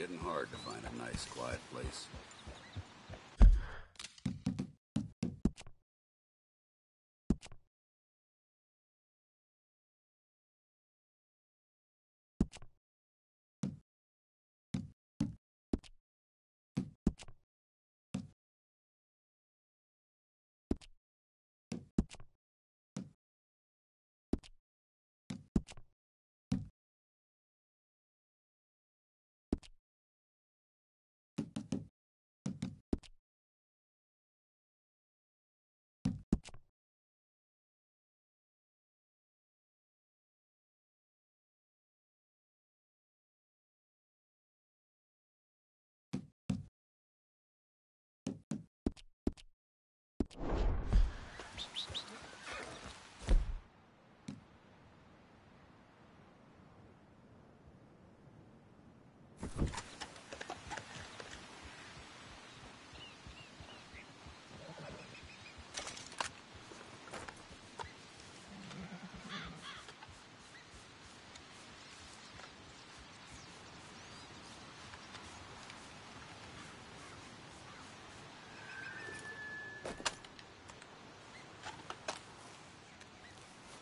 getting hard to find a nice, quiet place.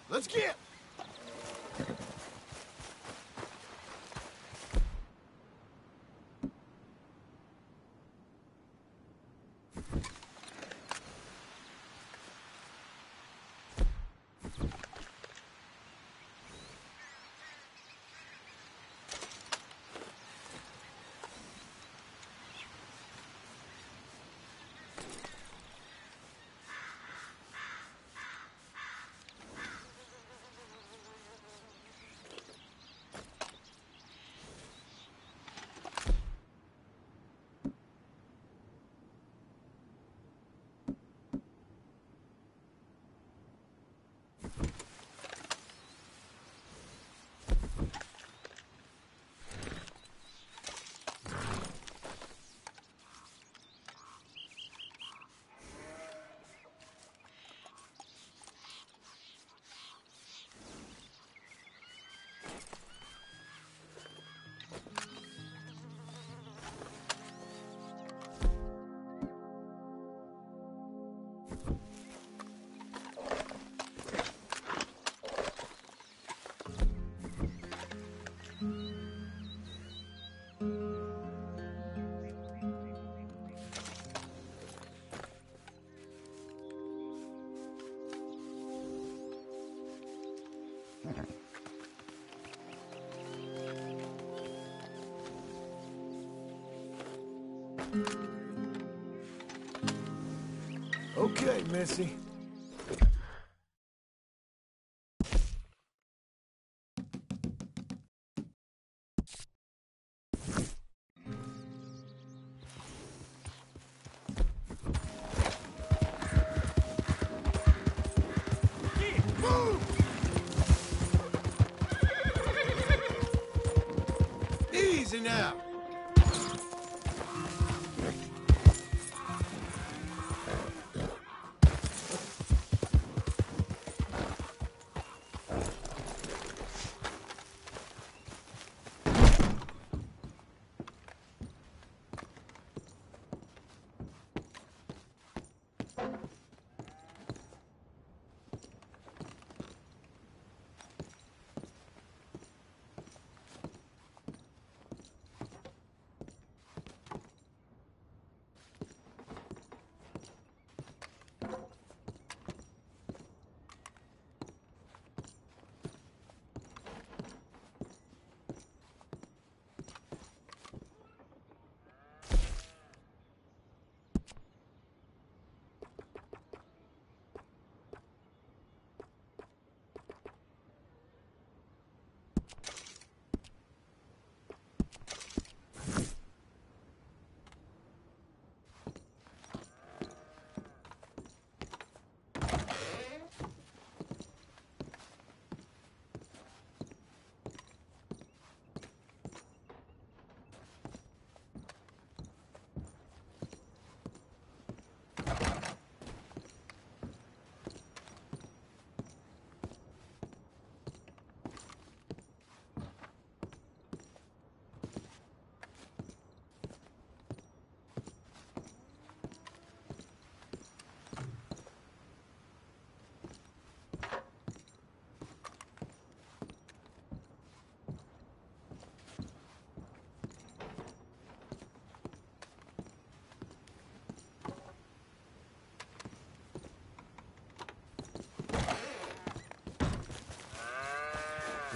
Let's get! Okay, Missy. Easy now.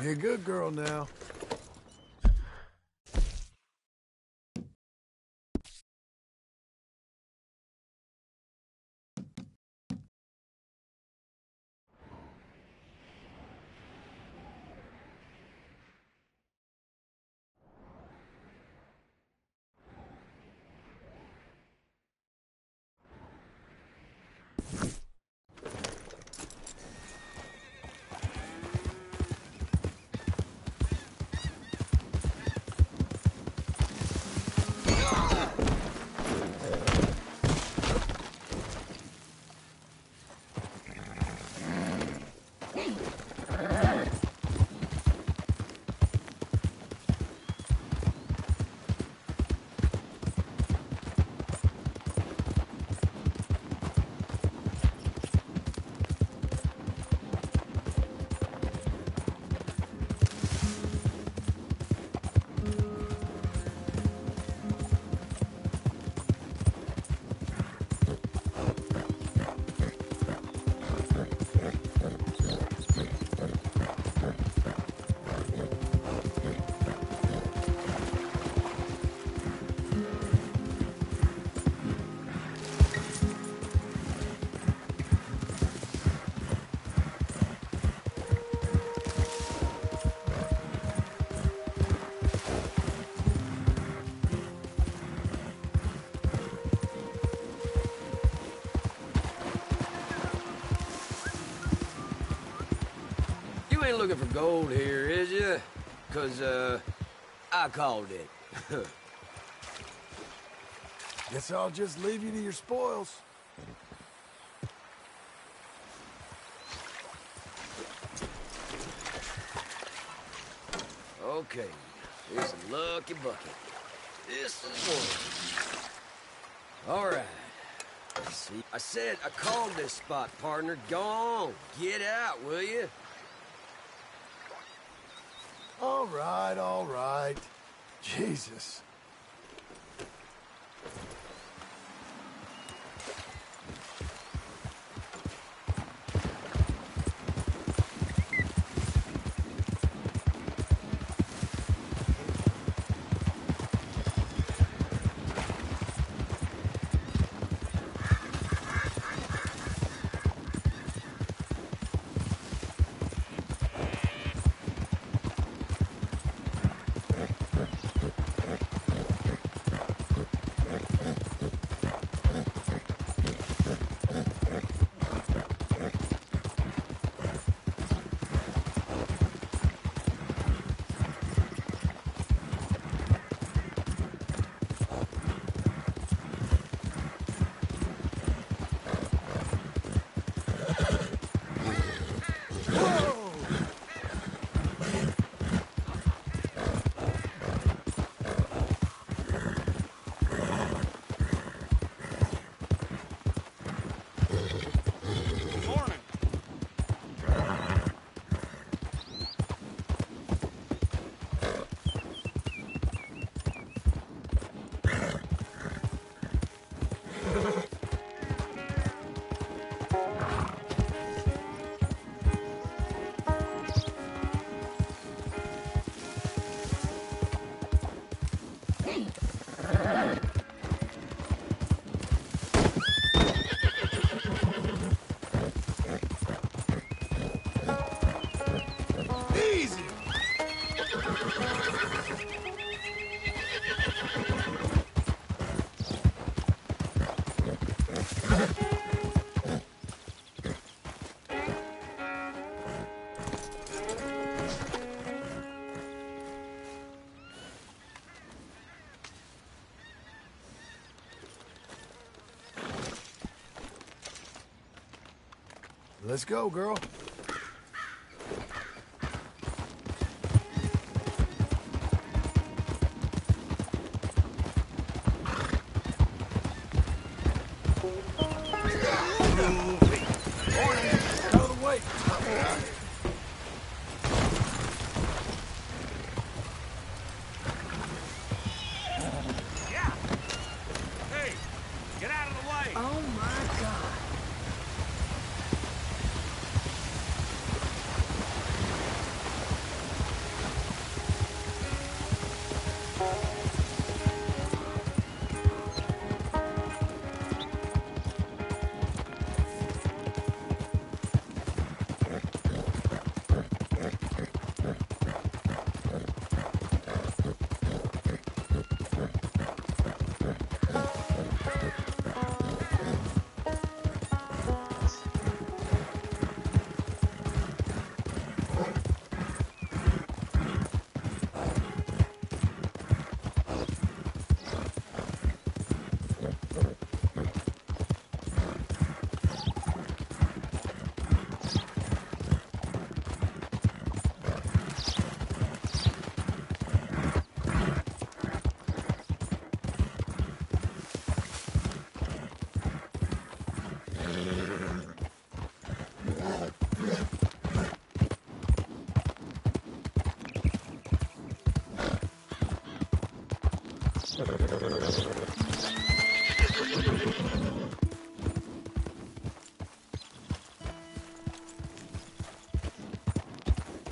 Be a good girl now. You ain't looking for gold here, is you? 'Cause, I called it. Guess I'll just leave you to your spoils. Okay, here's a lucky bucket. This is one. All right. See, I said I called this spot, partner. Go on, get out, will you? All right, all right. Jesus. Easy. Let's go, girl. Out of the way. Yeah. Hey, get out of the way. Oh my God.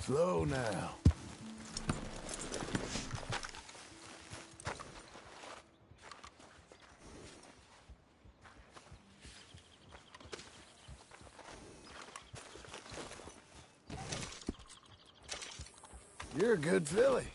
Slow now. You're a good filly.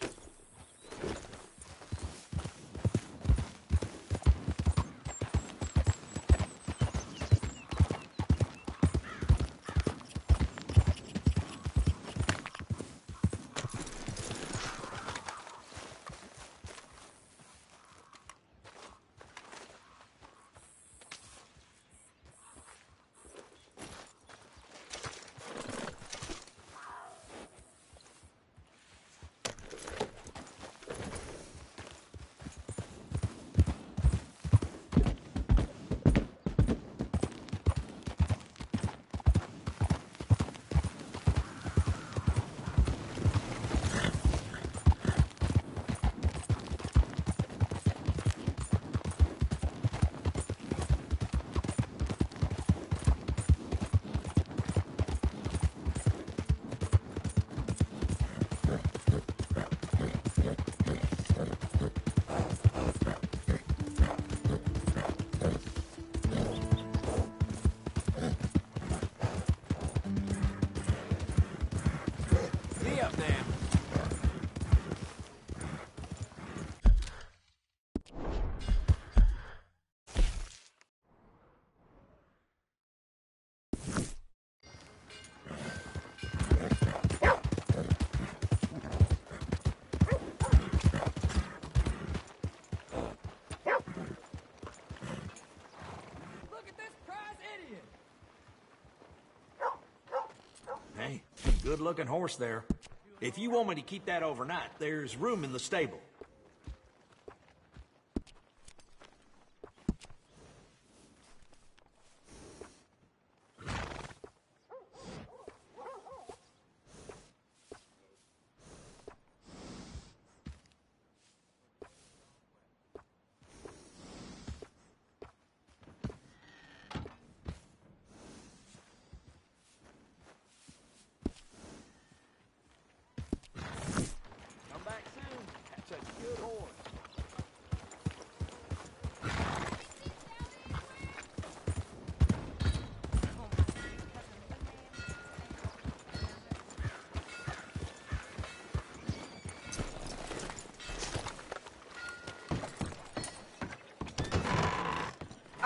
Hey, good-looking horse there. If you want me to keep that overnight, there's room in the stable.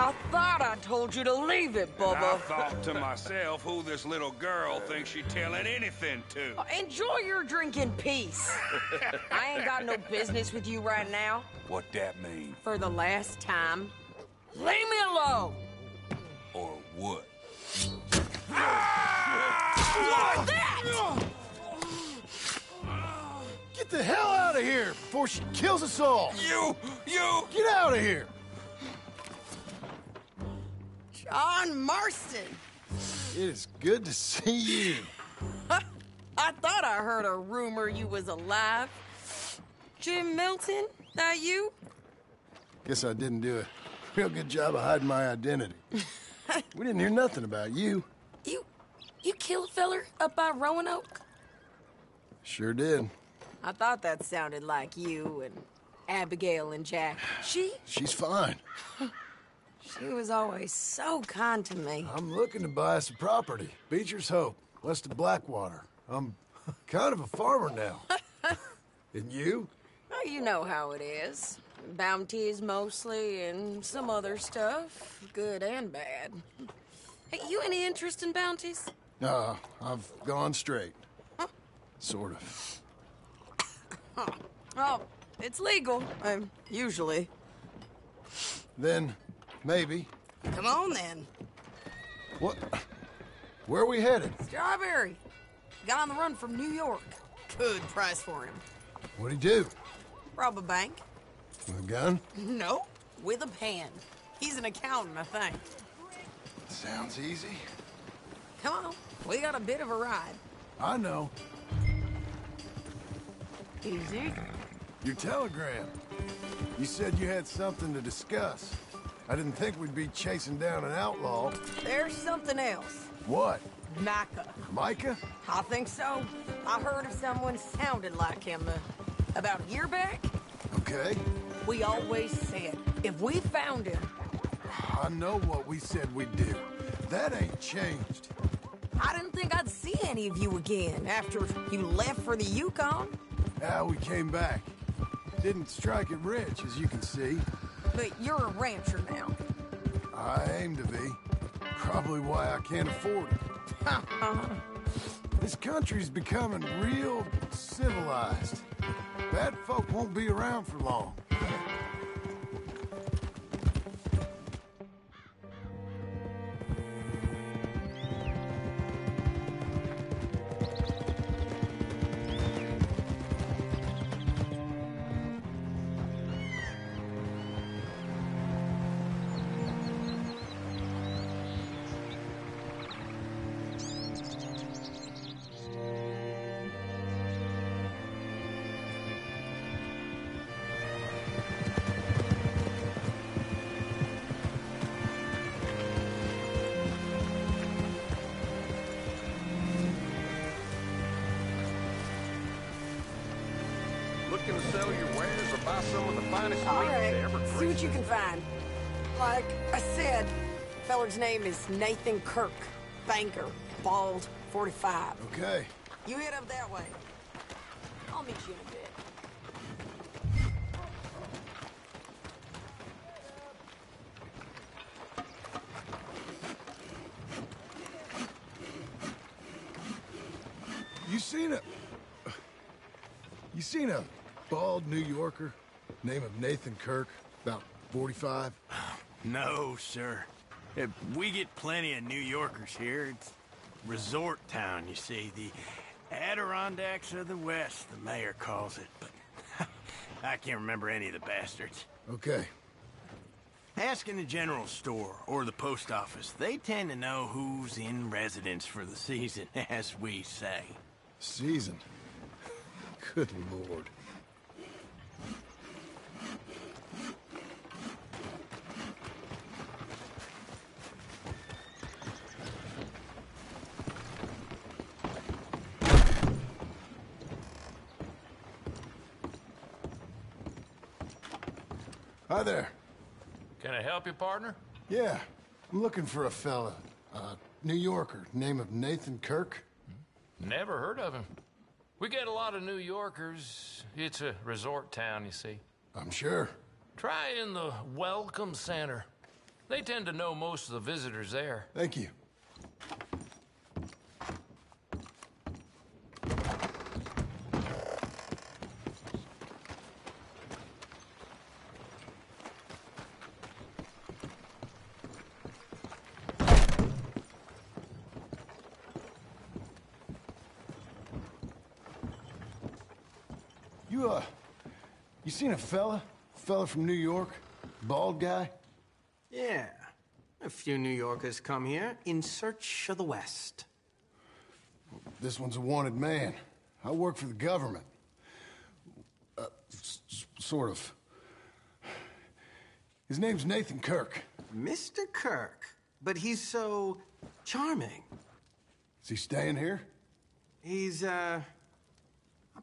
I thought I told you to leave it, And I Bubba. thought to myself who this little girl thinks she's telling anything to. Enjoy your drink in peace. I ain't got no business with you right now. What that mean? For the last time, leave me alone. Or what? Like that! Get the hell out of here before she kills us all. You! Get out of here. John Marston. It is good to see you. I thought I heard a rumor you was alive. Jim Milton, that you? Guess I didn't do a real good job of hiding my identity. We didn't hear nothing about you. You killed feller up by Roanoke? Sure did. I thought that sounded like you and Abigail and Jack. She's fine. She was always so kind to me. I'm looking to buy us a property. Beecher's Hope, west of Blackwater. I'm kind of a farmer now. And you? Oh, you know how it is. Bounties mostly, and some other stuff, good and bad. Hey, you any interest in bounties? I've gone straight. Huh? Sort of. Oh, it's legal, usually. Then, maybe. Come on, then. What? Where are we headed? Strawberry. Got on the run from New York. Good price for him. What'd he do? Rob a bank? With a gun? No, with a pen. He's an accountant, I think. Sounds easy. Come on, we got a bit of a ride. I know. Easy. Your telegram. You said you had something to discuss. I didn't think we'd be chasing down an outlaw. There's something else. What? Micah. Micah? I think so. I heard of someone sounded like him about a year back. Okay. We always said, if we found him... I know what we said we'd do. That ain't changed. I didn't think I'd see any of you again after you left for the Yukon. Yeah, we came back. Didn't strike it rich, as you can see. But you're a rancher now. I aim to be. Probably why I can't afford it. This country's becoming real civilized. Bad folk won't be around for long. Looking to sell your wares or buy some of the finest All meat right, ever see what you can find. Like I said, feller's name is Nathan Kirk. Banker, bald, 45. Okay. You head up that way. I'll meet you in a bit. You seen a bald New Yorker, name of Nathan Kirk, about 45? No, sir. We get plenty of New Yorkers here. It's resort town, you see. The Adirondacks of the West, the mayor calls it. But I can't remember any of the bastards. Okay. Ask in the general store or the post office. They tend to know who's in residence for the season, as we say. Season? Good Lord. Hi there. Can I help you, partner? Yeah, I'm looking for a fella. New Yorker, name of Nathan Kirk. Never heard of him. We get a lot of New Yorkers. It's a resort town, you see. I'm sure. Try in the Welcome Center. They tend to know most of the visitors there. Thank you. You seen a fella? Fella from New York? Bald guy? Yeah. A few New Yorkers come here in search of the West. This one's a wanted man. I work for the government. Sort of. His name's Nathan Kirk. Mr. Kirk? But he's so charming. Is he staying here? He's, up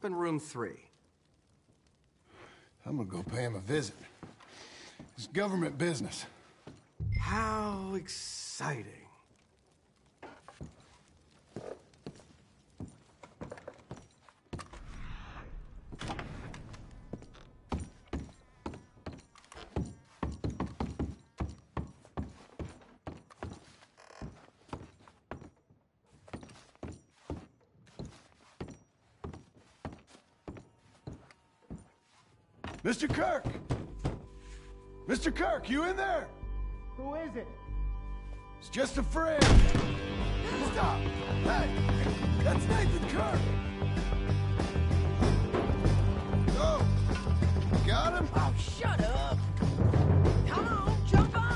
in room 3. I'm gonna go pay him a visit. It's government business. How exciting. Mr. Kirk! Mr. Kirk, you in there? Who is it? It's just a friend. Stop! Hey! That's Nathan Kirk! Oh! Got him? Oh, shut up! Come on, jump on!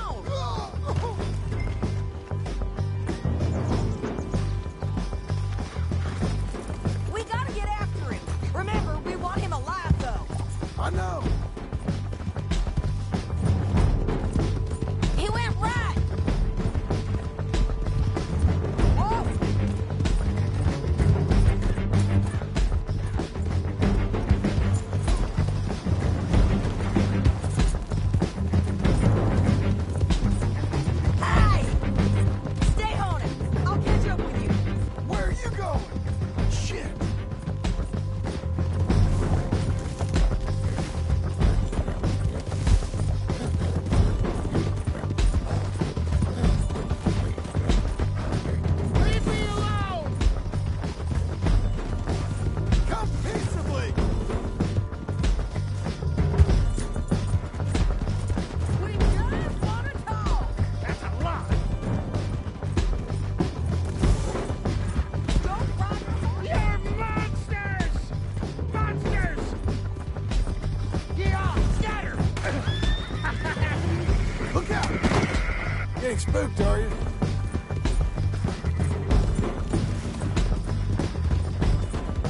spooked, are you?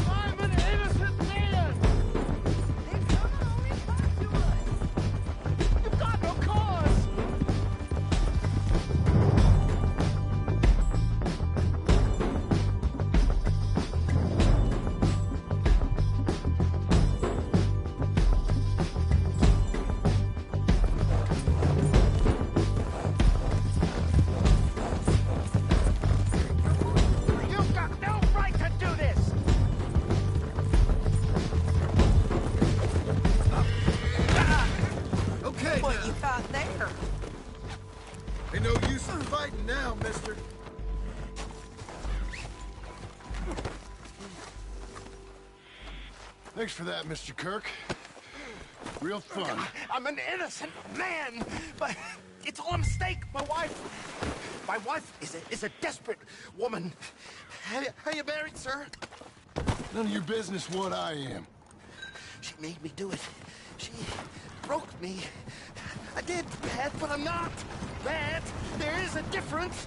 I'm an innocent man! Then come on and talk to us. You've got no cause! You've got no right to do this! Okay, What now. you got there? Ain't no use in fighting now, mister. Thanks for that, Mr. Kirk. Real fun. I'm an innocent man, but it's all a mistake. My wife is a desperate woman. Are you married, sir? None of your business what I am. She made me do it. She broke me. I did bad, but I'm not bad. There is a difference.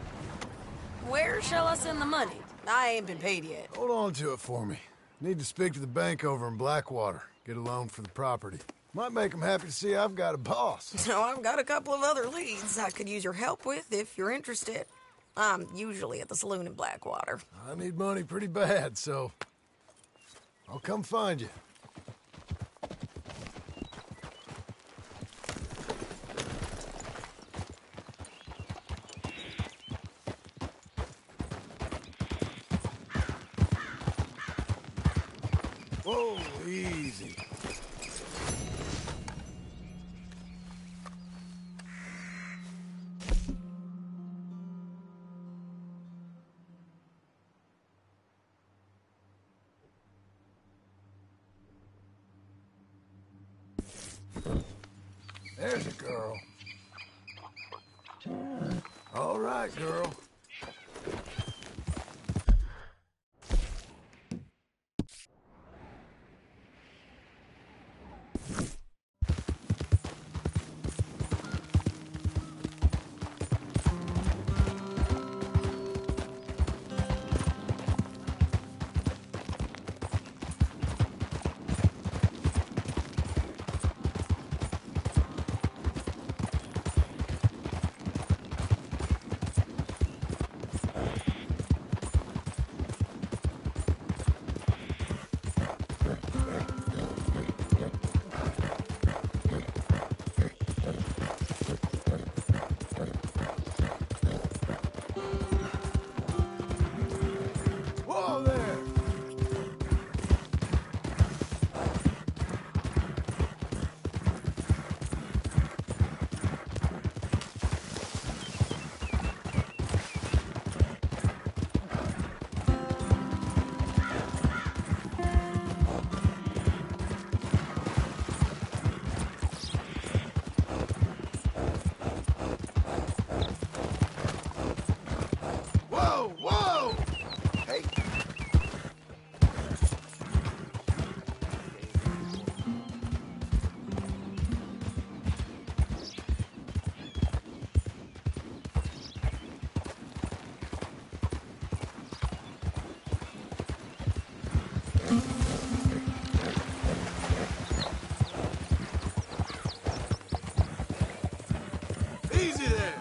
Where shall I send the money? I ain't been paid yet. Hold on to it for me. Need to speak to the bank over in Blackwater. Get a loan for the property. Might make them happy to see I've got a boss. So I've got a couple of other leads I could use your help with if you're interested. I'm usually at the saloon in Blackwater. I need money pretty bad, so I'll come find you. Whoa, easy. There's a girl. All right, girl. Whoa there! Whoa, whoa! Hey. Easy there!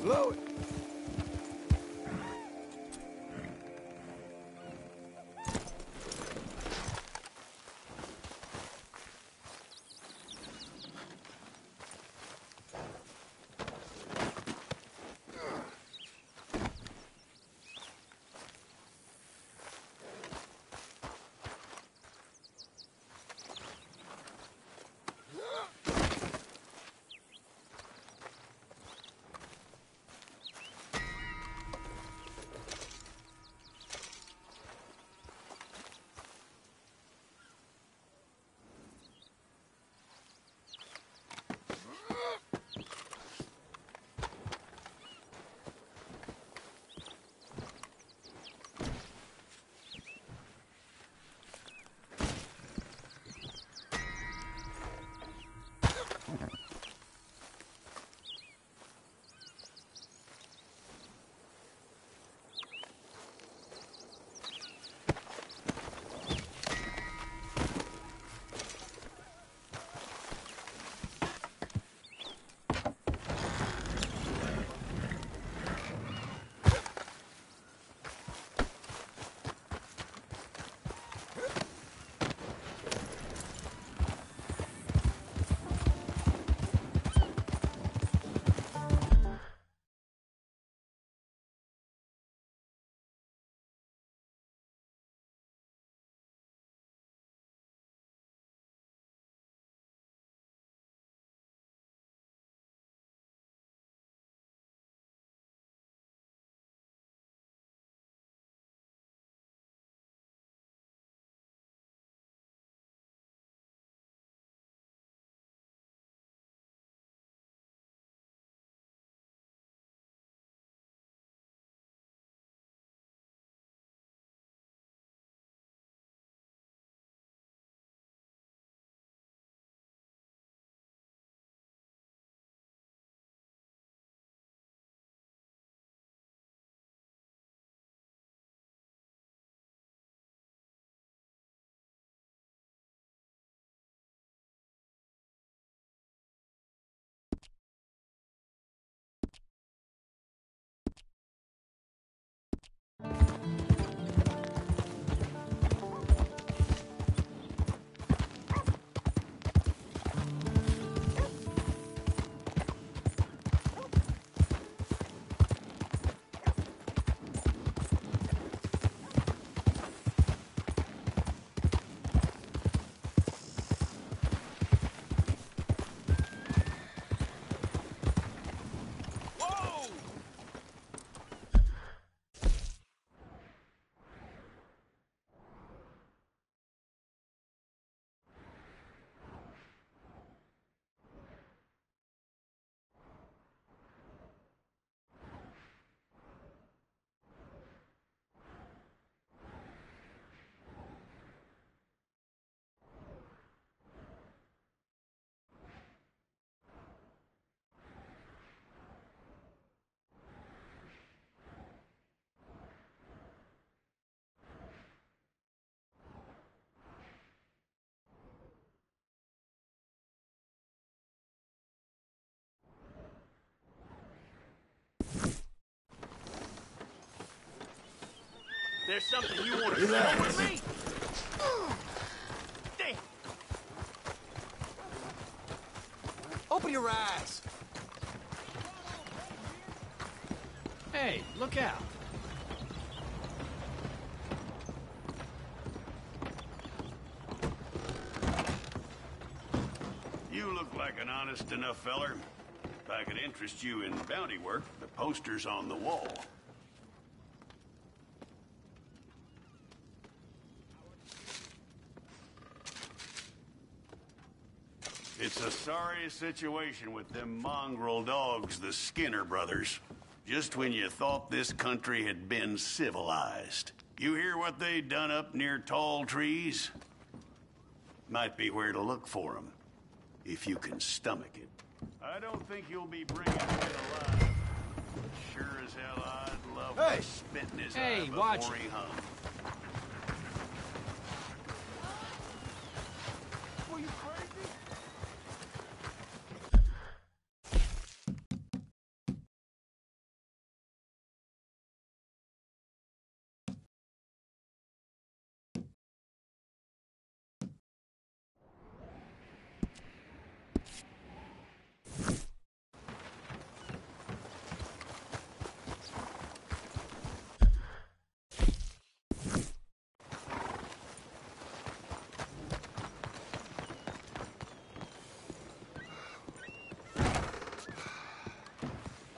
Blow it. There's something you want to share with me? Damn. Open your eyes. Hey, look out. You look like an honest enough feller. If I could interest you in bounty work, the poster's on the wall. It's a sorry situation with them mongrel dogs, the Skinner brothers. Just when you thought this country had been civilized. You hear what they done up near tall trees? Might be where to look for them, if you can stomach it. I don't think you'll be bringing it alive. Sure as hell I'd love to spit in his eye before he hung. Were you crazy?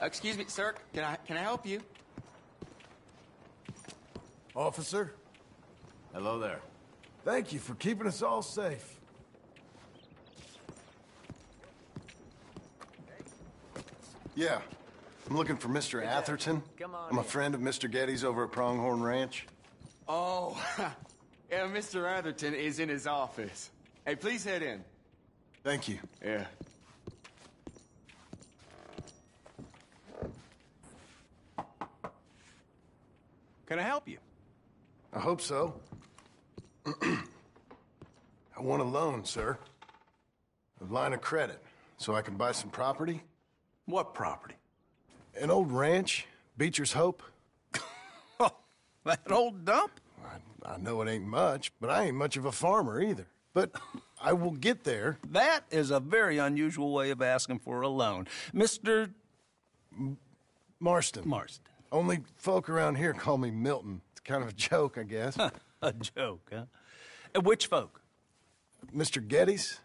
Excuse me, sir. Can I help you? Officer, Hello there. thank you for keeping us all safe. Yeah, I'm looking for Mr. Atherton. I'm a friend of Mr. Getty's over at Pronghorn Ranch. Oh, yeah, Mr. Atherton is in his office. Hey, please head in. Thank you. Yeah. Can I help you? I hope so. I want a loan, sir. A line of credit, so I can buy some property. What property? An old ranch, Beecher's Hope. Oh, that old dump? I know it ain't much, but I ain't much of a farmer either. But I will get there. That is a very unusual way of asking for a loan. Mr. Marston. Marston. Only folk around here call me Milton. It's kind of a joke, I guess. A joke, huh? Which folk? Mr. Getty's.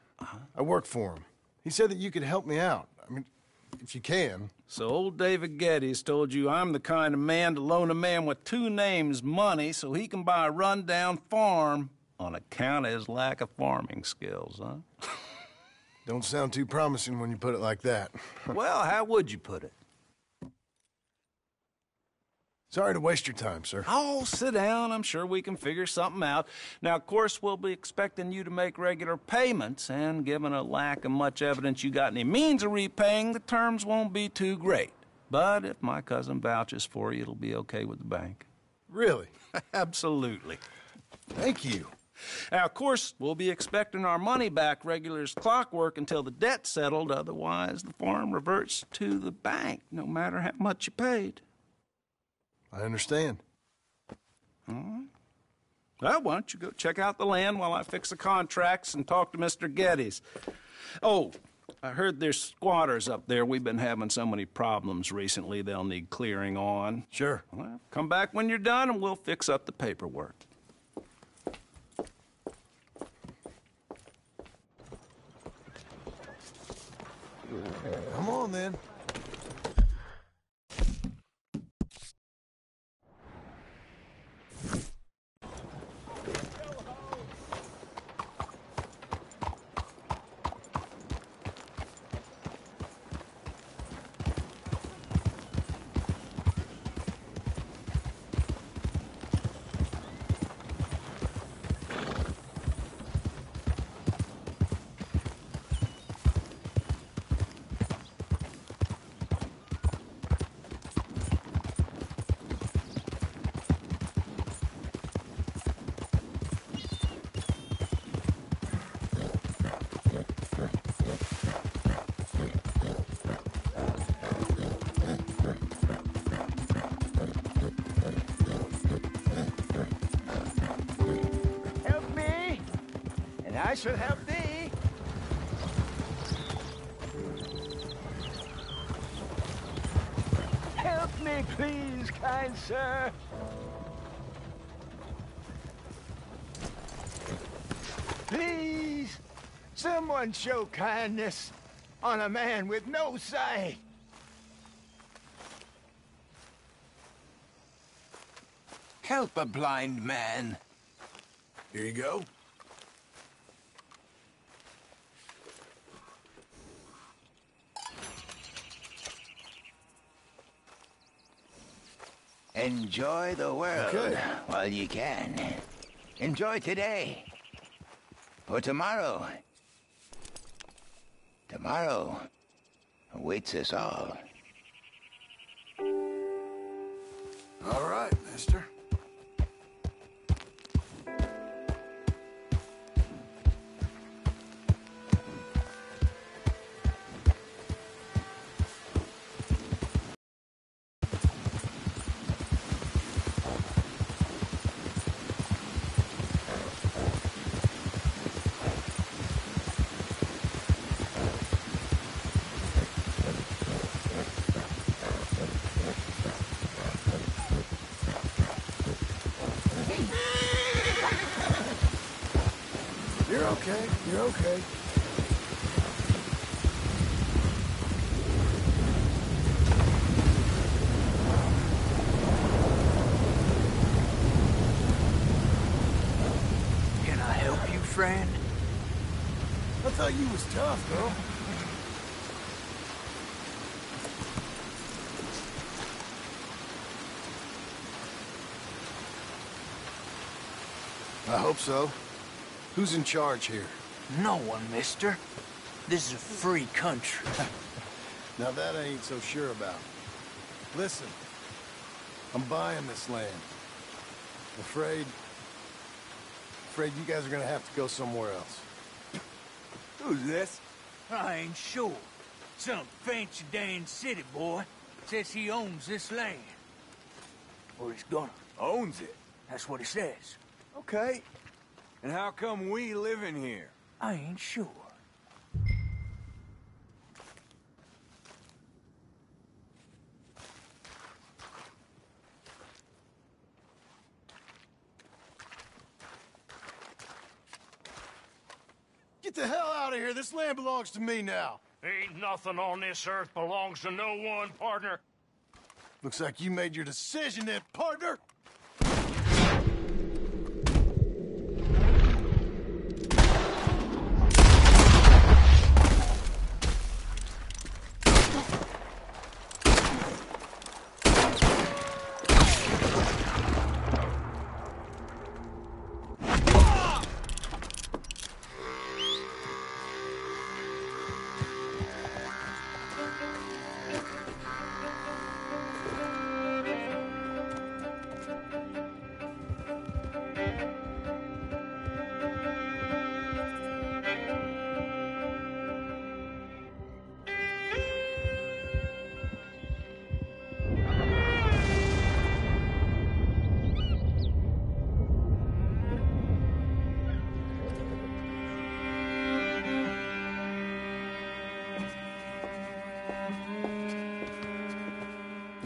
I work for him. He said that you could help me out. I mean, if you can. So old David Getty's told you I'm the kind of man to loan a man with two names money so he can buy a rundown farm on account of his lack of farming skills, huh? Don't sound too promising when you put it like that. Well, how would you put it? Sorry to waste your time, sir. Oh, sit down. I'm sure we can figure something out. Now, of course, we'll be expecting you to make regular payments, and given a lack of much evidence you got any means of repaying, the terms won't be too great. But if my cousin vouches for you, it'll be okay with the bank. Really? Absolutely. Thank you. Now, of course, we'll be expecting our money back regular as clockwork until the debt's settled. Otherwise, the farm reverts to the bank, no matter how much you paid. I understand. All right. Well, why don't you go check out the land while I fix the contracts and talk to Mr. Getty's. Oh, I heard there's squatters up there. We've been having so many problems recently, they'll need clearing on. Sure. Well, come back when you're done and we'll fix up the paperwork. Come on, then. I shall help thee. Help me, please, kind sir. Please, someone show kindness on a man with no sight. Help a blind man. Here you go. Enjoy the world while you can. Enjoy today. For tomorrow. Tomorrow awaits us all. All right, mister. You're okay. You're okay. Can I help you, friend? I thought you was tough, though. I hope so. Who's in charge here? No one, mister. This is a free country. Now that I ain't so sure about. Listen, I'm buying this land. Afraid you guys are gonna have to go somewhere else. Who's this? I ain't sure. Some fancy Dan city boy says he owns this land. Or he's gonna. Owns it? That's what he says. Okay. And how come we live in here? I ain't sure. Get the hell out of here. This land belongs to me now. Ain't nothing on this earth belongs to no one, partner. Looks like you made your decision then, partner.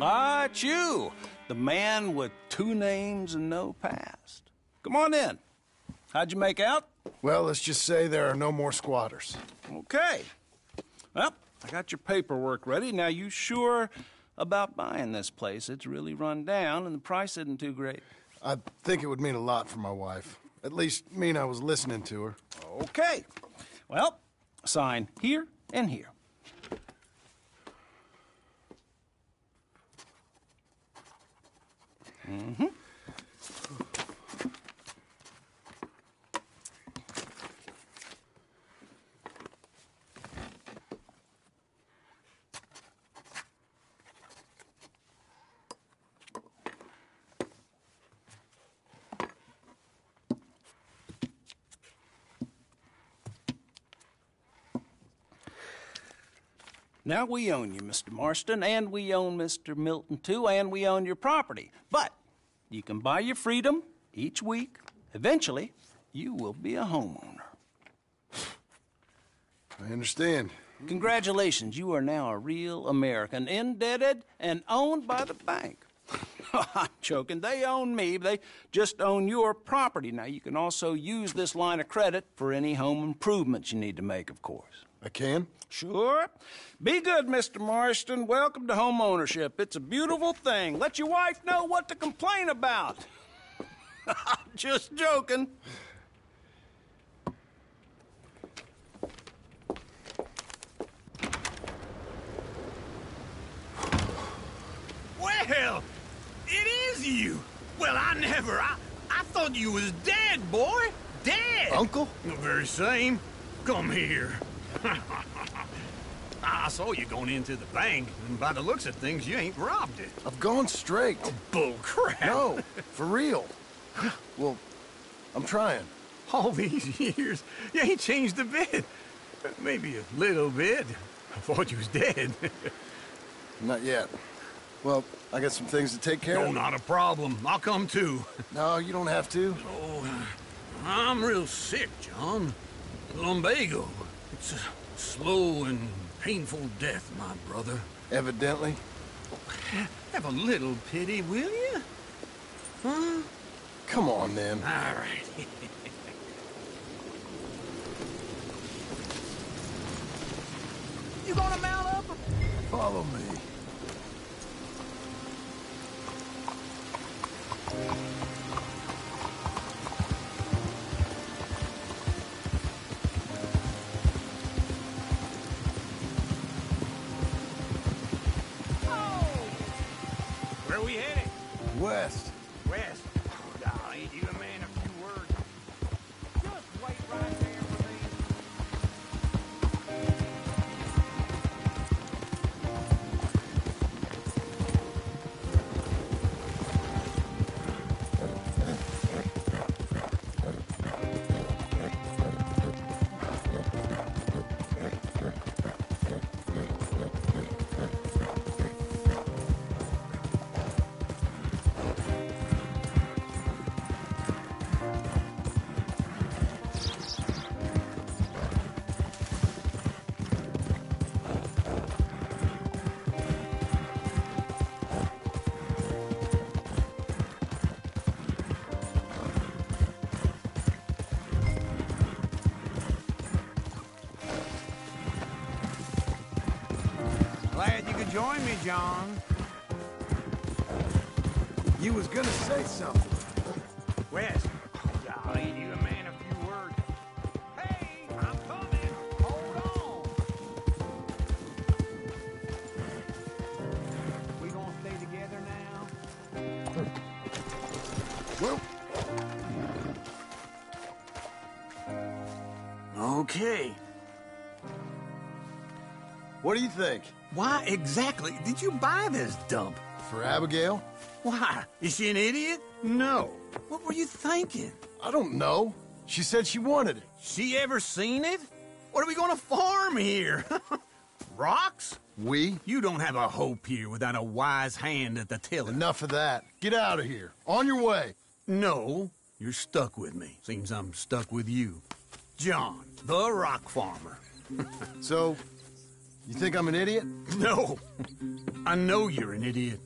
Ah, it's you, the man with 2 names and no past. Come on in. How'd you make out? Well, let's just say there are no more squatters. Okay. Well, I got your paperwork ready. Now, you sure about buying this place? It's really run down, and the price isn't too great. I think it would mean a lot for my wife. At least mean I was listening to her. Okay. Well, sign here and here. Mm-hmm. Now, we own you, Mr. Marston, and we own Mr. Milton, too, and we own your property. But you can buy your freedom each week. Eventually, you will be a homeowner. I understand. Congratulations, you are now a real American, indebted and owned by the bank. I'm joking. They own me. They just own your property. Now, you can also use this line of credit for any home improvements you need to make, of course. I can? Sure. Be good, Mr. Marston. Welcome to home ownership. It's a beautiful thing. Let your wife know what to complain about. Just joking. Well, it is you. Well, I thought you was dead, boy. Dead. Uncle? The very same. Come here. I saw you going into the bank, and by the looks of things, you ain't robbed it. I've gone straight. Oh, bull crap. No, for real. Well, I'm trying. All these years, you ain't changed a bit. Maybe a little bit. I thought you was dead. Not yet. Well, I got some things to take care of. No, not a problem. I'll come too. No, you don't have to. Oh, I'm real sick, John. Lumbago. It's a slow and painful death, my brother. Evidently. Have a little pity, will you? Huh? Come on, then. All right. You gonna mount up? Follow me. Where are we headed? West. West. Oh, ain't you a man of few words? Just wait right there for me. Glad you could join me, John. You was gonna say something. West. Oh, ain't you a man of few words? Hey, I'm coming. Hold on. We gonna stay together now? Well. Okay. What do you think? Why exactly did you buy this dump? For Abigail? Why? Is she an idiot? No. What were you thinking? I don't know. She said she wanted it. She ever seen it? What are we gonna farm here? Rocks? We? You don't have a hope here without a wise hand at the tiller. Enough of that. Get out of here. On your way. No, you're stuck with me. Seems I'm stuck with you. John, the rock farmer. So, you think I'm an idiot? No. I know you're an idiot.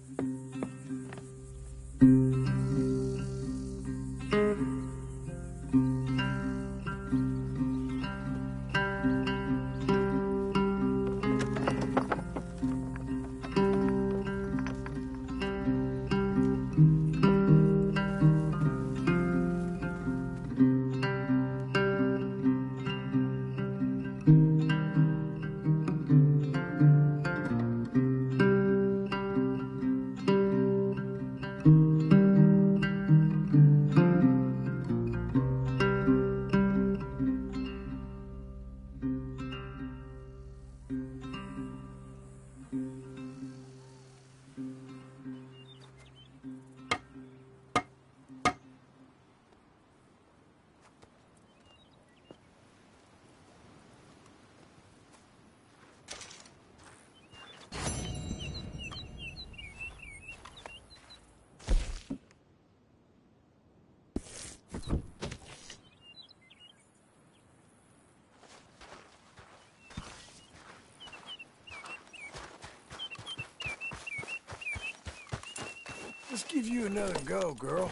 Let's give you another go, girl.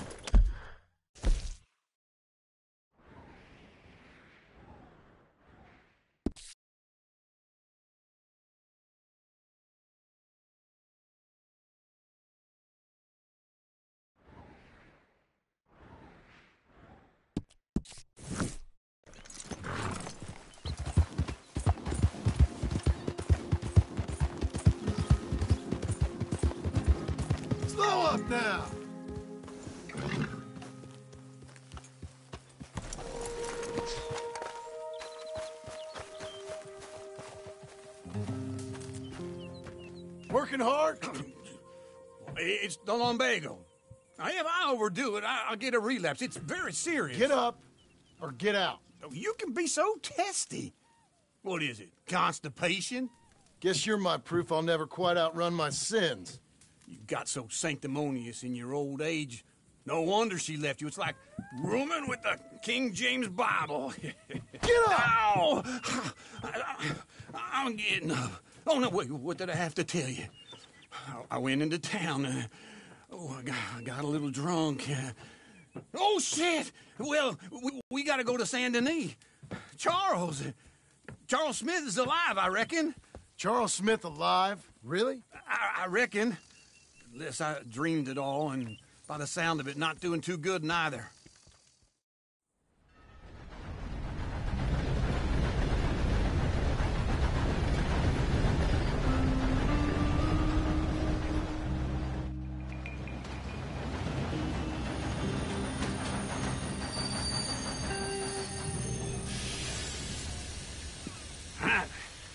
Slow up now! Working hard? It's the lumbago. If I overdo it, I'll get a relapse. It's very serious. Get up or get out. You can be so testy. What is it, constipation? Guess you're my proof I'll never quite outrun my sins. You got so sanctimonious in your old age. No wonder she left you. It's like rooming with the King James Bible. Get up! Ow! I'm getting up. Oh, no, wait, what did I have to tell you? I went into town. I got a little drunk. Oh, shit! Well, we got to go to Saint Denis. Charles Smith is alive, I reckon. Charles Smith alive? Really? I reckon. Unless I dreamed it all, and by the sound of it, not doing too good neither.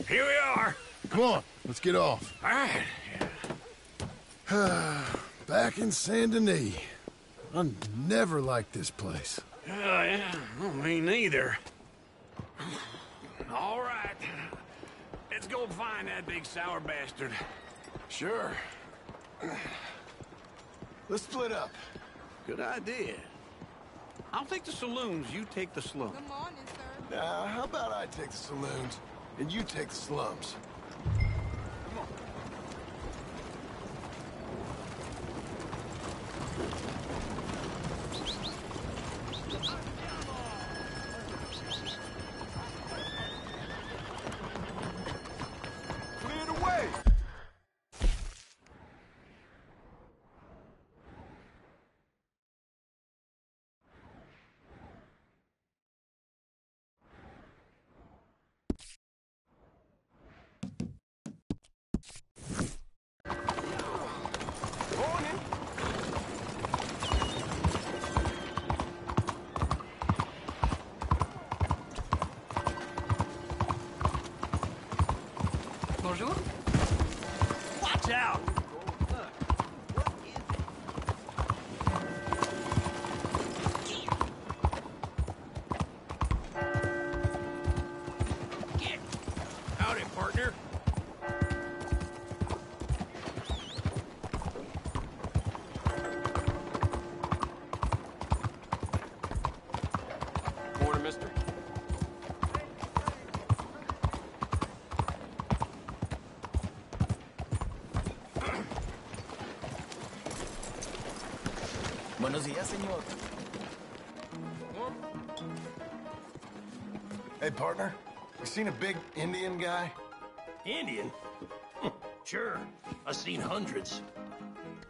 Here we are. Come on, let's get off. All right. Back in Saint Denis. I never liked this place. Yeah, well, me neither. All right. Let's go find that big sour bastard. Sure. Let's split up. Good idea. I'll take the saloons, you take the slums. Good morning, sir. Now, how about I take the saloons and you take the slums? Come on. Clear the way! Bonjour. Watch out! Howdy, partner. Morning, mister. Buenos días, señor. Hey, partner, you seen a big Indian guy? Indian? Sure. I've seen hundreds.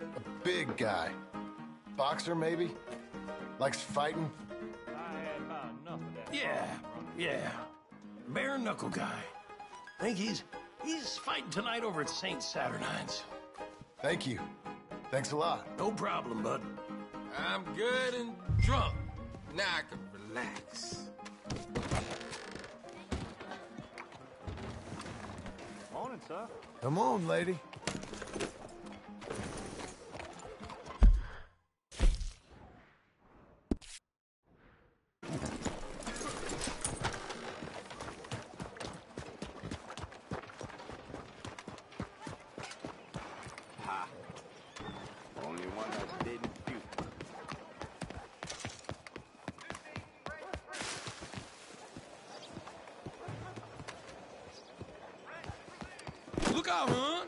A big guy. Boxer, maybe? Likes fighting? Yeah. Bare knuckle guy. Think he's fighting tonight over at St. Saturnine's. Thank you. Thanks a lot. No problem, bud. I'm good and drunk. Now I can relax. Morning, sir. Come on, lady. Only one that didn't puke. Look out, hon.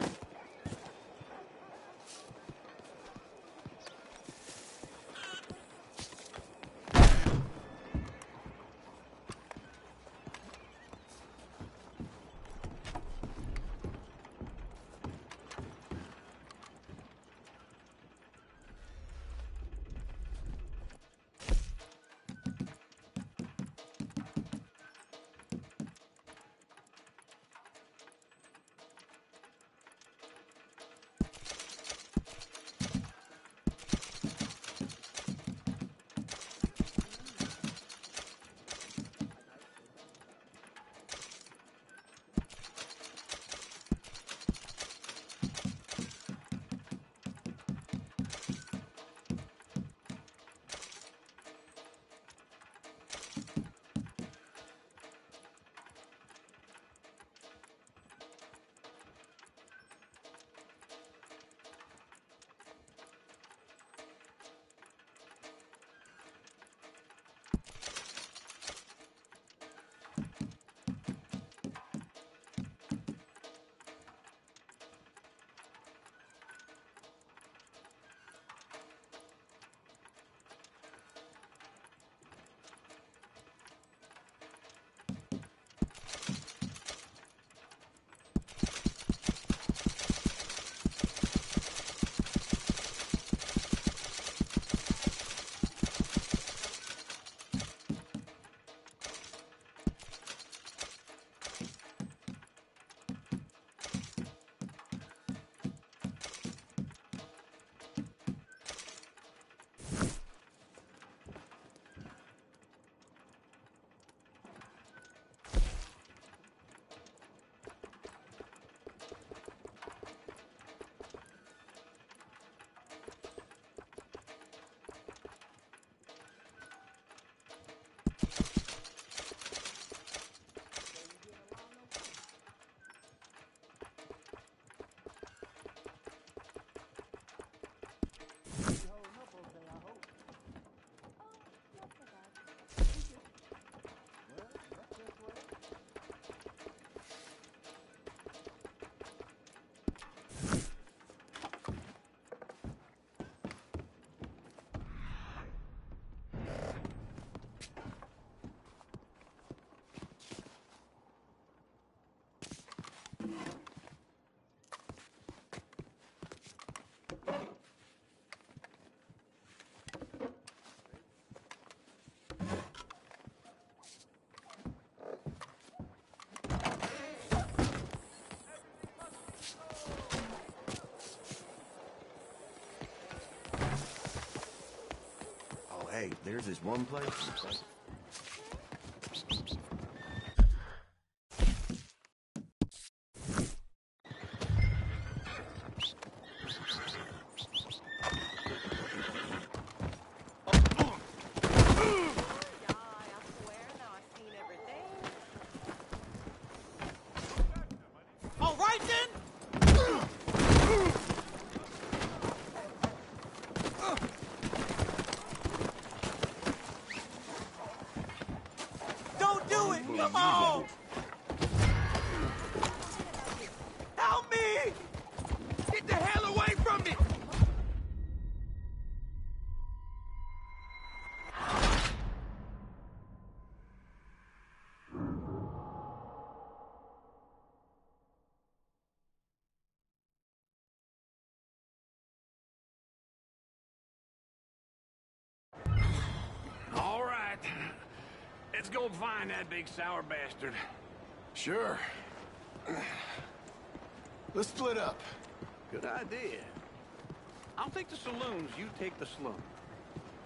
Hey, there's this one place. All right then. Don't do it! Come on! Help me! Get the hell away from me! All right. Let's go find that big sour bastard. Sure. Let's split up. Good idea. I'll take the saloons, you take the slum.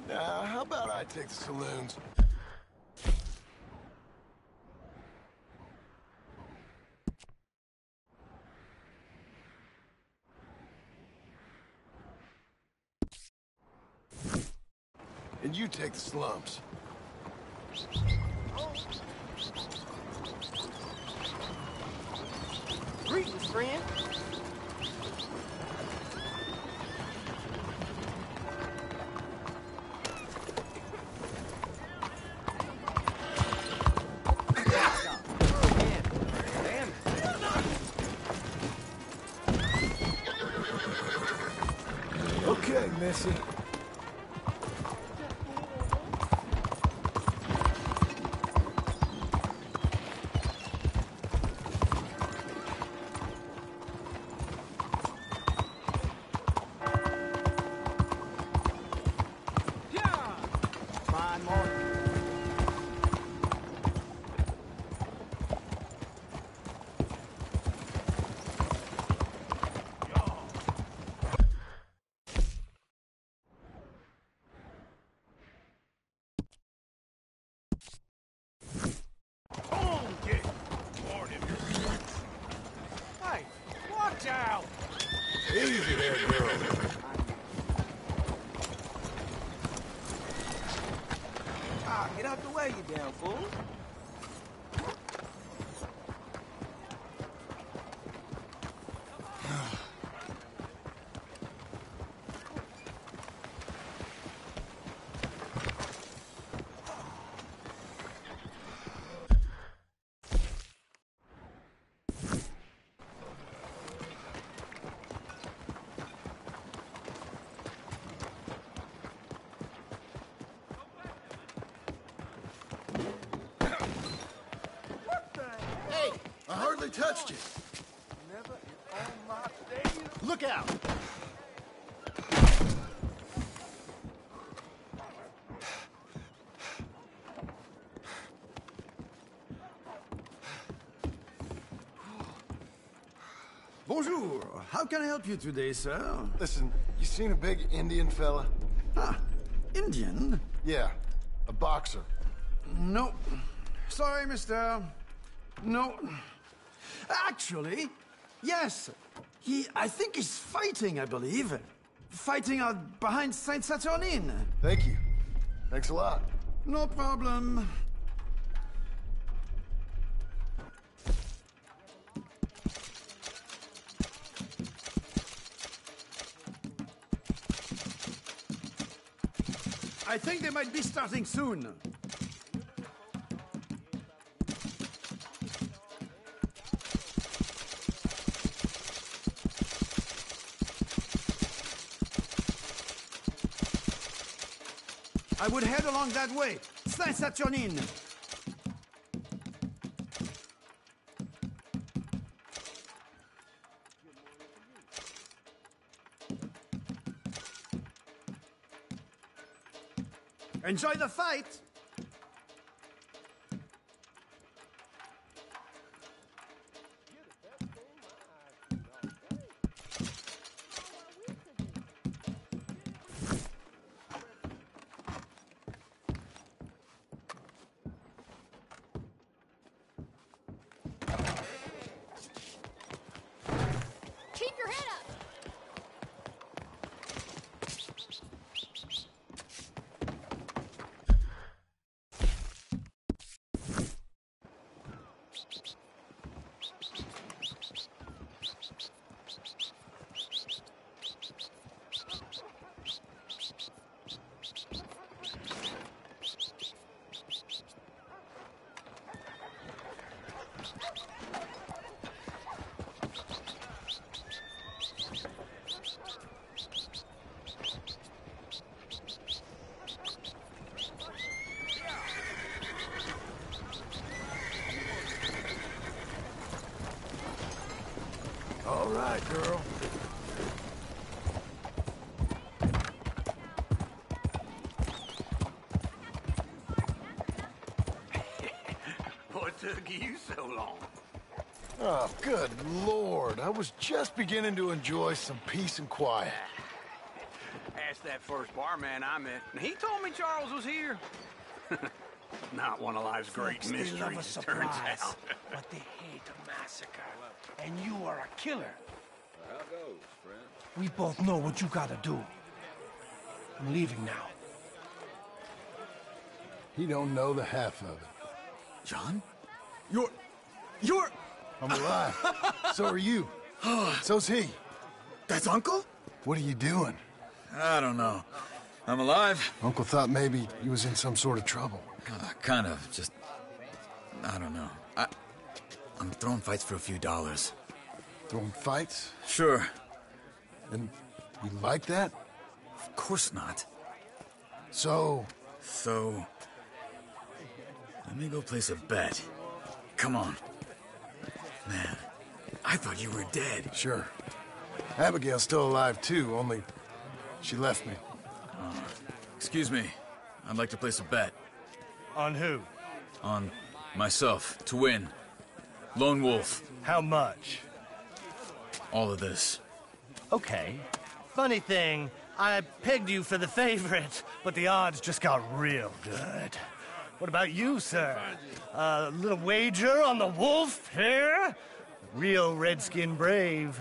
Now, how about I take the saloons? And you take the slums. Greetings, friend. Okay, Missy. Hey, watch out! Easy there, girl. Ah, get out the way, you damn fool. I hardly touched you. Never in all my days. Look out! Bonjour. How can I help you today, sir? Listen, you seen a big Indian fella? Ah, Indian? Yeah, a boxer. No. Sorry, mister. No. Actually, yes. I think he's fighting, I believe. Fighting out behind Saint Saturnine. Thank you. Thanks a lot. No problem. I think they might be starting soon. I would head along that way. Saint Saturnine. Enjoy the fight. right, girl. What took you so long? Oh, good Lord. I was just beginning to enjoy some peace and quiet. Asked that first barman I met, and he told me Charles was here. Not one of life's great Folks, they love a mysteries, it turns surprise, out. but they hate a massacre. And you are a killer. How goes, friend? We both know what you gotta do. I'm leaving now. He don't know the half of it. John? You're... I'm alive. So are you. So's he. That's Uncle? What are you doing? I don't know. I'm alive. Uncle thought maybe he was in some sort of trouble. Kind of. Just... I don't know. I'm throwing fights for a few dollars. Throwing fights? Sure. And you like that? Of course not. So... Let me go place a bet. Come on. Man, I thought you were dead. Sure. Abigail's still alive, too, only she left me. Excuse me. I'd like to place a bet. On who? On myself, to win. Lone Wolf. How much? All of this. Okay. Funny thing, I pegged you for the favorite, but the odds just got real good. What about you, sir? A little wager on the wolf here? Real redskin brave.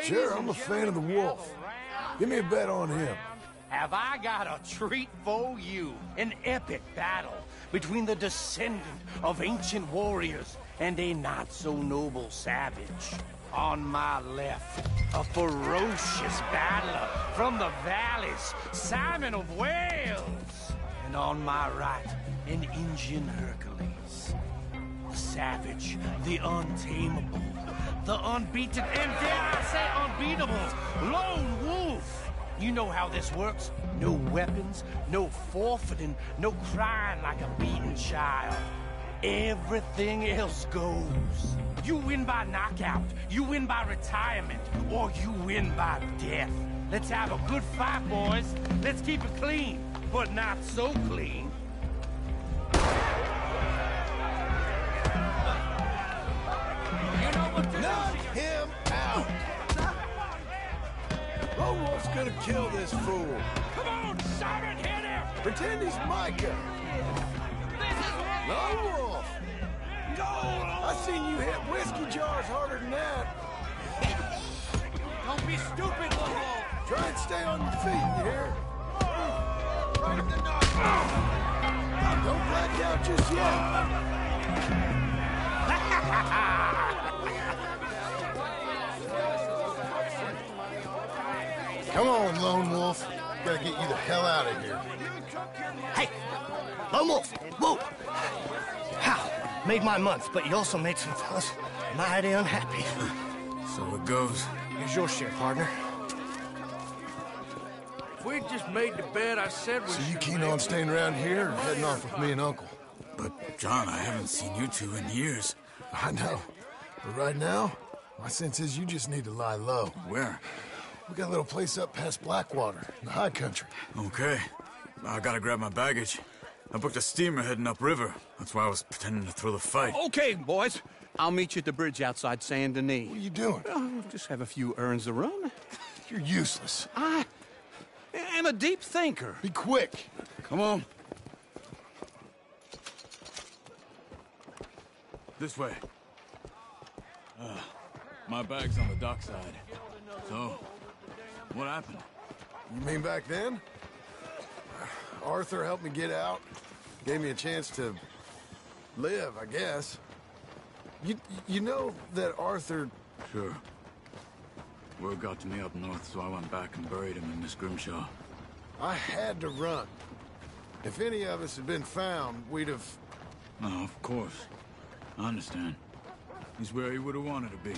Sure, I'm a fan of the wolf. Give me a bet on him. Have I got a treat for you? An epic battle between the descendant of ancient warriors and a not-so-noble savage. On my left, a ferocious battler from the valleys, Simon of Wales. And on my right, an Indian Hercules. The savage, the untamable, the unbeaten, and dare I say unbeatable, Lone Wolf. You know how this works. No weapons, no forfeiting, no crying like a beaten child. Everything else goes. You win by knockout, you win by retirement, or you win by death. Let's have a good fight, boys. Let's keep it clean, but not so clean. Knock him out! Lone Wolf's gonna kill this fool. Come on, Simon, hit him! Pretend he's Micah. Lone Wolf! I seen you hit whiskey jars harder than that. Don't be stupid, Lone Wolf! Try and stay on your feet, you hear? Right in the nose! Don't black out just yet. Come on, Lone Wolf. Gotta get you the hell out of here. Hey! Lone Wolf! Whoa! How? Made my month, but you also made some fellas mighty unhappy. So it goes. Here's your share, partner. If we just made the bet I said we So you keen on staying around here or heading off with me and Uncle? But, John, I haven't seen you two in years. I know. But right now, my sense is you just need to lie low. Where? We got a little place up past Blackwater, in the high country. Okay. I gotta grab my baggage. I booked a steamer heading upriver. That's why I was pretending to throw the fight. Okay, boys. I'll meet you at the bridge outside Saint Denis. What are you doing? Just have a few errands to run. You're useless. I am a deep thinker. Be quick. Come on. This way. My bag's on the dockside. So, what happened? You mean back then? Arthur helped me get out. Gave me a chance to live, I guess. You know that Arthur... Sure. Word got to me up north, so I went back and buried him in Miss Grimshaw. I had to run. If any of us had been found, we'd have... No, of course. I understand. He's where he would have wanted to be.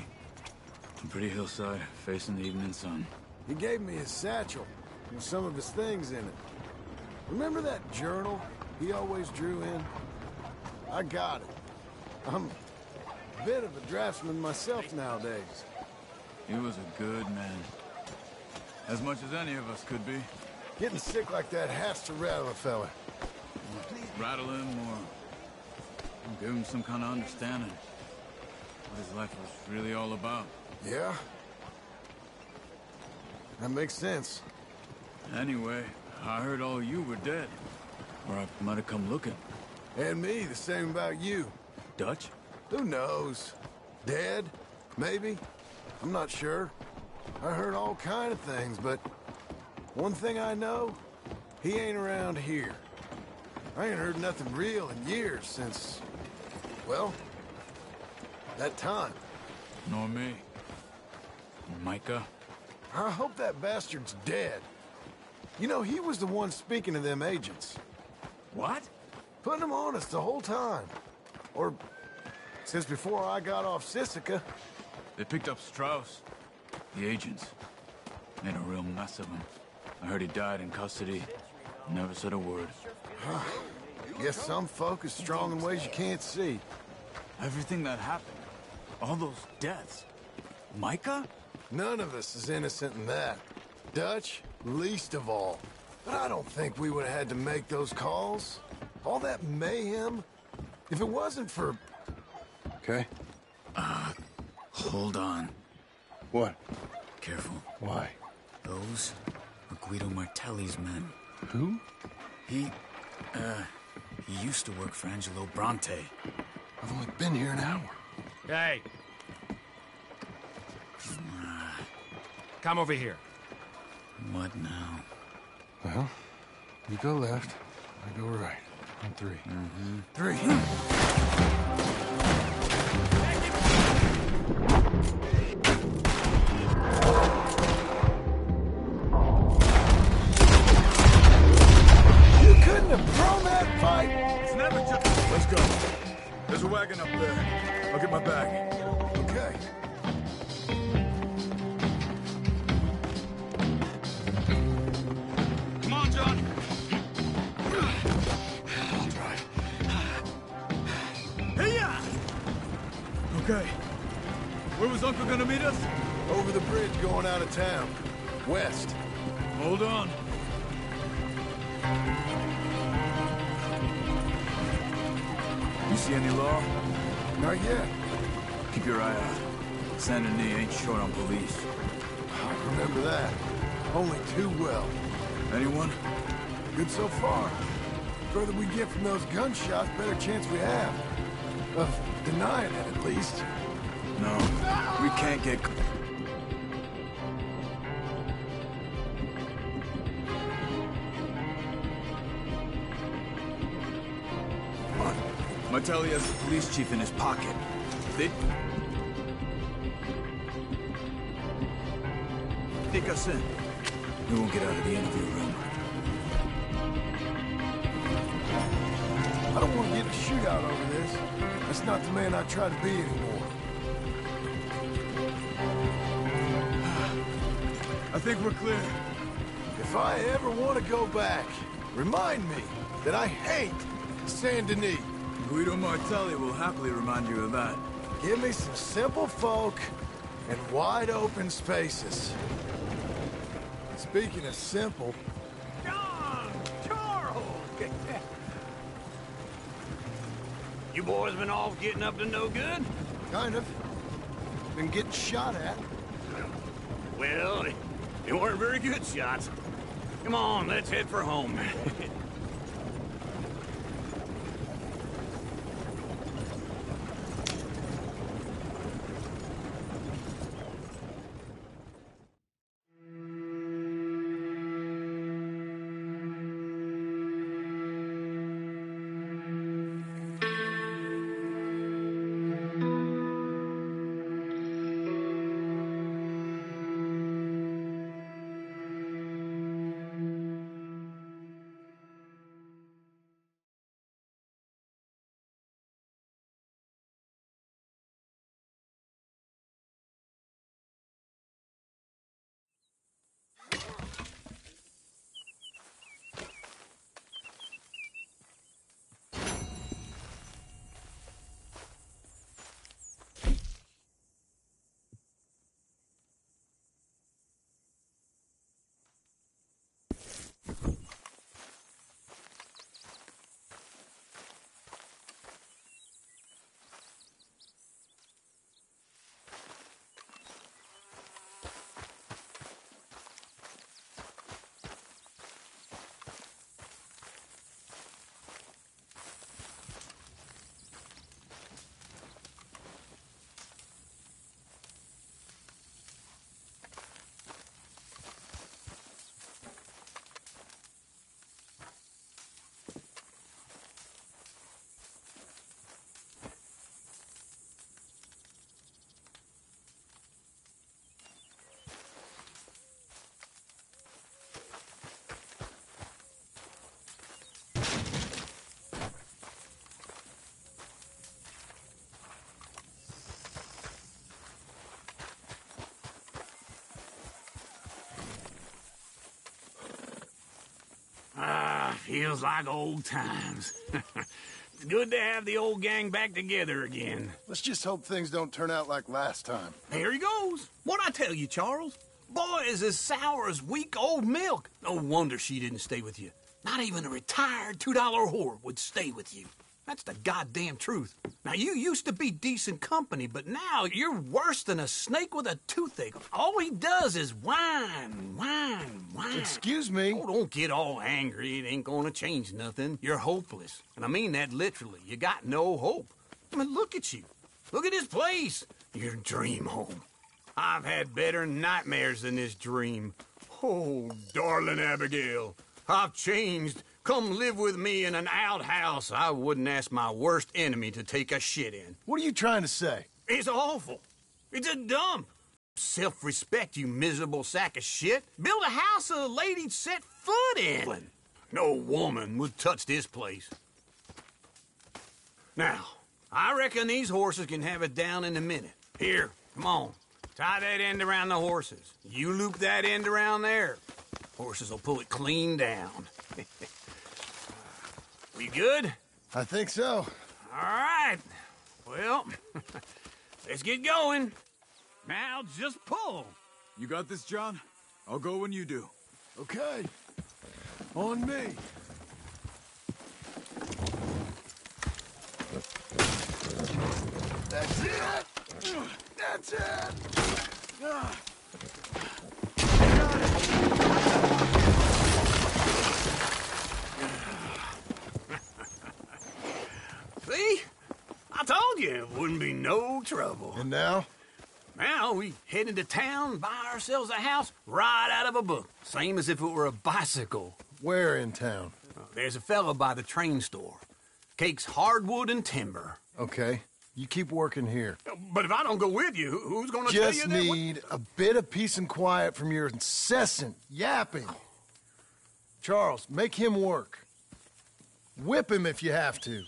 A pretty hillside, facing the evening sun. He gave me his satchel with some of his things in it. Remember that journal he always drew in? I got it. I'm a bit of a draftsman myself nowadays. He was a good man. As much as any of us could be. Getting sick like that has to rattle a fella. Rattle him or give him some kind of understanding. What his life was really all about. Yeah? That makes sense. Anyway, I heard all you were dead. Or I might have come looking. And me, the same about you. Dutch? Who knows? Dead? Maybe? I'm not sure. I heard all kind of things, but one thing I know, he ain't around here. I ain't heard nothing real in years since, well, that time. Nor me. Micah? I hope that bastard's dead. You know, he was the one speaking to them agents. What? Putting them on us the whole time. Or since before I got off Sisika. They picked up Strauss. The agents. Made a real mess of him. I heard he died in custody. Never said a word. Guess some folk is strong in ways you can't see. Everything that happened. All those deaths. Micah? None of us is innocent in that. Dutch, least of all. But I don't think we would have had to make those calls. All that mayhem. If it wasn't for... Okay. Hold on. What? Careful. Why? Those were Guido Martelli's men. Who? He used to work for Angelo Bronte. I've only been here an hour. Hey. Come over here. What now? Well, you go left, I go right. On three. Mm-hmm. Three. You couldn't have thrown that fight. It's never just... Let's go. There's a wagon up there. I'll get my bag. Okay. Come on, John. I'll drive. Hey-ya! Okay. Where was Uncle gonna meet us? Over the bridge going out of town. West. Hold on. You see any law? Not yet. Keep your eye out. Saint Denis ain't short on police. I remember that. Only too well. Anyone? Good so far. Further we get from those gunshots, better chance we have. Of denying it, at least. No. We can't get... Martelli has the police chief in his pocket. They... take us in. We won't get out of the interview room. I don't want to get a shootout over this. That's not the man I try to be anymore. I think we're clear. If I ever want to go back, remind me that I hate Saint Denis. Guido Martelli will happily remind you of that. Give me some simple folk and wide open spaces. Speaking of simple... John! Charles! You boys been off getting up to no good? Kind of. Been getting shot at. Well, they weren't very good shots. Come on, let's head for home. Feels like old times. It's good to have the old gang back together again. Let's just hope things don't turn out like last time. There he goes. What'd I tell you, Charles? Boy is as sour as weak old milk. No wonder she didn't stay with you. Not even a retired $2 whore would stay with you. That's the goddamn truth. Now, you used to be decent company, but now you're worse than a snake with a toothache. All he does is whine. Excuse me? Oh, don't get all angry. It ain't gonna change nothing. You're hopeless. And I mean that literally. You got no hope. I mean, look at you. Look at this place. Your dream home. I've had better nightmares than this dream. Oh, darling Abigail, I've changed. Come live with me in an outhouse I wouldn't ask my worst enemy to take a shit in. What are you trying to say? It's awful. It's a dump. Self-respect, you miserable sack of shit. Build a house a lady'd set foot in. No woman would touch this place. Now, I reckon these horses can have it down in a minute. Here, come on. Tie that end around the horses. You loop that end around there. Horses will pull it clean down. We good? I think so. All right. Well, let's get going. Now just pull. You got this, John? I'll go when you do. Okay. On me. That's it! That's it! See? I told you it wouldn't be no trouble. And now? Now we head into town, buy ourselves a house right out of a book. Same as if it were a bicycle. Where in town? There's a fella by the train store. Cakes hardwood and timber. Okay. You keep working here. But if I don't go with you, who's gonna tell you Just that? need a bit of peace and quiet from your incessant yapping. Charles, make him work. Whip him if you have to.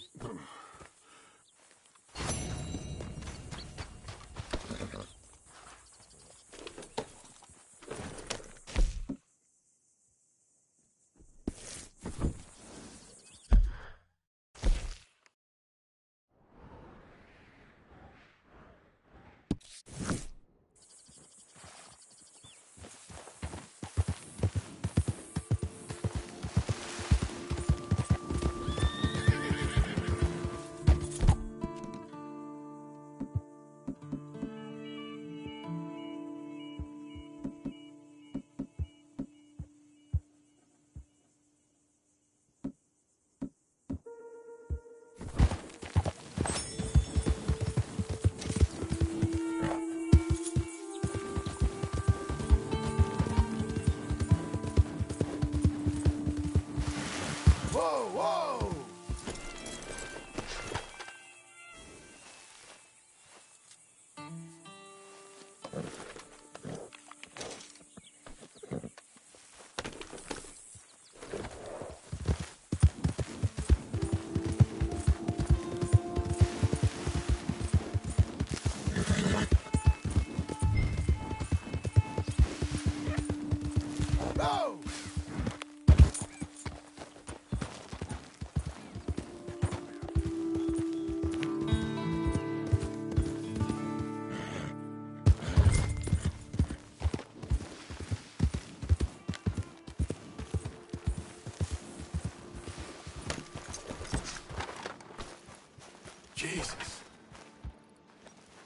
Jesus.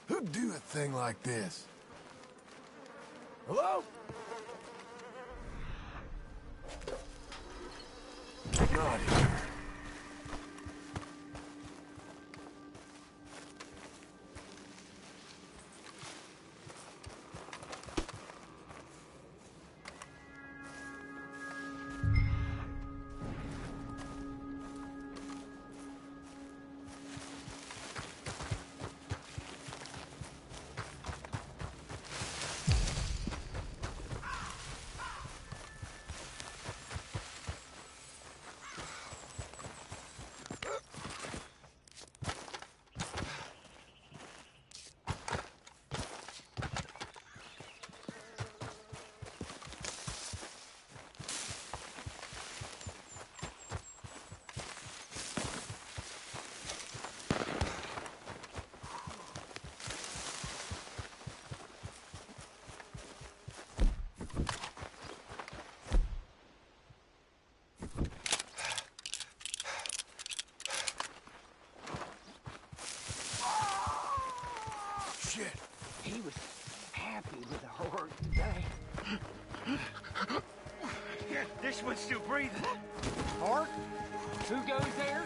Who'd do a thing like this? Hello? Not here. happy with our work today. Yeah, this one's still breathing. Hart? Who goes there?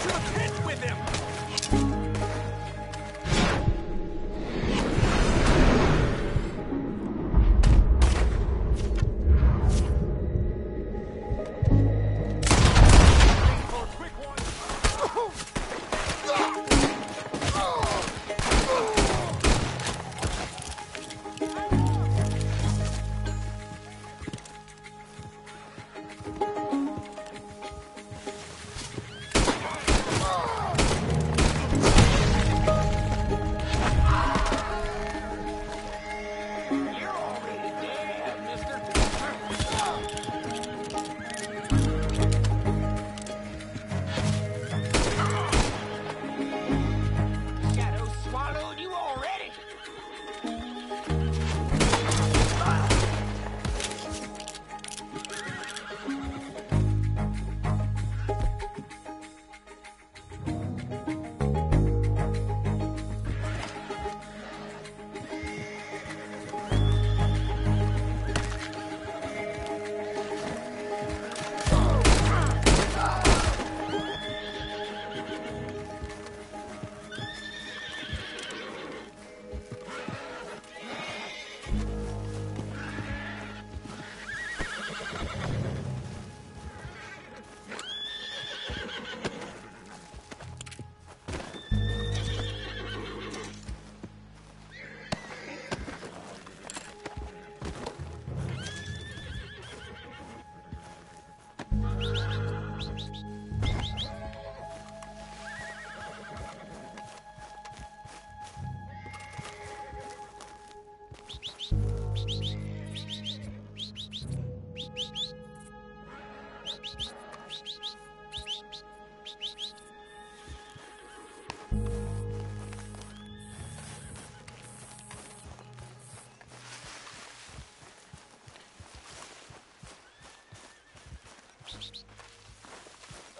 To the pit with him!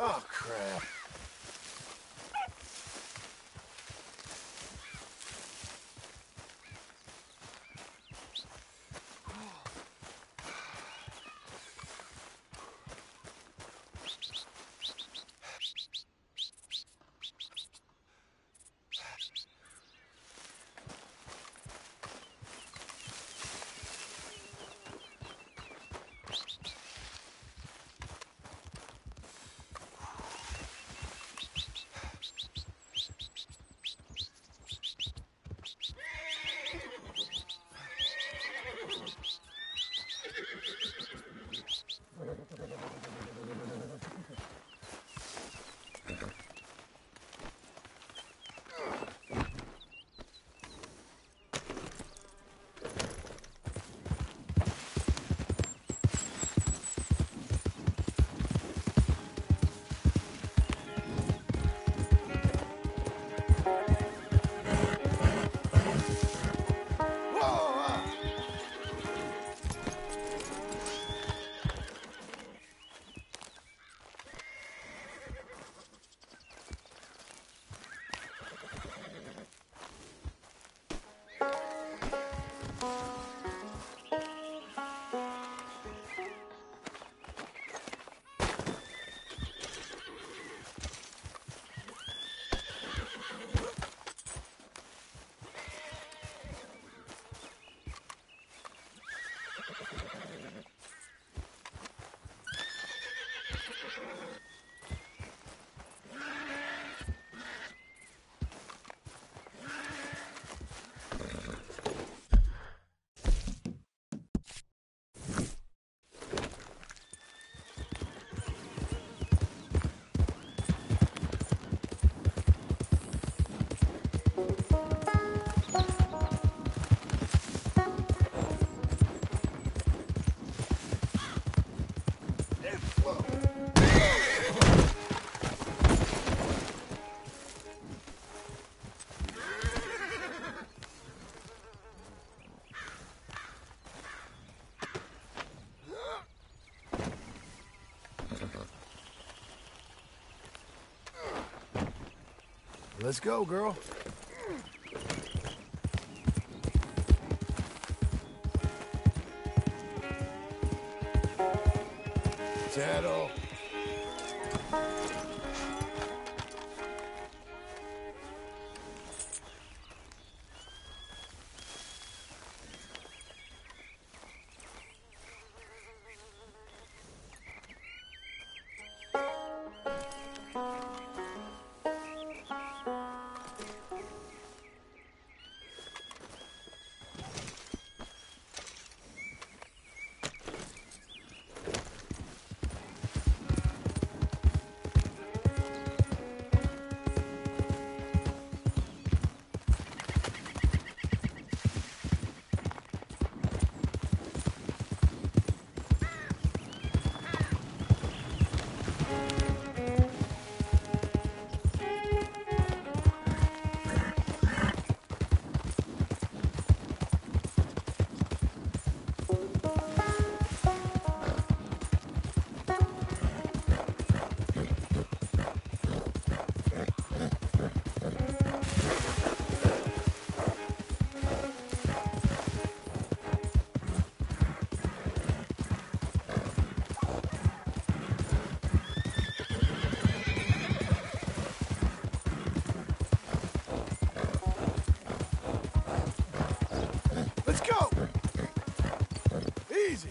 Oh, crap. Let's go, girl. Settle. Let's go! Easy.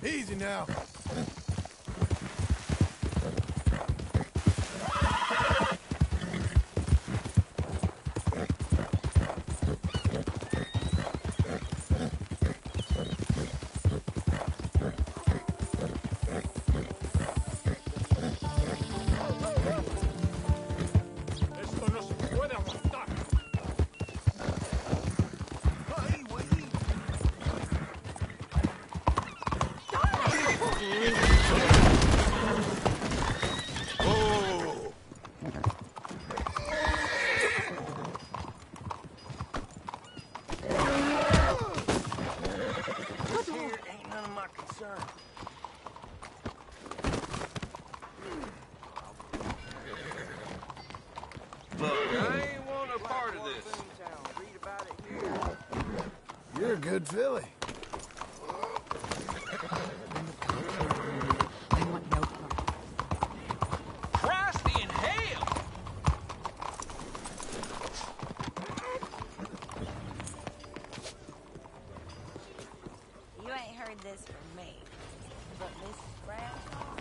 Easy now. Esto no se puede aguantar. Look, I ain't want a part of this. You're a good filly. Christy in hell! You ain't heard this from me, but Mrs. Bradshaw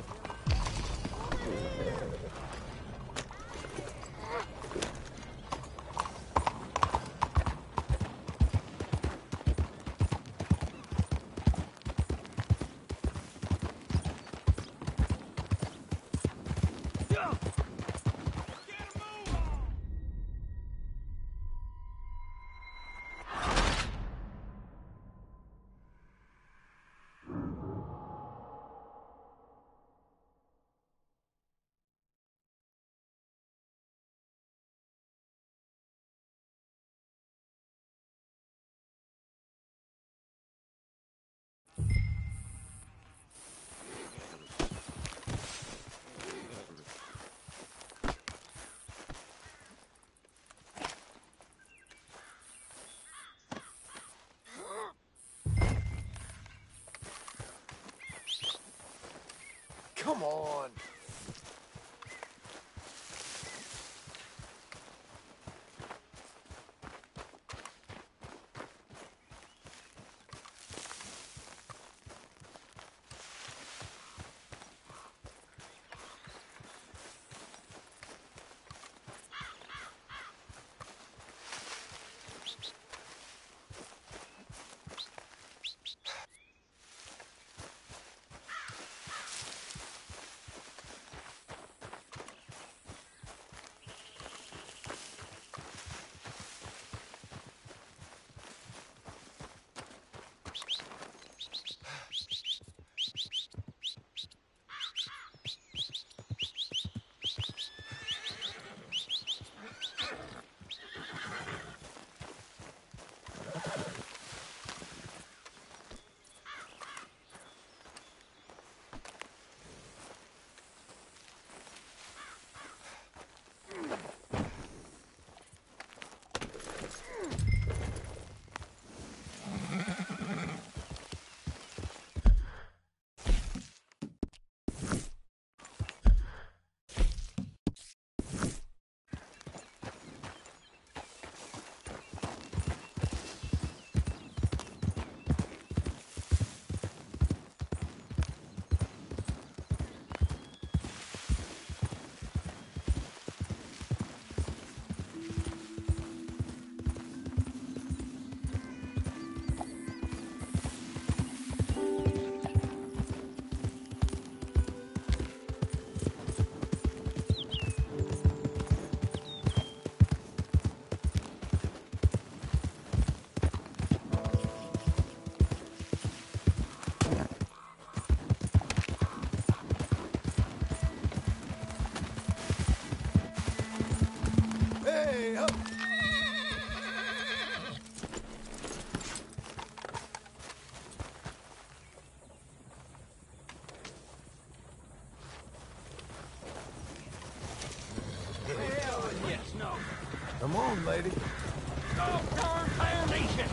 on, lady. Oh, darn foundation!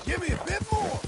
Give me a bit more.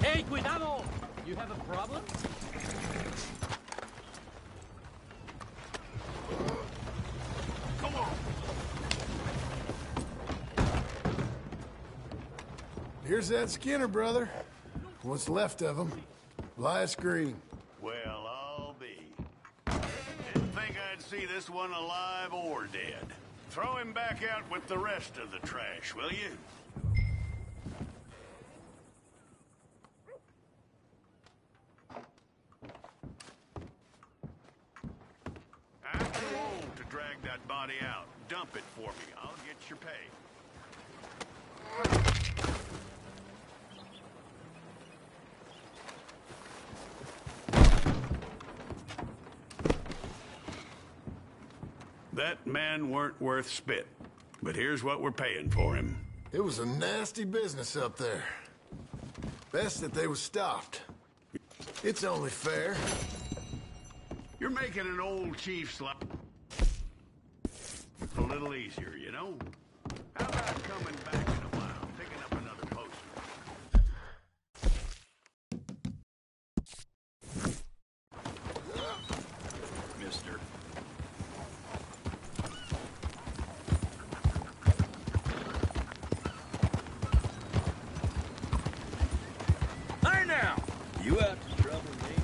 Hey, cuidado! You have a problem? Come on. Here's that Skinner, brother. What's left of him. Last green. Well, I'll be. Didn't think I'd see this one alive or dead. Throw him back out with the rest of the trash, will you? I'm too old to drag that body out. Dump it for me. I'll get your pay. That man weren't worth spit. But here's what we're paying for him. It was a nasty business up there. Best that they was stopped. It's only fair. You're making an old chief's life a little easier, you know? How about coming back in a while, picking up another post? Mister. Hey now! You out to trouble me?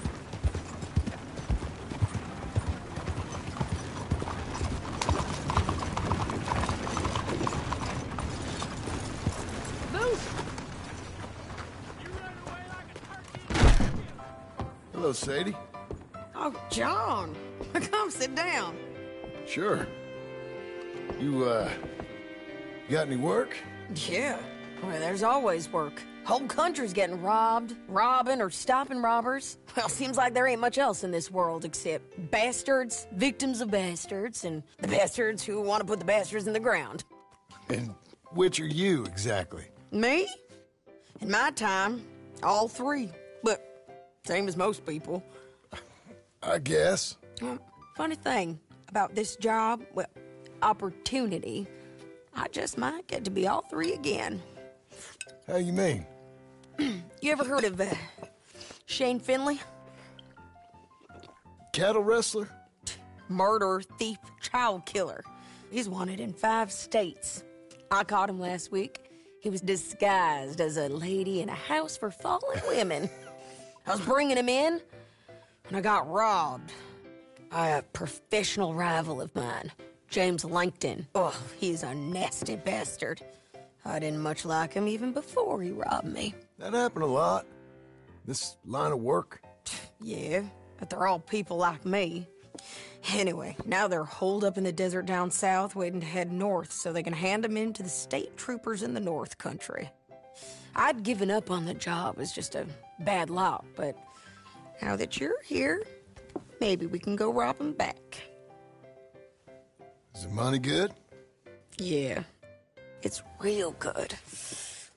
Hello, Sadie. Oh, John. Come sit down. Sure. You got any work? Yeah. Well, there's always work. Whole country's getting robbed, robbing, or stopping robbers. Well, seems like there ain't much else in this world except bastards, victims of bastards, and the bastards who want to put the bastards in the ground. And which are you, exactly? Me? In my time, all three. But same as most people. I guess. Funny thing about this job, well, opportunity, I just might get to be all three again. How you mean? You ever heard of Shane Finley? Cattle wrestler? Murderer, thief, child killer. He's wanted in 5 states. I caught him last week. He was disguised as a lady in a house for fallen women. I was bringing him in, and I got robbed by a professional rival of mine, James Langton. Oh, he's a nasty bastard. I didn't much like him even before he robbed me. That happened a lot. This line of work. Yeah, but they're all people like me. Anyway, now they're holed up in the desert down south waiting to head north so they can hand them in to the state troopers in the North Country. I'd given up on the job as just a bad lot, but now that you're here, maybe we can go rob them back. Is the money good? Yeah, it's real good.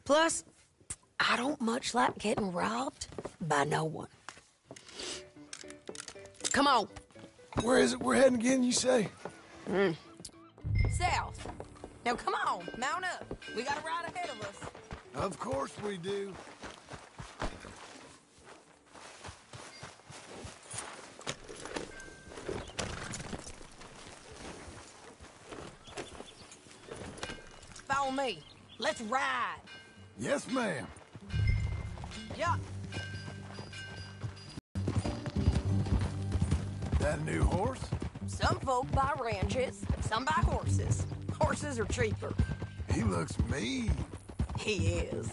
Plus, I don't much like getting robbed by no one. Come on. Where is it we're heading again, you say? South. Now come on, mount up. We got a ride ahead of us. Of course we do. Follow me. Let's ride. Yes, ma'am. Yeah. That a new horse? Some folk buy ranches, some buy horses. Horses are cheaper. He looks mean. He is.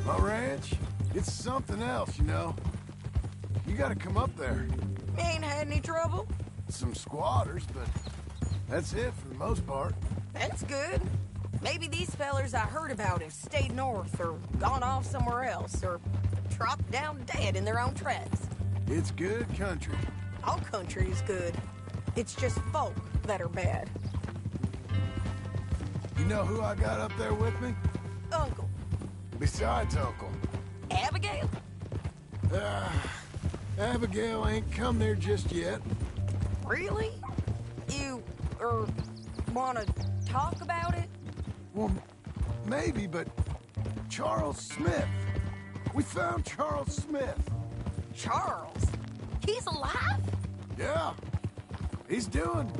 My ranch, it's something else, you know. You gotta come up there. Ain't had any trouble? Some squatters, but that's it for the most part. That's good. Maybe these fellers I heard about have stayed north or gone off somewhere else or dropped down dead in their own tracks. It's good country. All country is good. It's just folk that are bad. You know who I got up there with me? Uncle. Besides Uncle. Abigail? Abigail ain't come there just yet. Really? You, wanna talk about it? Well, maybe, but Charles Smith. We found Charles Smith. Charles? He's alive? Yeah. He's doing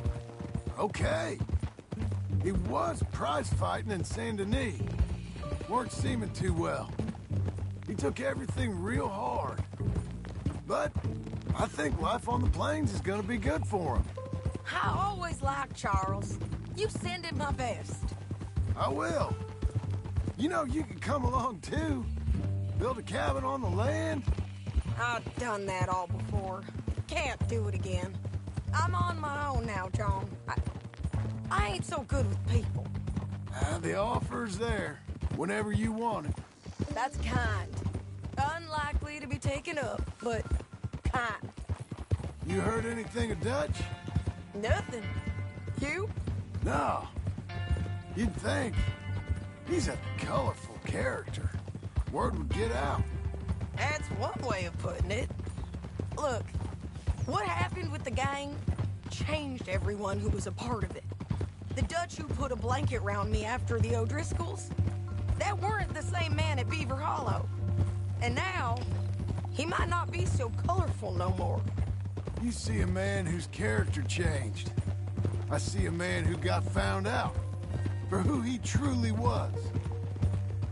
okay. He was prize fighting in Saint Denis. Weren't seeming too well. He took everything real hard. But I think life on the plains is gonna be good for him. I always liked Charles. You send him my best. I will. You know, you can come along too. Build a cabin on the land. I've done that all before. Can't do it again. I'm on my own now, John. I ain't so good with people. The offer's there, whenever you want it. That's kind. Unlikely to be taken up, but kind. You heard anything of Dutch? Nothing. You? No. You'd think. He's a colorful character. Word would get out. That's one way of putting it. Look, what happened with the gang changed everyone who was a part of it. The Dutch who put a blanket around me after the O'Driscolls, that weren't the same man at Beaver Hollow. And now, he might not be so colorful no more. You see a man whose character changed. I see a man who got found out for who he truly was.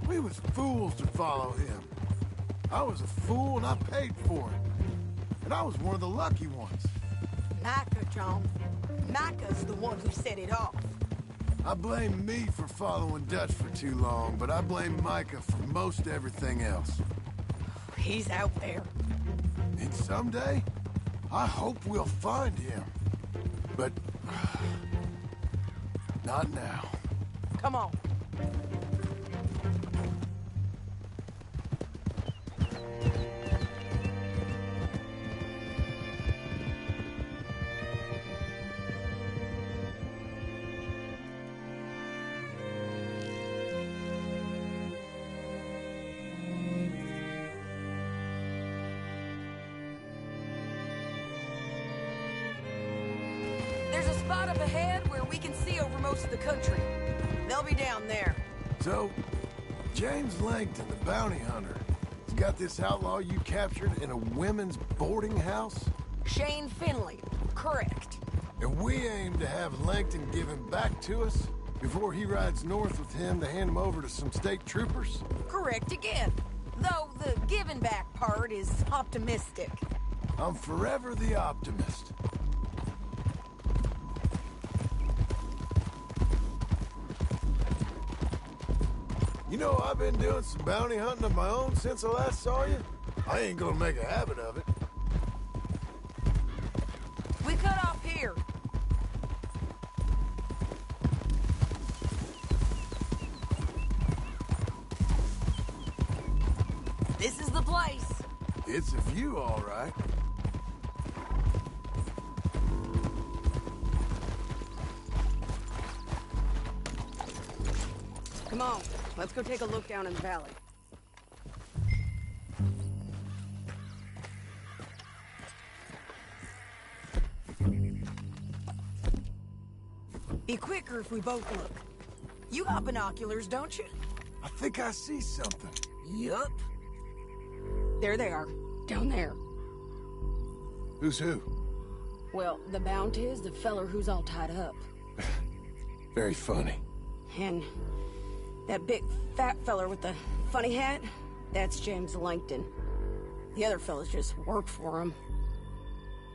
We was fools to follow him. I was a fool and I paid for it. And I was one of the lucky ones. Micah, John. Micah's the one who set it off. I blame me for following Dutch for too long, but I blame Micah for most everything else. He's out there. And someday, I hope we'll find him. But not now. Come on. There's a spot up ahead where we can see over most of the country. They'll be down there. So, James Langton, the bounty hunter, has got this outlaw you captured in a women's boarding house? Shane Finley, correct. And we aim to have Langton give him back to us before he rides north with him to hand him over to some state troopers? Correct again. Though the giving back part is optimistic. I'm forever the optimist. You know, I've been doing some bounty hunting of my own since I last saw you. I ain't gonna make a habit of it. We cut off here. This is the place. It's a view, all right. Come on, let's go take a look down in the valley. Be quicker if we both look. You got binoculars, don't you? I think I see something. Yup. There they are, down there. Who's who? Well, the Bounty is the feller who's all tied up. Very funny. And that big fat feller with the funny hat, that's James Langton. The other fellas just work for him.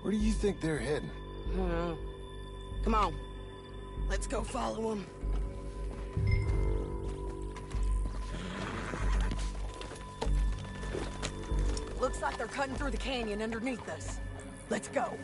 Where do you think they're heading? Come on. Let's go follow them. Looks like they're cutting through the canyon underneath us. Let's go.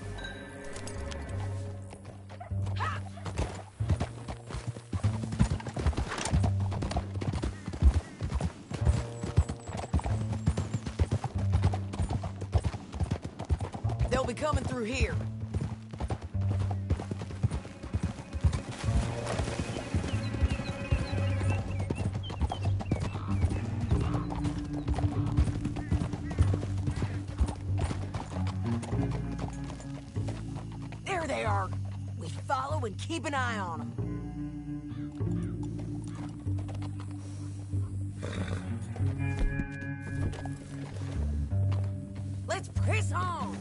They'll be coming through here. There they are. We follow and keep an eye on them. Let's press on.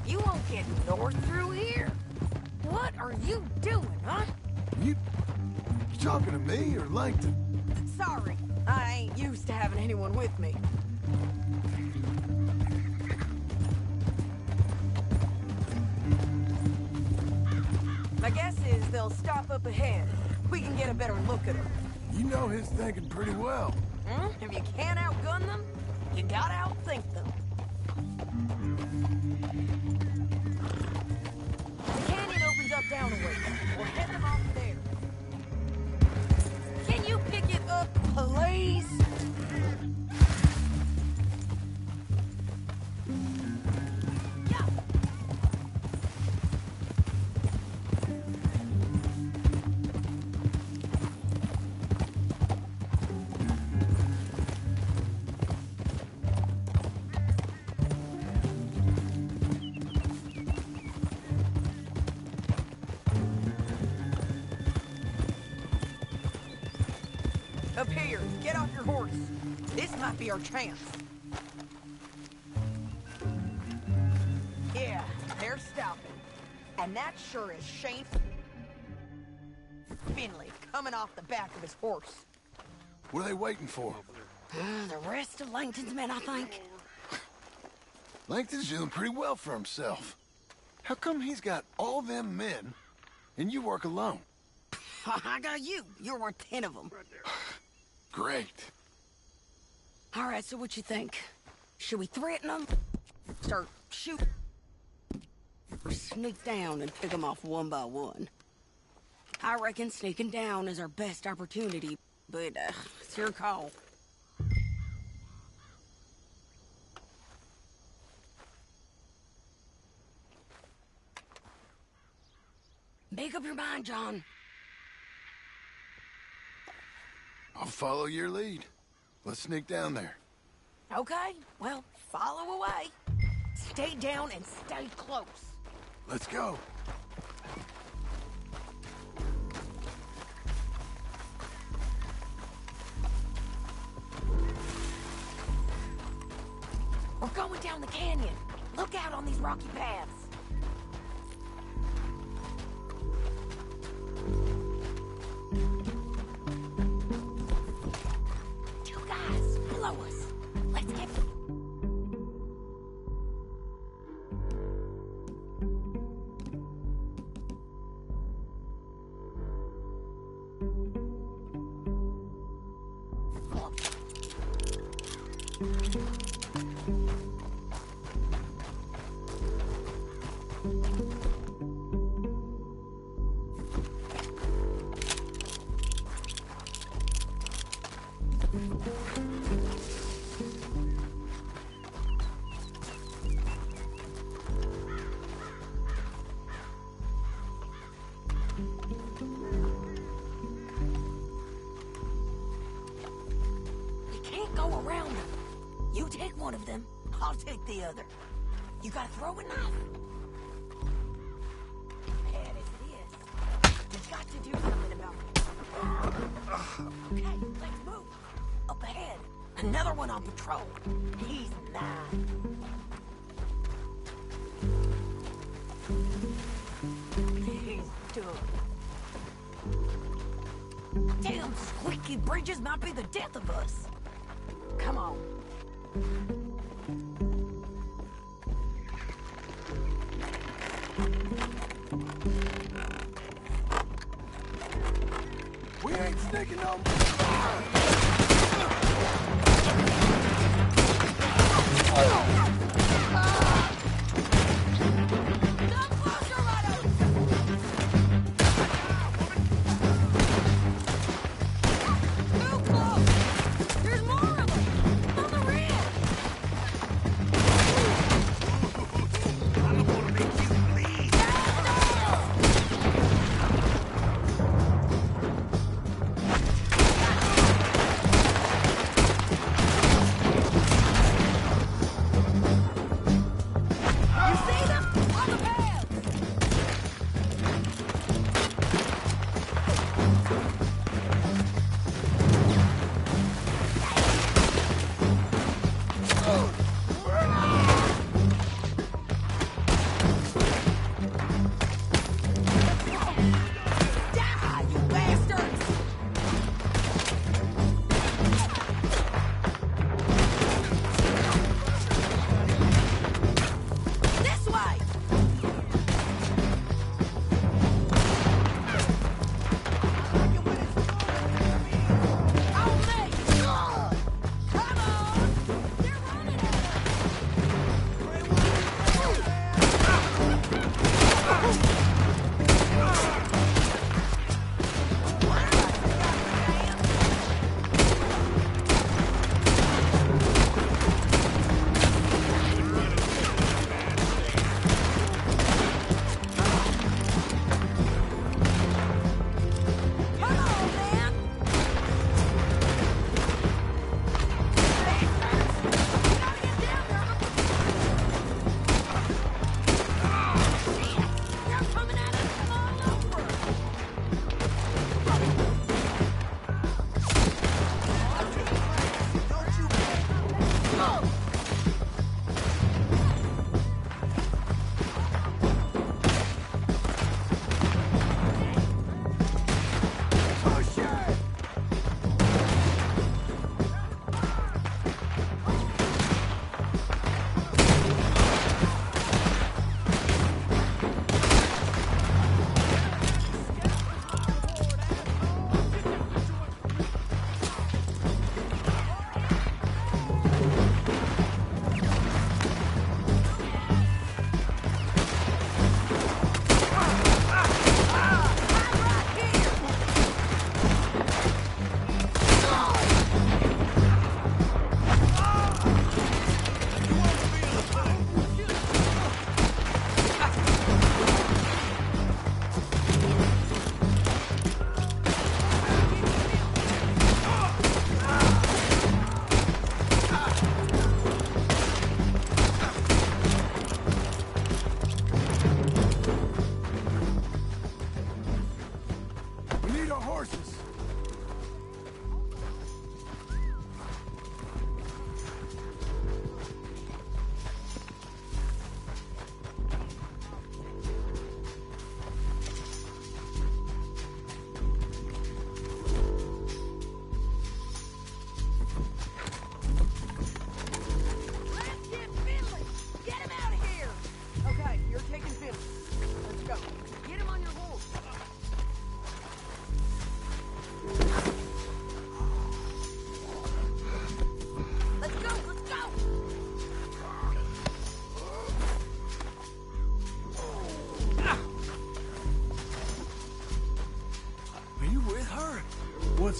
You won't get north through here. What are you doing, huh? You talking to me or Langton? Sorry, I ain't used to having anyone with me. My guess is they'll stop up ahead. We can get a better look at them. You know his thinking pretty well. If you can't outgun them, you gotta outthink them. The canyon opens up down a ways. We'll head them off there. Can you pick it up, please? Up here, get off your horse. This might be our chance. Yeah, they're stopping. And that sure is Shane Finley coming off the back of his horse. What are they waiting for? The rest of Langton's men, I think. Langton's doing pretty well for himself. How come he's got all them men and you work alone? I got you. You're worth 10 of them. Great. All right, so what you think? Should we threaten them? Start shooting? Or sneak down and pick them off one by one? I reckon sneaking down is our best opportunity, but it's your call. Make up your mind, John. I'll follow your lead. Let's sneak down there. Okay, well, follow away. Stay down and stay close. Let's go. We're going down the canyon. Look out on these rocky paths. Two guys below us. Let's get... You take one of them, I'll take the other. You gotta throw a knife. Bad as it is, you've got to do something about it. Okay, let's move. Up ahead, another one on patrol. He's mine. He's done. Damn squeaky bridges might be the death of us. Come on. We ain't sneaking no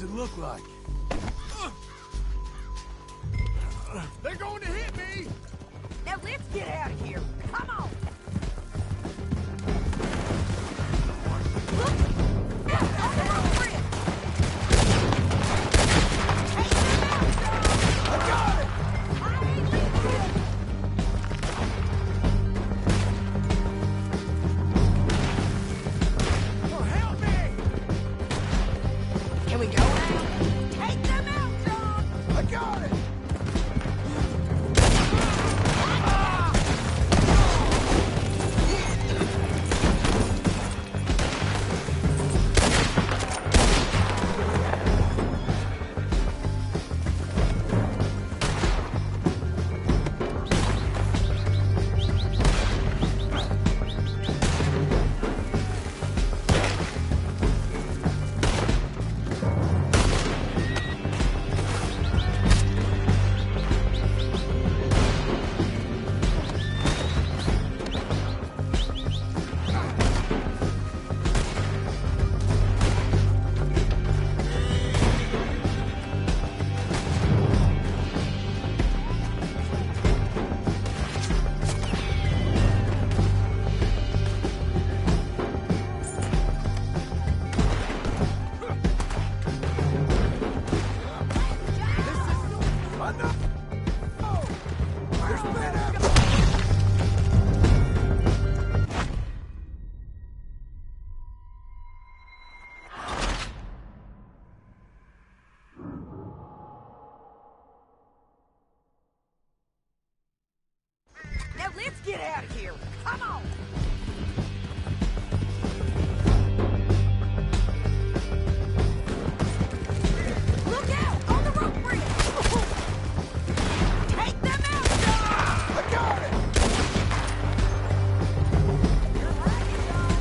it look like? They're going to hit me! Now let's get out of here. Come on. Look! Out on the road bridge! Take them out, John! I got it! I ain't leaving you! Oh, help me! Can we go now? Take them out, John! I got it! Now let's get out of here. Come on. Look out on the rope bridge. Take them out, John. I got it! You're right, John.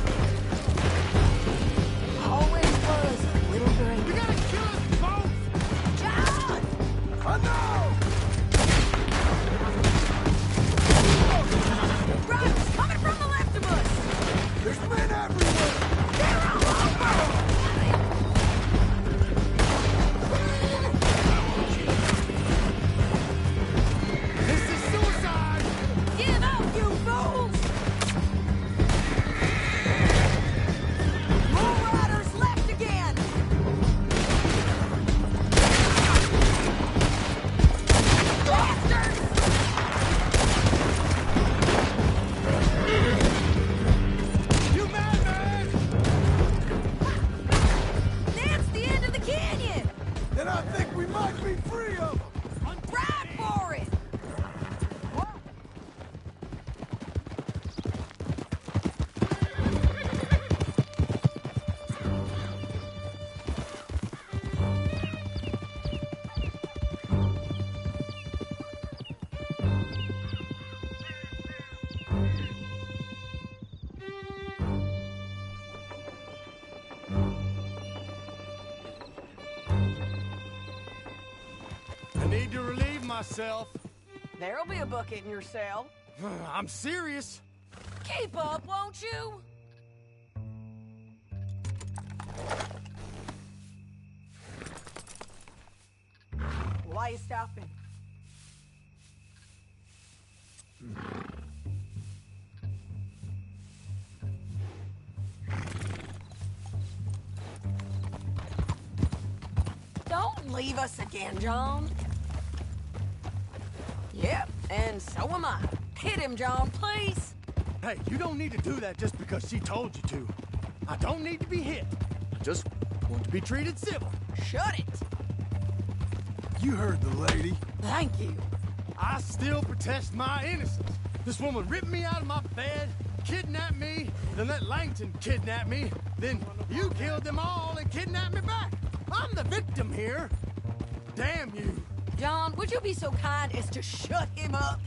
Always was a little great. You gotta kill us both! John! I know! Riders coming from the left of us. There's men everywhere! They're all over. This is suicide! Give up, you fools! More riders left again! Bastards! You madman! That's the end of the canyon! Then I think we might be free of them! Ride for it! I need to relieve myself. There'll be a bucket in your cell. I'm serious. Keep up, won't you? Why you stopping? Don't leave us again, John. Yep, and so am I. Hit him, John, please. Hey, you don't need to do that just because she told you to. I don't need to be hit. I just want to be treated civil. Shut it. You heard the lady. Thank you. I still protest my innocence. This woman ripped me out of my bed, kidnapped me, then let Langton kidnap me, then you killed them all and kidnapped me back. I'm the victim here. Damn you. John, would you be so kind as to shut him up?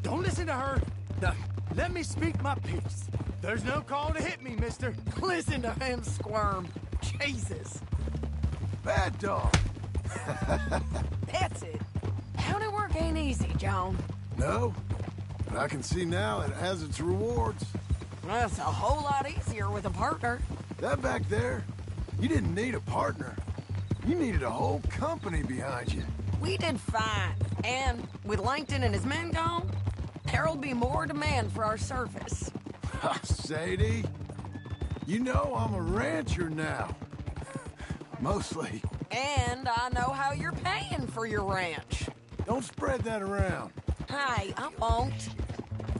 Don't listen to her. Now, let me speak my piece. There's no call to hit me, mister. Listen to him squirm. Jesus. Bad dog. That's it. County work ain't easy, John. No, but I can see now it has its rewards. That's a whole lot easier with a partner. That back there, you didn't need a partner. You needed a whole company behind you. We did fine. And with Langton and his men gone, there'll be more demand for our service. Sadie, you know I'm a rancher now. Mostly. And I know how you're paying for your ranch. Don't spread that around. Hey, I won't.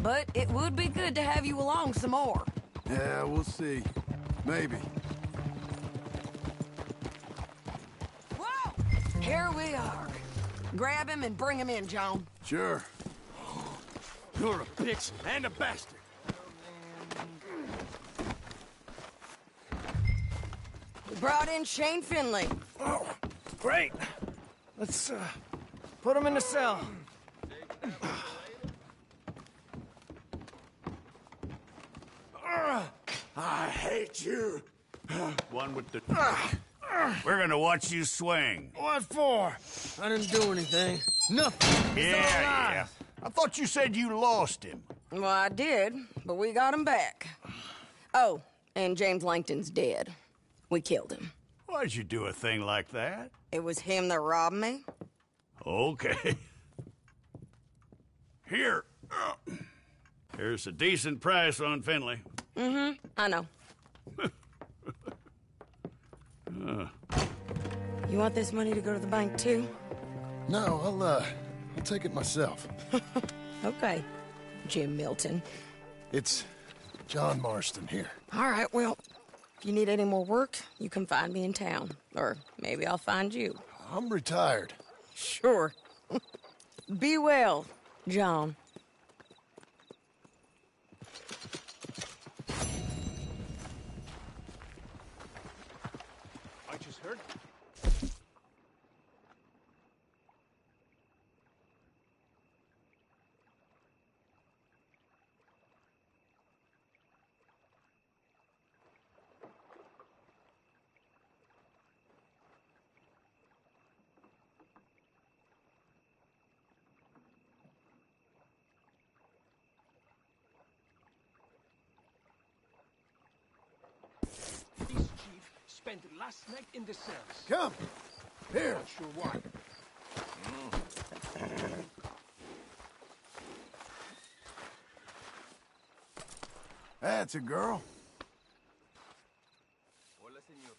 But it would be good to have you along some more. Yeah, we'll see. Maybe. Whoa! Here we are. Grab him and bring him in, John. Sure. You're a bitch and a bastard. We brought in Shane Finley. Oh, great. Let's, put him in the cell. I hate you. One with the... We're gonna watch you swing. What for? I didn't do anything. Nothing. Yeah. I thought you said you lost him. Well, I did, but we got him back. Oh, and James Langton's dead. We killed him. Why'd you do a thing like that? It was him that robbed me. Okay. Here. Here's a decent price on Finley. Mm-hmm, I know. You want this money to go to the bank, too? No, I'll take it myself. Okay, Jim Milton. It's John Marston here. All right, well, if you need any more work, you can find me in town. Or maybe I'll find you. I'm retired. Sure. Be well, John. I just heard. Spent last night in the cells. Come. Here. Not sure why. That's a girl. Hola, señor.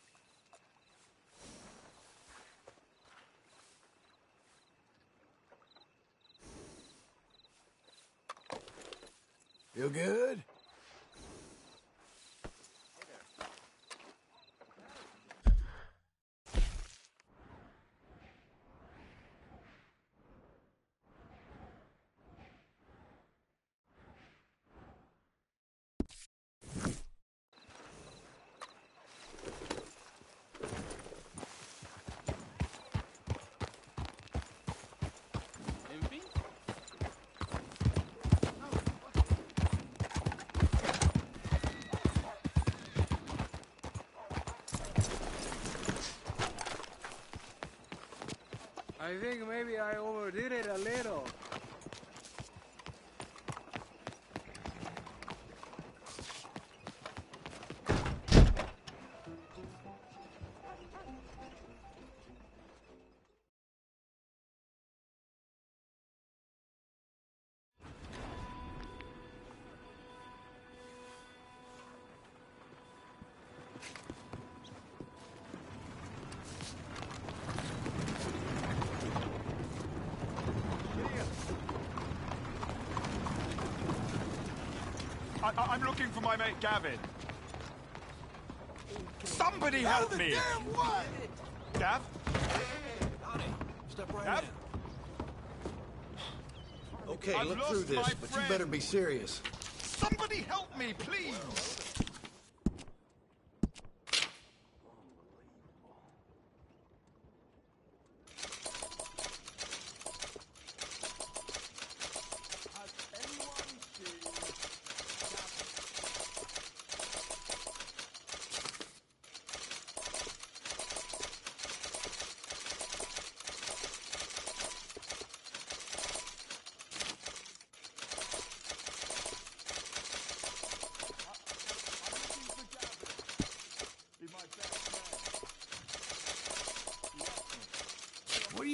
Feel good? I think maybe I overdid it a little. I'm looking for my mate Gavin. Somebody help me! Damn what? Gav? Step right Gav? in. Okay, I've look lost through this, my but friend. you better be serious. Somebody help me, please!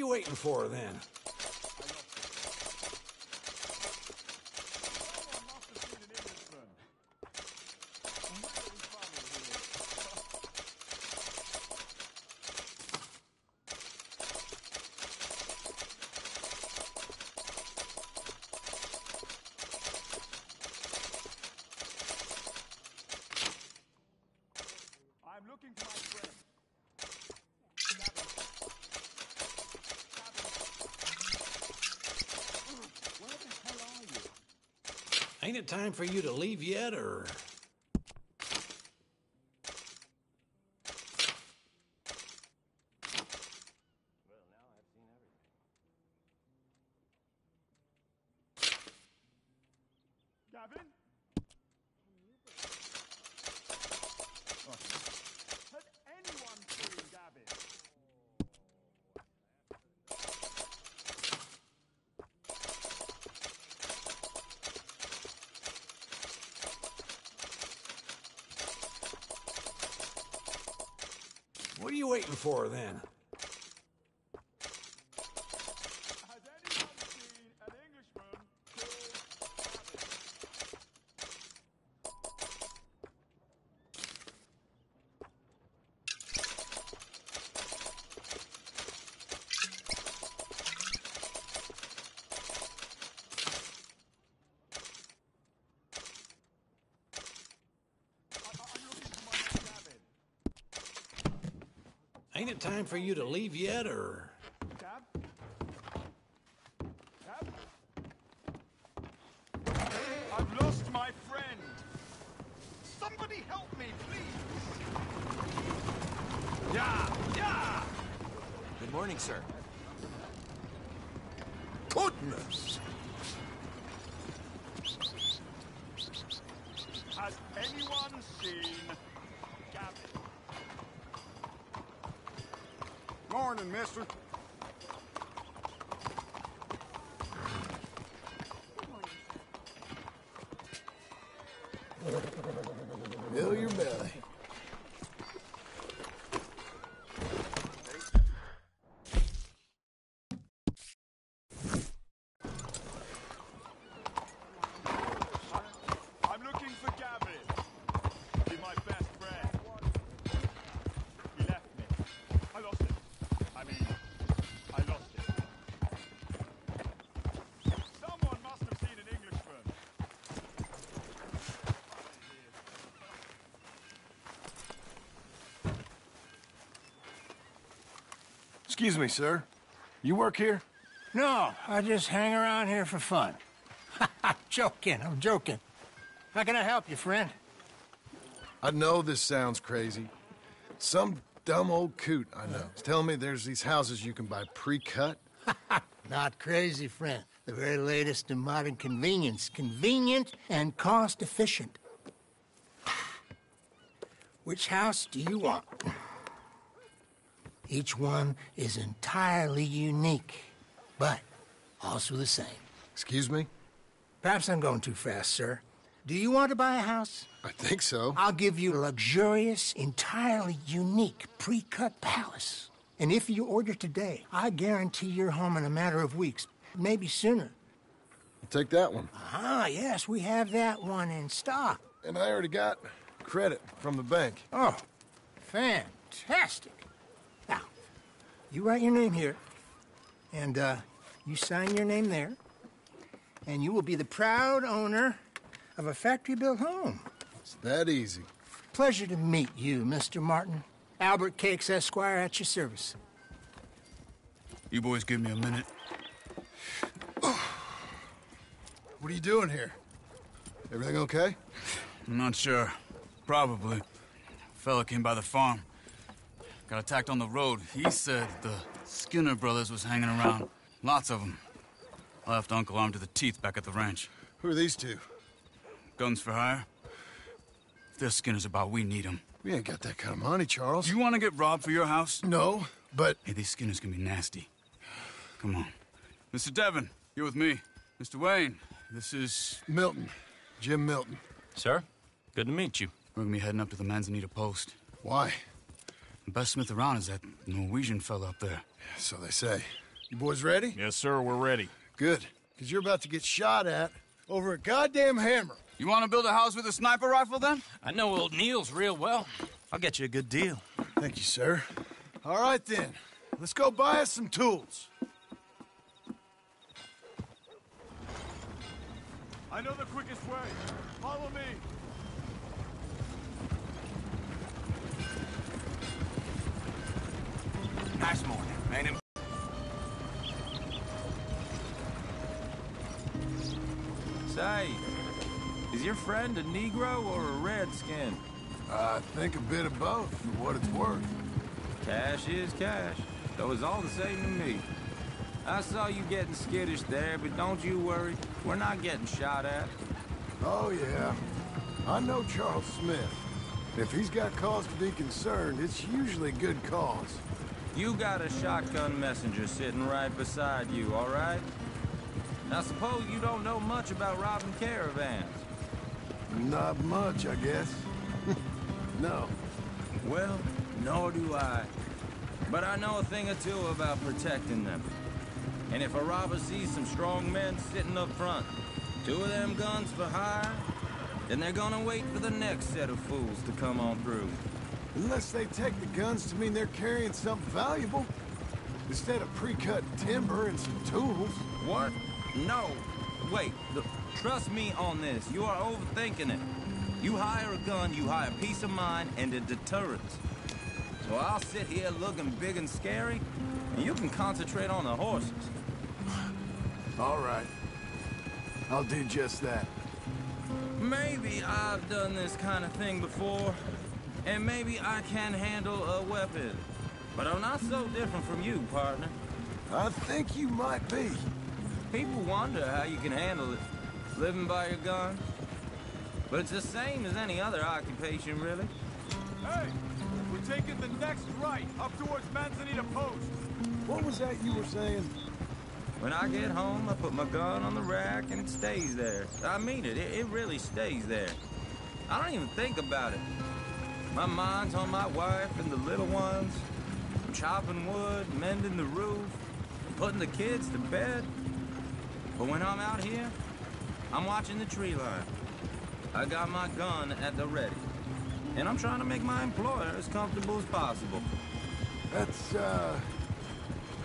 you waiting for, then? I'm looking for my friend. Where the hell are you? Ain't it time for you to leave yet, or...? Gavin? Has anyone seen Gavin? What are you waiting for, then? Has anyone seen an Englishman called Ain't it time for you to leave yet, or...? Gab? Gab? I've lost my friend. Somebody help me, please. Yeah! Yeah! Good morning, sir. Goodness! Has anyone seen Gavin? Morning, mister. Fill your belly. I'm looking for Gavin. He's my best friend. He left me. I lost him. I lost him. Someone must have seen an Englishman. Excuse me, sir. You work here? No, I just hang around here for fun. I'm joking. How can I help you, friend? I know this sounds crazy. Some dumb old coot I know is telling me there's these houses you can buy pre-cut. Not crazy, friend. The very latest in modern convenience. Convenient and cost-efficient. Which house do you want? Each one is entirely unique, but also the same. Excuse me? Perhaps I'm going too fast, sir. Do you want to buy a house? I think so. I'll give you a luxurious, entirely unique pre-cut palace. And if you order today, I guarantee you're home in a matter of weeks, maybe sooner. I'll take that one. Ah, yes, we have that one in stock. And I already got credit from the bank. Oh, fantastic. Now, you write your name here, and you sign your name there, and you will be the proud owner of a factory-built home. It's that easy. Pleasure to meet you, Mr. Martin. Albert Cakes, Esquire, at your service. You boys give me a minute. What are you doing here? Everything okay? I'm not sure. Probably. Fella came by the farm. Got attacked on the road. He said the Skinner brothers was hanging around. Lots of them. I left Uncle armed to the teeth back at the ranch. Who are these two? Guns for hire. If they're Skinner's about, we need them. We ain't got that kind of money, Charles. You want to get robbed for your house? No, but... Hey, these Skinners can be nasty. Come on. Mr. Devon, you're with me. Mr. Wayne, this is... Milton. Jim Milton. Sir, good to meet you. We're gonna be heading up to the Manzanita Post. Why? The best smith around is that Norwegian fella up there. So they say. You boys ready? Yes, sir, we're ready. Good, because you're about to get shot at over a goddamn hammer. You want to build a house with a sniper rifle, then? I know old Neil's real well. I'll get you a good deal. Thank you, sir. All right, then. Let's go buy us some tools. I know the quickest way. Follow me. Nice morning, man. Say, is your friend a Negro or a Redskin? I think a bit of both, for what it's worth. Cash is cash, though it's all the same to me. I saw you getting skittish there, but don't you worry. We're not getting shot at. Oh, yeah. I know Charles Smith. If he's got cause to be concerned, it's usually good cause. You got a shotgun messenger sitting right beside you, all right? Now, suppose you don't know much about robbing caravans. Not much, I guess. No. Well, nor do I. But I know a thing or two about protecting them. And if a robber sees some strong men sitting up front, 2 of them guns for hire, then they're gonna wait for the next set of fools to come on through. Unless they take the guns to mean they're carrying something valuable. Instead of pre-cut timber and some tools. What? No. Wait, look, trust me on this. You are overthinking it. You hire a gun, you hire peace of mind and a deterrence. So I'll sit here looking big and scary, and you can concentrate on the horses. All right. I'll do just that. Maybe I've done this kind of thing before, and maybe I can handle a weapon. But I'm not so different from you, partner. I think you might be. People wonder how you can handle it, living by your gun. But it's the same as any other occupation, really. Hey, we're taking the next right, up towards Manzanita Post. What was that you were saying? When I get home, I put my gun on the rack and it stays there. I mean it, it really stays there. I don't even think about it. My mind's on my wife and the little ones. I'm chopping wood, mending the roof, putting the kids to bed. But when I'm out here, I'm watching the tree line. I got my gun at the ready. And I'm trying to make my employer as comfortable as possible. That's,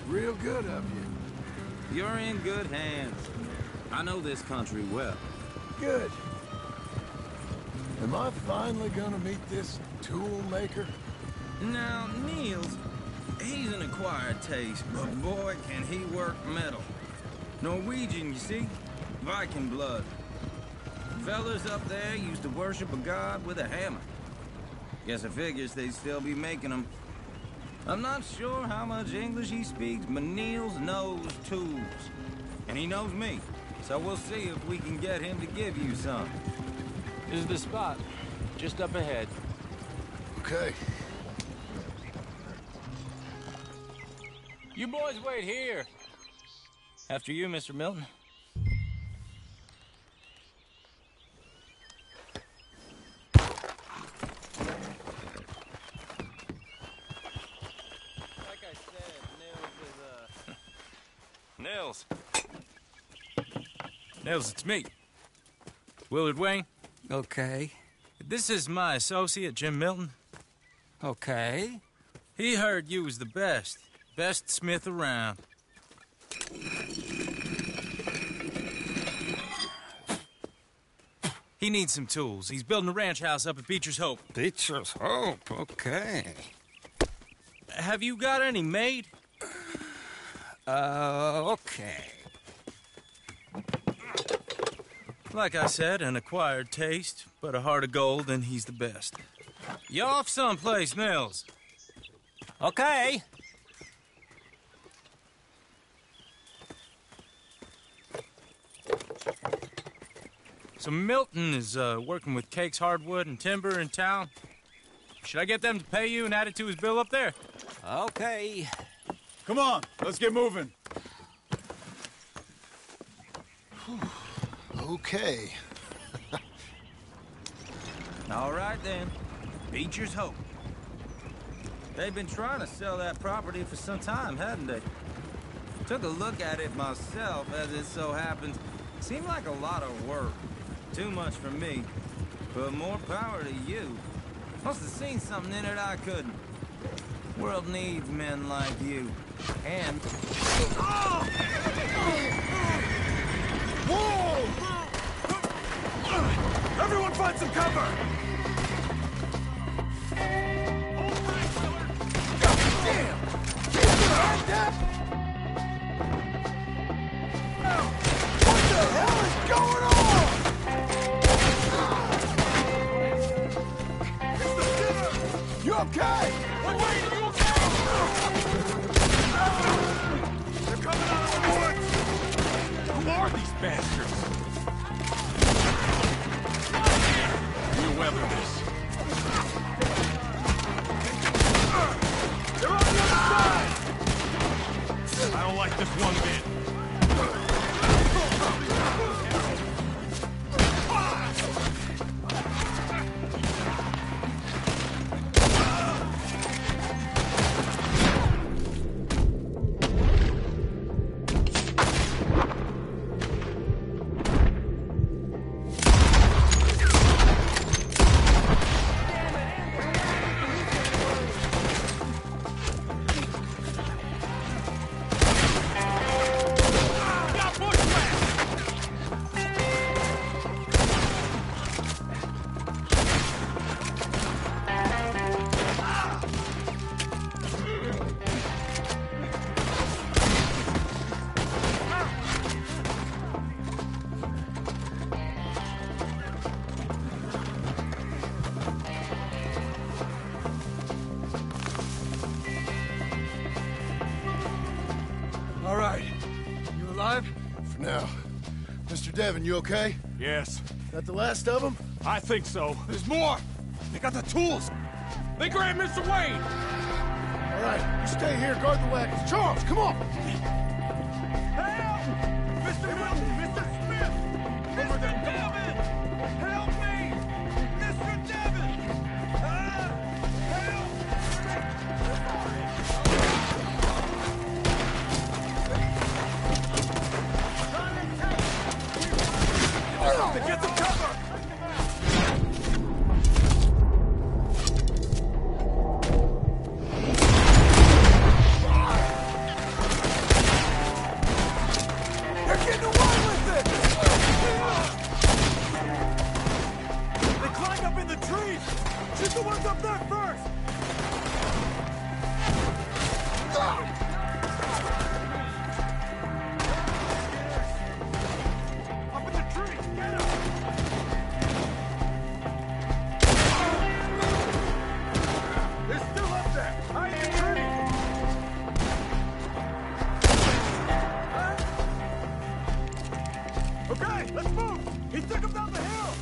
real good of you. You're in good hands. I know this country well. Good. Am I finally gonna meet this tool maker? Now, Niels, he's an acquired taste, but boy, can he work metal. Norwegian, you see? Viking blood. Fellas up there used to worship a god with a hammer. Guess I figures they'd still be making them. I'm not sure how much English he speaks, but Niels knows tools. And he knows me, so we'll see if we can get him to give you some. This is the spot, just up ahead. Okay. You boys wait here. After you, Mr. Milton. Like I said, Nils. Nils, it's me. Willard Wayne. Okay. This is my associate, Jim Milton. Okay. He heard you was the best. Best smith around. He needs some tools. He's building a ranch house up at Beecher's Hope. Beecher's Hope, okay. Have you got any made? Okay. Like I said, an acquired taste, but a heart of gold, and he's the best. You off someplace, Nils? Okay. So Milton is working with Cake's Hardwood and Timber in town. Should I get them to pay you and add it to his bill up there? Okay. Come on, let's get moving. Okay. All right, then. Beecher's Hope. They've been trying to sell that property for some time, hadn't they? Took a look at it myself, as it so happens. Seemed like a lot of work. Too much for me. But more power to you. Must have seen something in it I couldn't. World needs men like you. And... Whoa! Everyone find some cover! God damn! What the hell is going on? You okay? Wait, you okay? They're coming out of the woods! Who are these bastards? We'll weather this. They're on the other side! I don't like this one bit. All right. You alive? For now. Mr. Devon, you okay? Yes. That the last of them? I think so. There's more! They got the tools! They grabbed Mr. Wayne! All right, you stay here, guard the wagons. Charles, come on! Help! Mr. Milton! Mr. Smith! Mr. Devon! Help me! Mr. Devon! Help! Get the cover! They're getting away with it! They climbed up in the trees! Shoot the ones up there first! Up in the trees! Get them! They're still up there! Hide in the trees! Okay, let's move! He took him down the hill!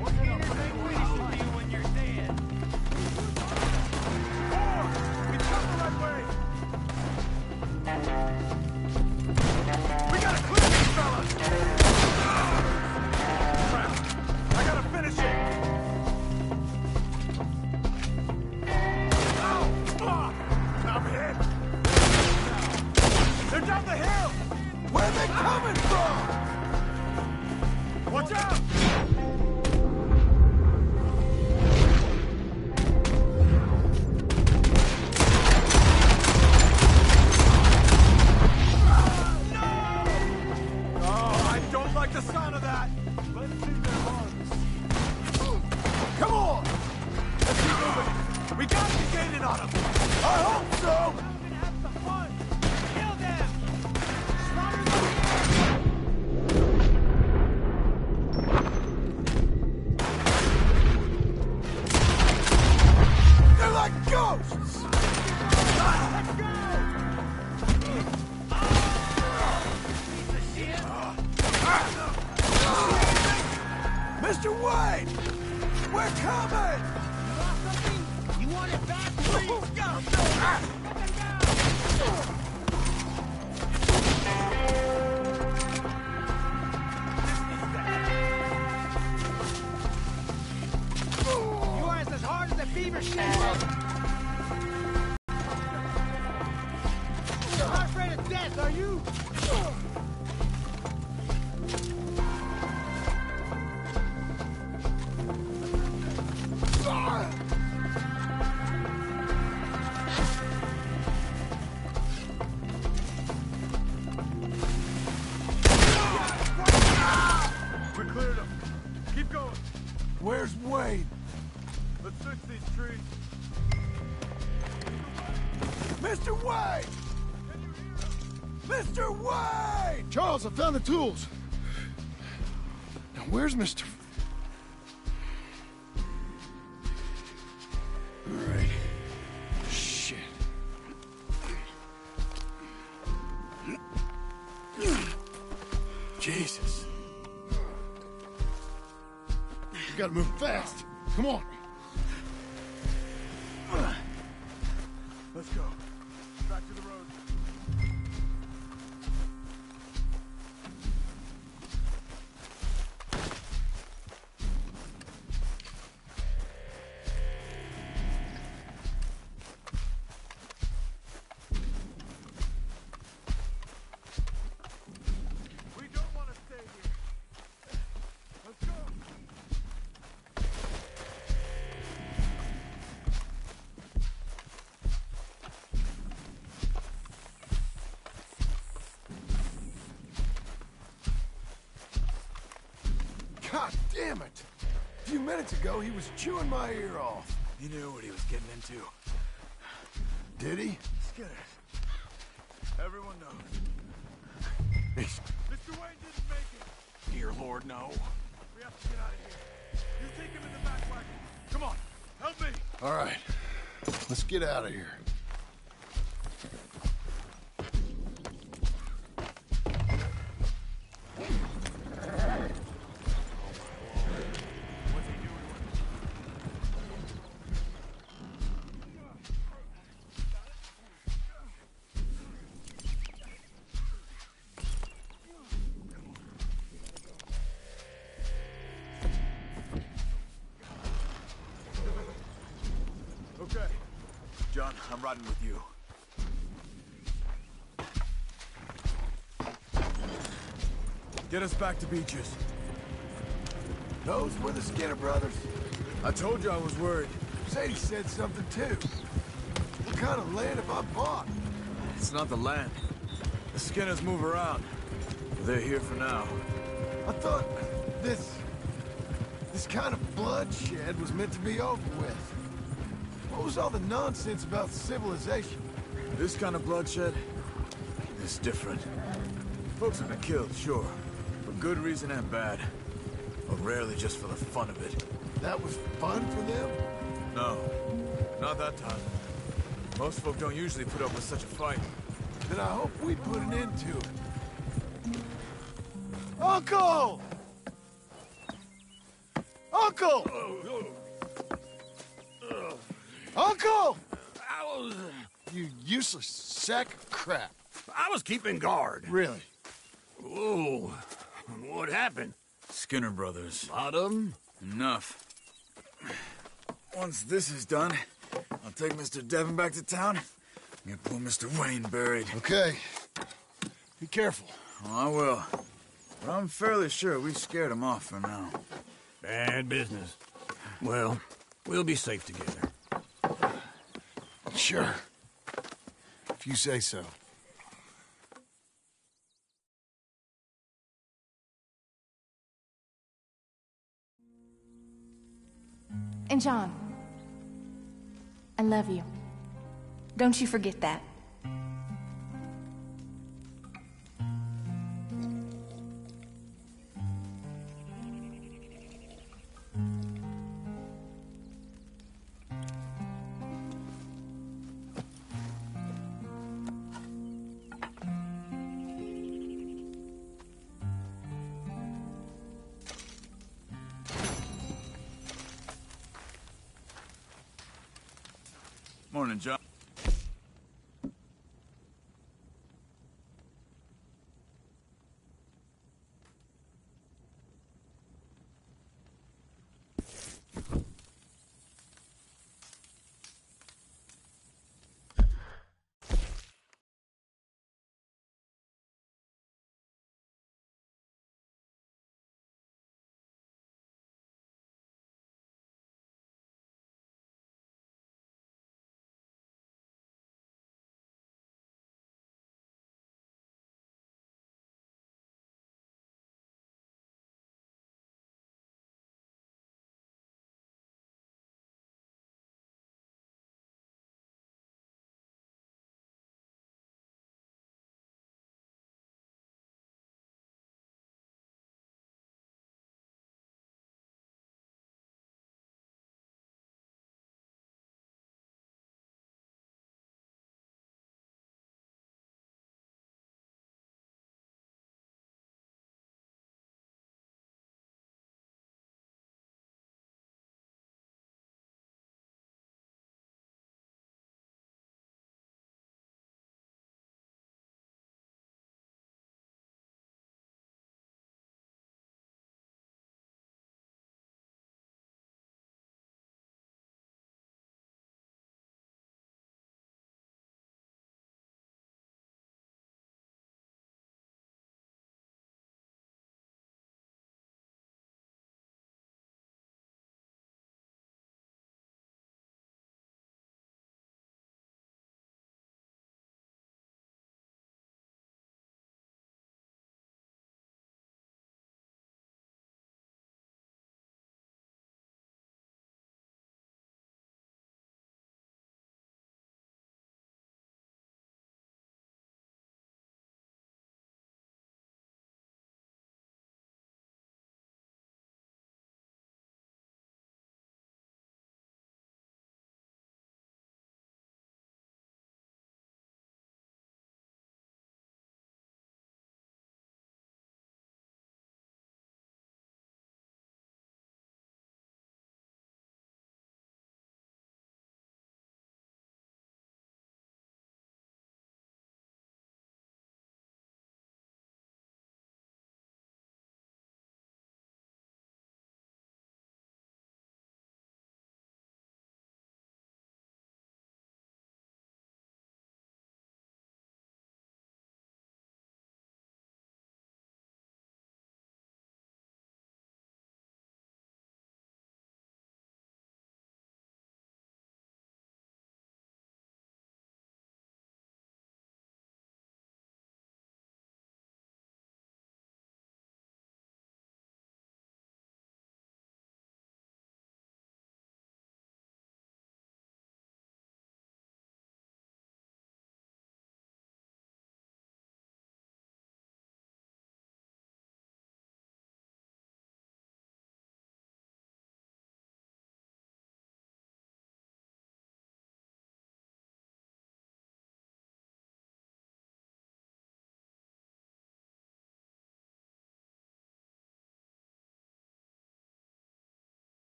What can I say we should do when you're dead? Four! We've come the right way! We gotta clear these fellas! Crap! I gotta finish it! Ow! I'm hit! They're down the hill! Where are they coming from? Watch out! Oh, I don't like the sound of that! Let's see their lungs. Come on! Let's keep moving! We gotta be gaining on them! I hope so! They're like ghosts! Let's go! Mr. Wayne! We're coming! You lost something? You want it back, please? Go! You are as hard as a beaver shell. We cleared them. Keep going. Where's Wade? Let's search these trees. Mr. Wade! Mr. Wade! Charles, I found the tools. Now, where's Mr. All right. Shit. Jesus. We gotta move fast. Come on. Let's go. Back to the road. We don't want to stay here. Let's go. God damn it! A few minutes ago, he was chewing my ear off. He knew what he was getting into. Did he? Skinner. Everyone knows. Mr. Wayne didn't make it. Dear Lord, no. We have to get out of here. You take him in the back wagon. Come on, help me. All right. Let's get out of here. Okay. John, I'm riding with you. Get us back to Beaches. Those were the Skinner brothers? I told you I was worried. Sadie said something too. What kind of land have I bought? It's not the land. The Skinners move around. But they're here for now. I thought this kind of bloodshed was meant to be over with. What was all the nonsense about civilization? This kind of bloodshed is different. Folks have been killed, sure. For good reason and bad. But rarely just for the fun of it. That was fun for them? No. Not that time. Most folk don't usually put up with such a fight. Then I hope we put an end to it. Uncle! Uncle! Uncle! You useless sack of crap. I was keeping guard. Really? Whoa. What happened? Skinner brothers. Lot of them? Enough. Once this is done, I'll take Mr. Devon back to town and get poor Mr. Wayne buried. Okay. Be careful. Oh, I will. But I'm fairly sure we scared him off for now. Bad business. Well, we'll be safe together. Sure. If you say so. And John, I love you. Don't you forget that. Morning, John.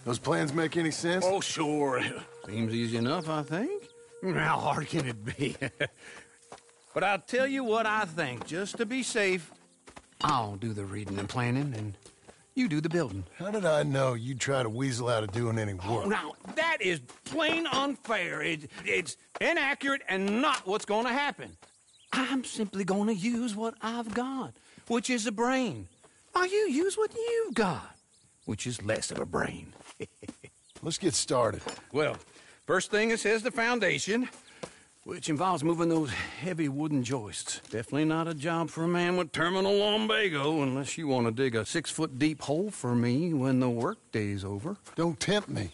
Those plans make any sense? Oh, sure. Seems easy enough, I think. How hard can it be? But I'll tell you what I think. Just to be safe, I'll do the reading and planning, and you do the building. How did I know you'd try to weasel out of doing any work? Oh, now, that is plain unfair. It's inaccurate and not what's going to happen. I'm simply going to use what I've got, which is a brain. While you use what you've got, which is less of a brain. Let's get started. Well, first thing it says the foundation, which involves moving those heavy wooden joists. Definitely not a job for a man with terminal lumbago unless you want to dig a 6-foot deep hole for me when the workday's over. Don't tempt me.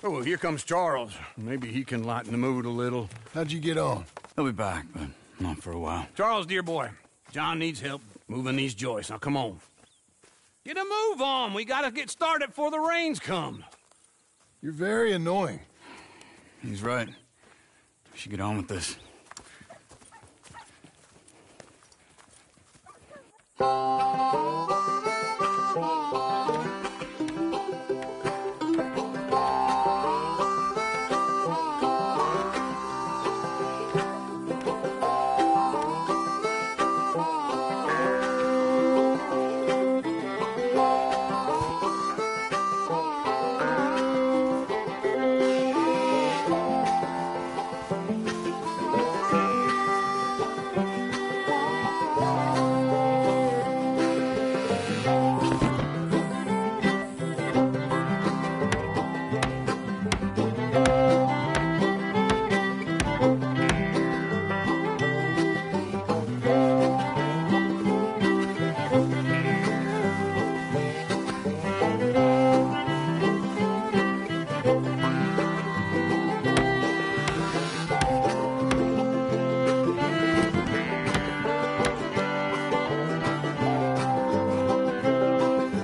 Oh, here comes Charles. Maybe he can lighten the mood a little. How'd you get on? He'll be back, but not for a while. Charles, dear boy, John needs help moving these joists. Now, come on. Get a move on. We gotta get started before the rains come. You're very annoying. He's right. We should get on with this.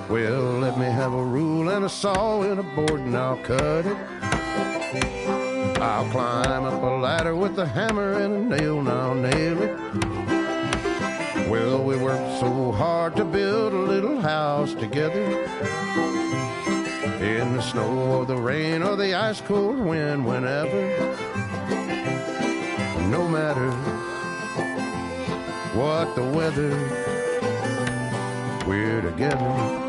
Well, let me have a rule and a saw and a board and I'll cut it. I'll climb up a ladder with a hammer and a nail and I'll nail it. Well, we worked so hard to build a little house together. In the snow or the rain or the ice cold wind, whenever. No matter what the weather, we're together.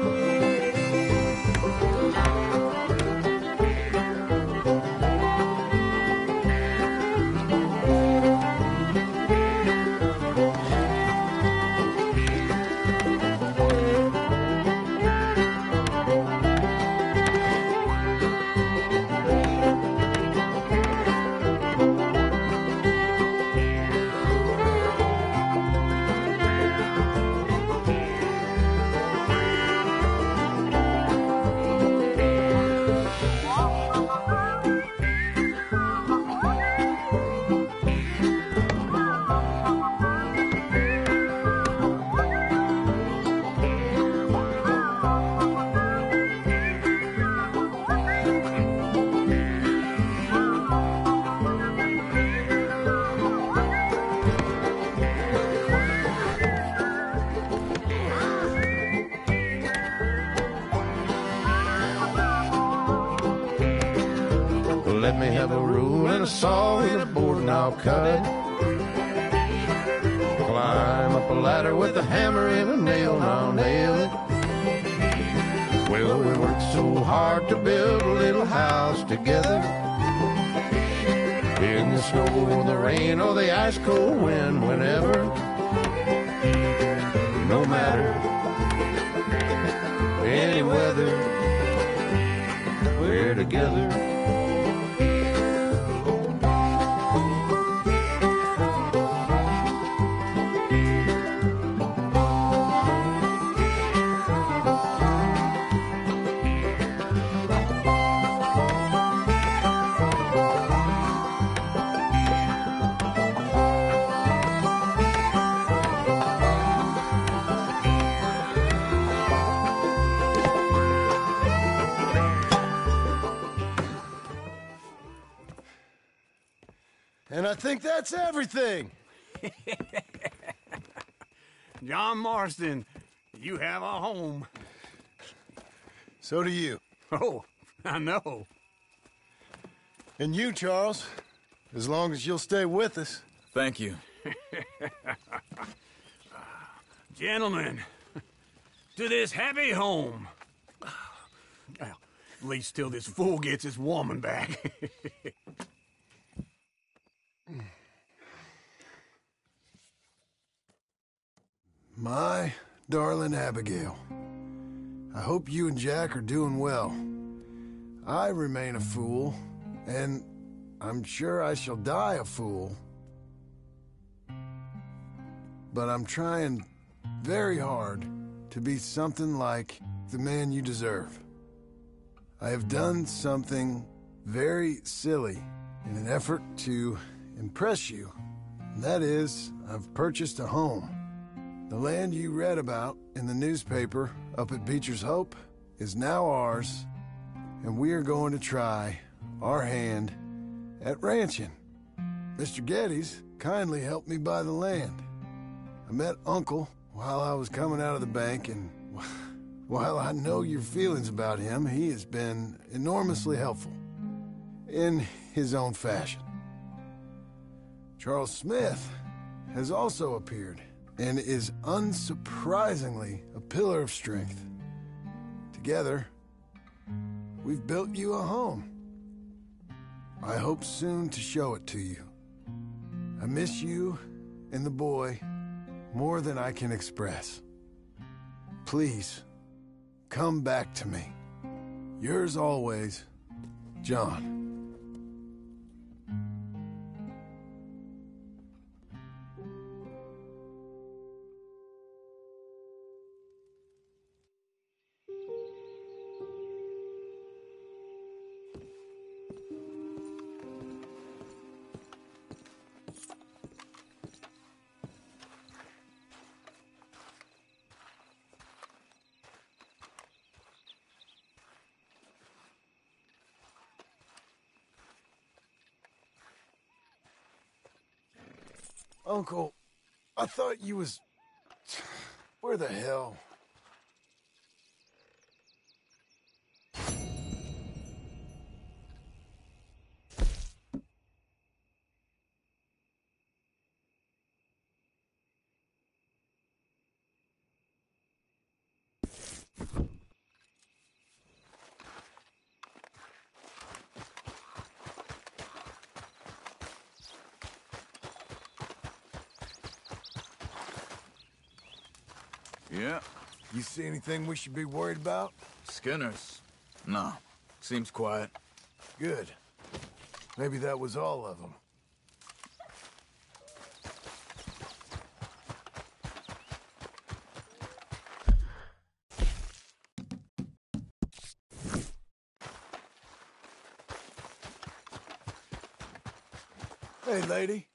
Let me have a rule and a saw and a board and I'll cut it. Climb up a ladder with a hammer and a nail, and I'll nail it. Well, we worked so hard to build a little house together. In the snow or the rain or the ice cold wind, whenever. No matter any weather, we're together. And I think that's everything. John Marston, you have a home. So do you. Oh, I know. And you, Charles, as long as you'll stay with us. Thank you. Gentlemen, to this happy home. Well, at least till this fool gets his woman back. My darling Abigail, I hope you and Jack are doing well. I remain a fool, and I'm sure I shall die a fool. But I'm trying very hard to be something like the man you deserve. I have done something very silly in an effort to impress you. And that is, I've purchased a home. The land you read about in the newspaper up at Beecher's Hope is now ours, and we are going to try our hand at ranching. Mr. Geddes kindly helped me buy the land. I met Uncle while I was coming out of the bank, and while I know your feelings about him, he has been enormously helpful in his own fashion. Charles Smith has also appeared and is unsurprisingly a pillar of strength. Together, we've built you a home. I hope soon to show it to you. I miss you and the boy more than I can express. Please, come back to me. Yours always, John. Uncle, I thought you was... Where the hell? Yeah. You see anything we should be worried about? Skinners? No. Seems quiet. Good. Maybe that was all of them. Hey, lady.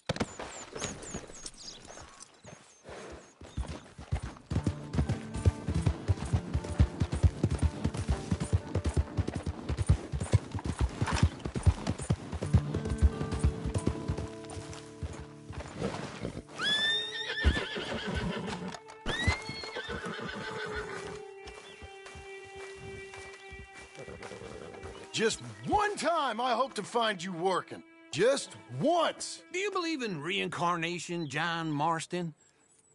Just one time I hope to find you working. Just once. Do you believe in reincarnation, John Marston?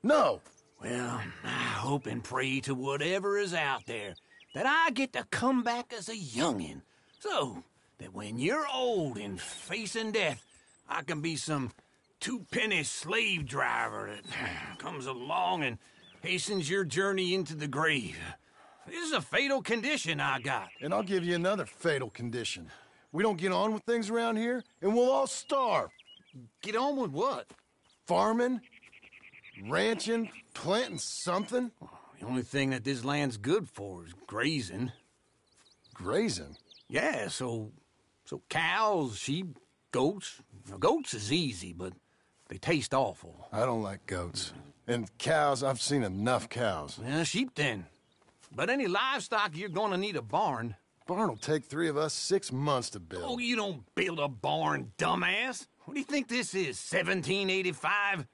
No. Well, I hope and pray to whatever is out there that I get to come back as a youngin', so that when you're old and facing death, I can be some two-penny slave driver that comes along and hastens your journey into the grave. This is a fatal condition I got. And I'll give you another fatal condition. We don't get on with things around here, and we'll all starve. Get on with what? Farming, ranching, planting something. The only thing that this land's good for is grazing. Grazing? Yeah, so cows, sheep, goats. Now, goats is easy, but they taste awful. I don't like goats. And cows, I've seen enough cows. Yeah, sheep then. But any livestock, you're gonna need a barn. Barn will take 3 of us 6 months to build. Oh, you don't build a barn, dumbass. What do you think this is, 1785?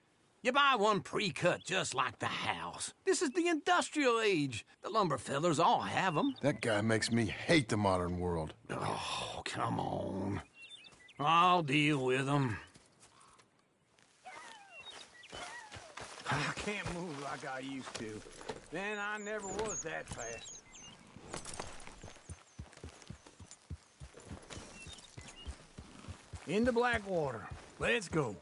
You buy one pre-cut just like the house. This is the industrial age. The lumber fellers all have them. That guy makes me hate the modern world. Oh, come on. I'll deal with them. I can't move like I used to. Man, I never was that fast. Into Blackwater. Let's go.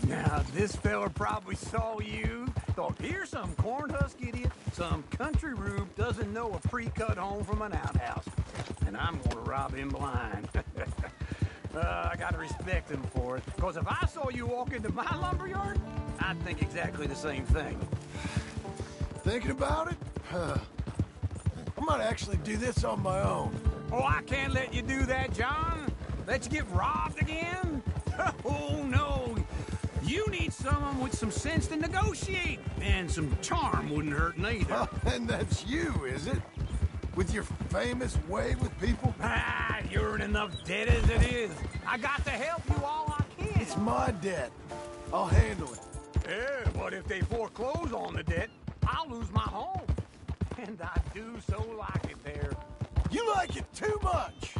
Now, this fella probably saw you, thought, here's some corn-husk idiot, some country rube doesn't know a pre-cut home from an outhouse. And I'm gonna rob him blind. I gotta respect him for it, because if I saw you walk into my lumberyard, I'd think exactly the same thing. Thinking about it? I might actually do this on my own. Oh, I can't let you do that, John. Let you get robbed again? Oh, no. You need someone with some sense to negotiate. And some charm wouldn't hurt neither. And that's you, is it? With your famous way with people? Ah, you're in enough debt as it is. I got to help you all I can. It's my debt. I'll handle it. Yeah, but if they foreclose on the debt, I'll lose my home. And I do so like it there. You like it too much.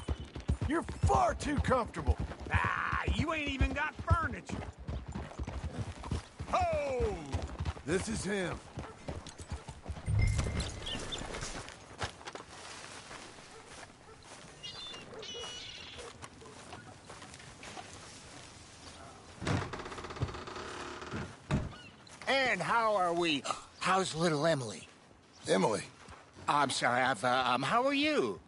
You're far too comfortable. Ah, you ain't even got furniture. Oh! This is him. And how are we? How's little Emily? Emily? I'm sorry, how are you?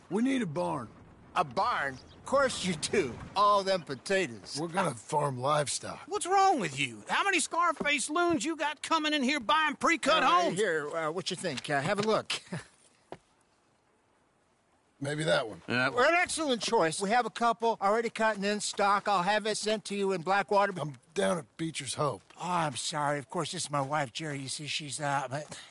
We need a barn. A barn? Of course you do. All them potatoes. We're gonna farm livestock. What's wrong with you? How many Scarface loons you got coming in here buying pre-cut homes? Here, what you think? Have a look. Maybe that one. We're an excellent choice. We have a couple already cut and in stock. I'll have it sent to you in Blackwater. I'm down at Beecher's Hope. Oh, I'm sorry. Of course, this is my wife, Jerry. You see, she's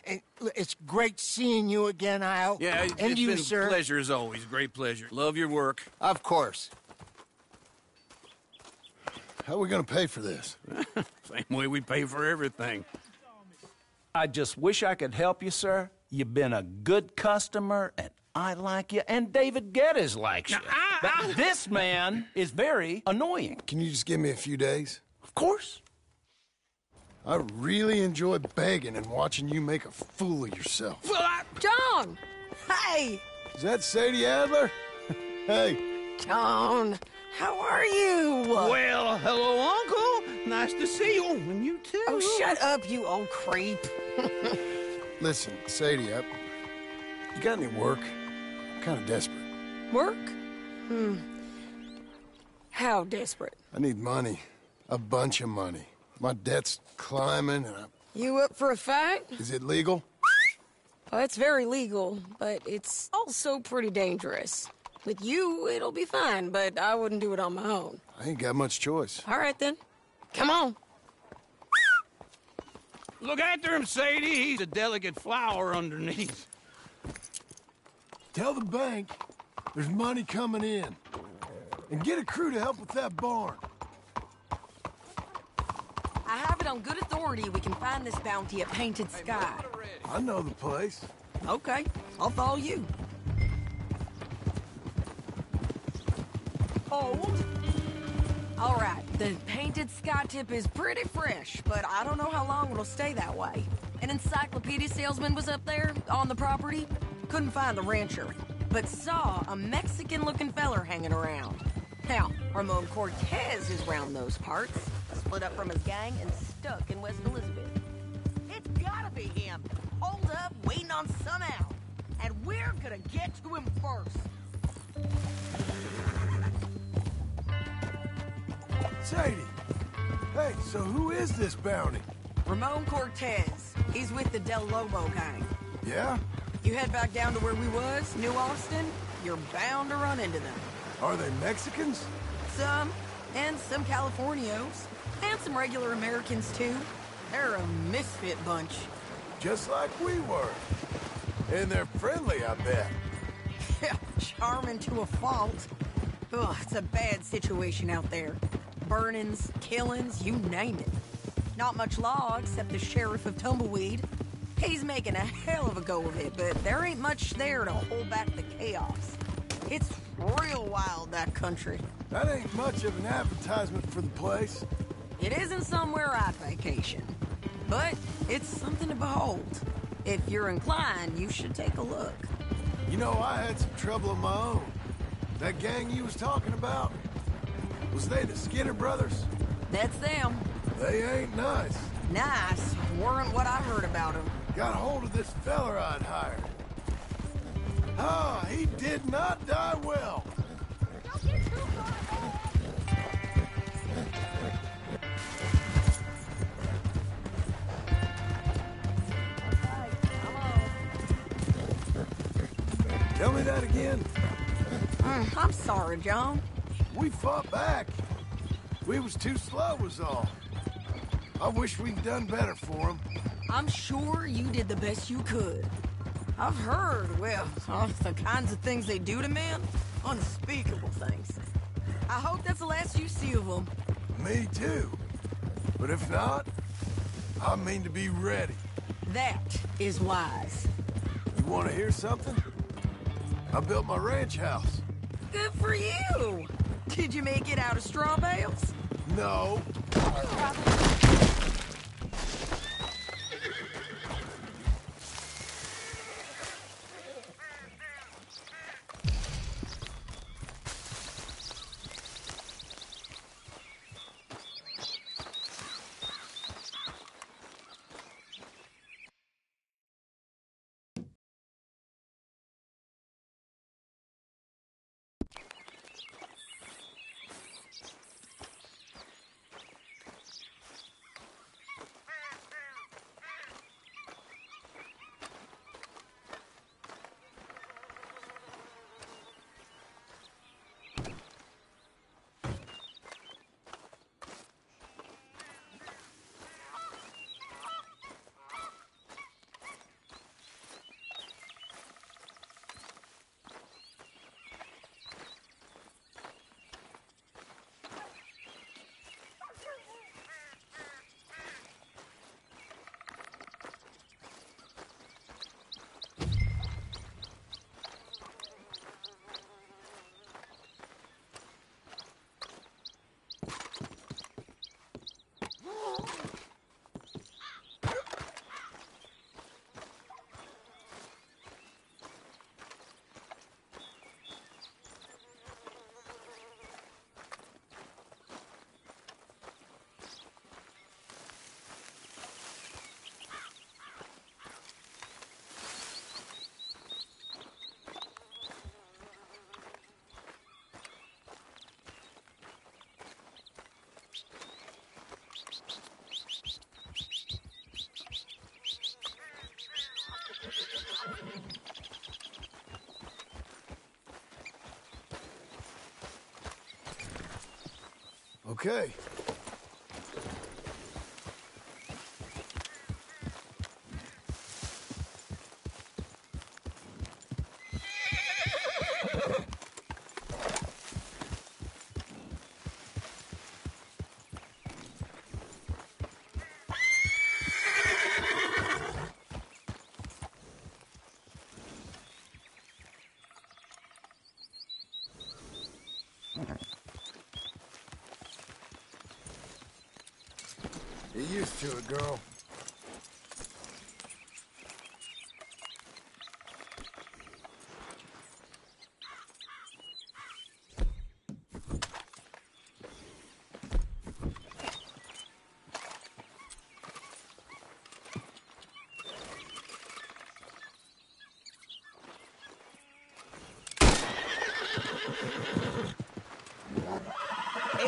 it's great seeing you again, Al. Yeah, and it's you, been sir. a pleasure as always. Great pleasure. Love your work. Of course. How are we gonna pay for this? Same way we pay for everything. I just wish I could help you, sir. You've been a good customer, and I like you, and David Geddes likes you. But this man is very annoying. Can you just give me a few days? Of course. I really enjoy begging and watching you make a fool of yourself. John! Hey! Is that Sadie Adler? Hey. John, how are you? Well, hello, Uncle. Nice to see you. And you too. Oh, shut up, you old creep. Listen, Sadie, you got any work? I'm kind of desperate. Work? How desperate? I need money. A bunch of money. My debt's climbing and You up for a fight? Is it legal? Oh, it's very legal, but it's also pretty dangerous. With you, it'll be fine, but I wouldn't do it on my own. I ain't got much choice. All right, then. Come on. Look after him, Sadie. He's a delicate flower underneath. Tell the bank there's money coming in. And get a crew to help with that barn. I have it on good authority we can find this bounty at Painted Sky. I know the place. Okay, I'll follow you. Hold. All right, the painted sky tip is pretty fresh, but I don't know how long it'll stay that way. An encyclopedia salesman was up there on the property. Couldn't find the rancher, but saw a Mexican-looking feller hanging around. Now, Ramon Cortez is round those parts, split up from his gang and stuck in West Elizabeth. It's gotta be him, holed up, waiting on some out. And we're gonna get to him first. Sadie! Hey, so who is this bounty? Ramon Cortez. He's with the Del Lobo gang. Yeah? You head back down to where we was, New Austin, you're bound to run into them. Are they Mexicans? Some, and some Californios, and some regular Americans too. They're a misfit bunch. Just like we were. And they're friendly, I bet. Yeah, charming to a fault. Ugh, it's a bad situation out there. Burnings, killings, you name it. Not much law except the sheriff of Tumbleweed. He's making a hell of a go of it, but there ain't much there to hold back the chaos. It's real wild, that country. That ain't much of an advertisement for the place. It isn't somewhere I'd vacation, but it's something to behold. If you're inclined, you should take a look. You know, I had some trouble of my own. That gang you was talking about, was they the Skinner brothers? That's them. They ain't nice. Nice weren't what I heard about them. Got hold of this feller I'd hired. Ah, he did not die well. Tell me that again. I'm sorry, John. We fought back. We was too slow was all. I wish we'd done better for him. I'm sure you did the best you could. I've heard, well, the kinds of things they do to men. Unspeakable things. I hope that's the last you see of them. Me too. But if not, I mean to be ready. That is wise. You want to hear something? I built my ranch house. Good for you. Did you make it out of straw bales? No. Okay. Get used to it, girl.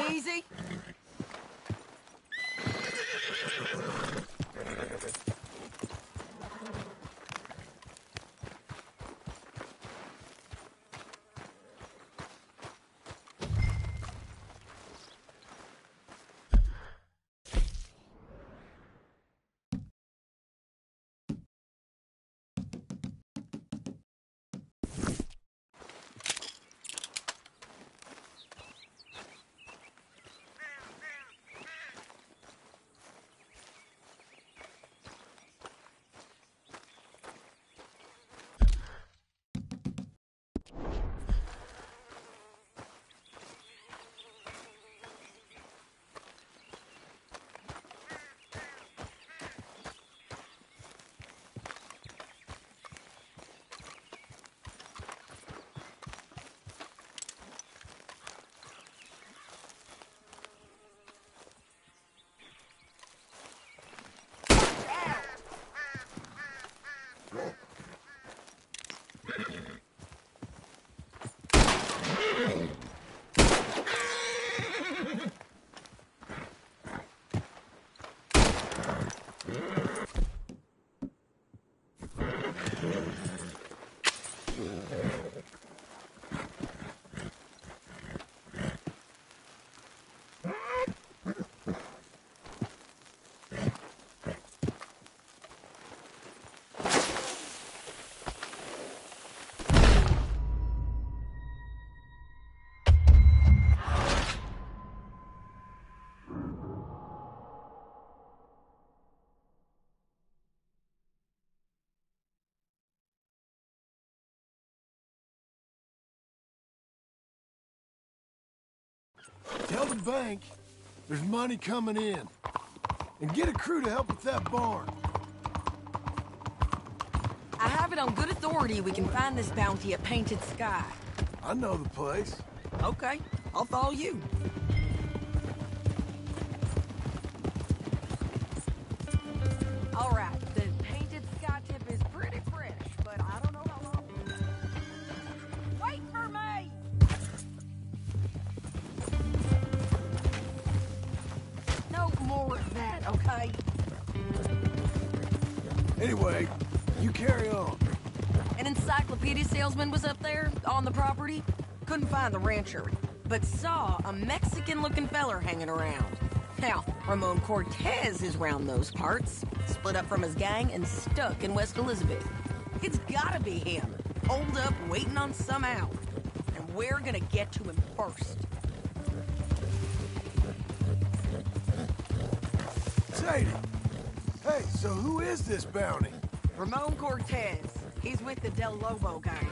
Easy. Tell the bank there's money coming in. And get a crew to help with that barn. I have it on good authority we can find this bounty at Painted Sky. I know the place. Okay, I'll follow you. All right, the Painted Sky tip is pretty fresh, but I don't know how long. Wait for me! No more of that, okay? Anyway, you carry on. An encyclopedia salesman was up there on the property. Couldn't find the rancher, but saw a Mexican-looking feller hanging around. Now, Ramon Cortez is round those parts, split up from his gang and stuck in West Elizabeth. It's gotta be him, holed up waiting on some out. And we're gonna get to him first. Sadie! Hey, so who is this bounty? Ramon Cortez. He's with the Del Lobo gang.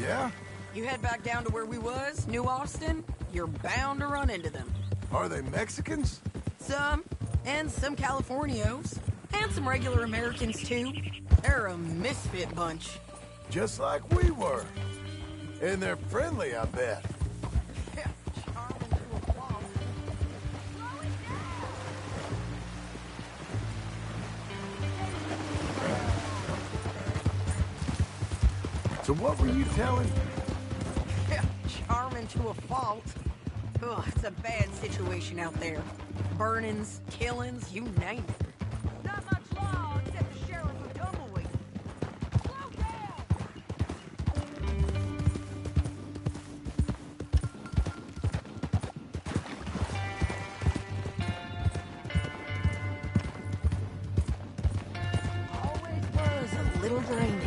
Yeah? You head back down to where we was, New Austin, you're bound to run into them. Are they Mexicans? Some, and some Californios, and some regular Americans too. They're a misfit bunch. Just like we were. And they're friendly, I bet. So what were you telling? Charming to a fault. Ugh, it's a bad situation out there. Burnings, killings, you name it. Not much law except the sheriff of Tumbleweed. Slow down! Always was a little draining.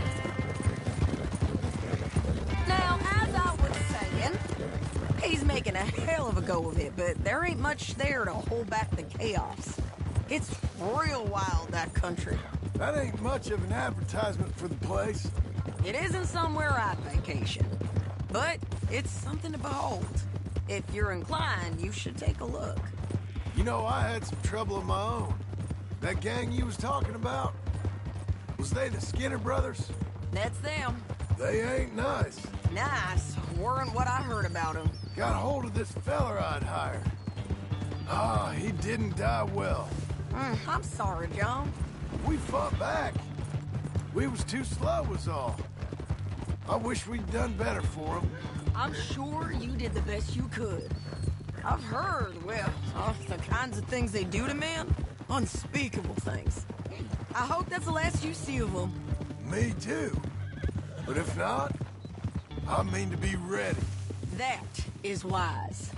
Now, as I was saying, he's making a hell of a go of it, but there ain't much there to hold back the chaos. It's real wild, that country. That ain't much of an advertisement for the place. It isn't somewhere I'd vacation, but it's something to behold. If you're inclined, you should take a look. You know, I had some trouble of my own. That gang you was talking about, was they the Skinner brothers? That's them. They ain't nice. Nice. Weren't what I heard about them. Got hold of this feller I'd hired. Ah, he didn't die well. I'm sorry, John. We fought back. We was too slow was all. I wish we'd done better for him. I'm sure you did the best you could. I've heard, well, the kinds of things they do to men. Unspeakable things. I hope that's the last you see of them. Me too. But if not, I mean to be ready. That is wise.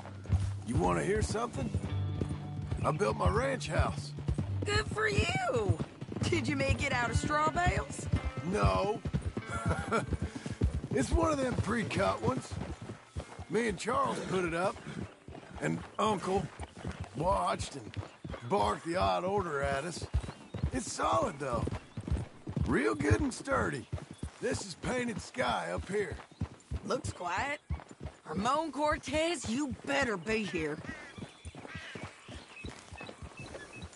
You want to hear something? I built my ranch house. Good for you. Did you make it out of straw bales? No. It's one of them pre-cut ones. Me and Charles put it up, and Uncle watched and barked the odd order at us. It's solid, though. Real good and sturdy. This is painted sky up here. Looks quiet. Ramon Cortez, you better be here.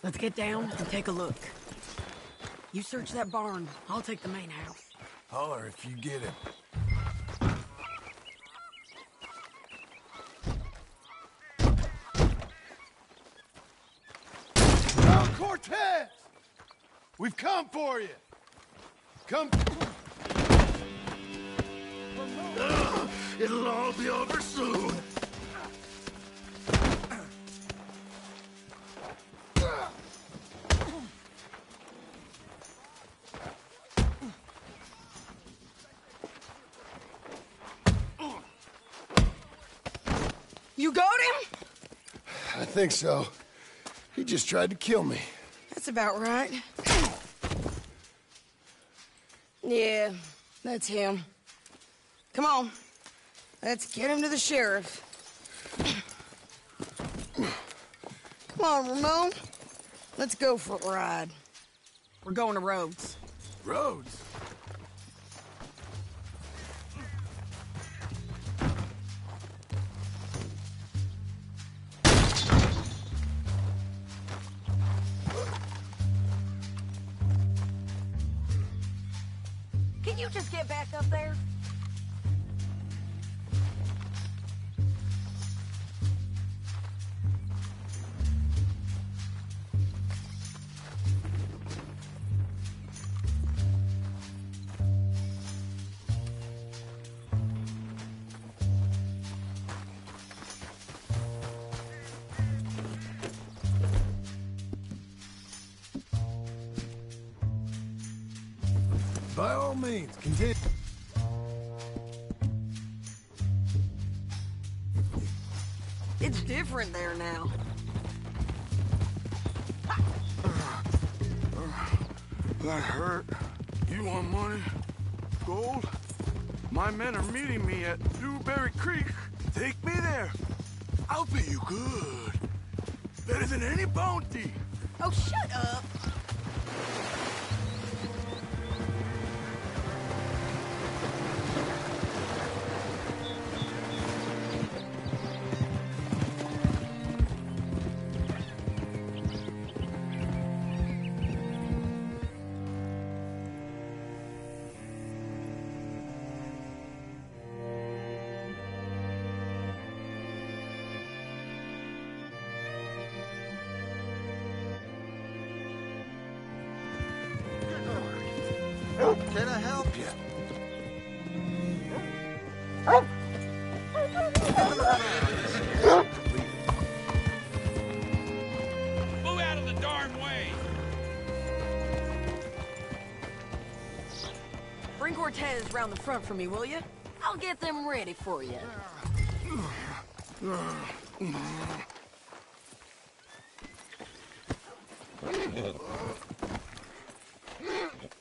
Let's get down and take a look. You search that barn. I'll take the main house. Holler if you get it. Now, Cortez! We've come for you. Come. It'll all be over soon. You got him? I think so. He just tried to kill me. That's about right. Yeah, that's him. Come on. Let's get him to the sheriff. Come on, Ramon. Let's go for a ride. We're going to Rhodes. Rhodes? Can you just get back up there? By all means, continue. It's different there now. That hurt. You want money? Gold? My men are meeting me at Dewberry Creek. Take me there. I'll pay you good. Better than any bounty. Oh, shut up. Can I help you? Move out of the darn way! Bring Cortez round the front for me, will you? I'll get them ready for you.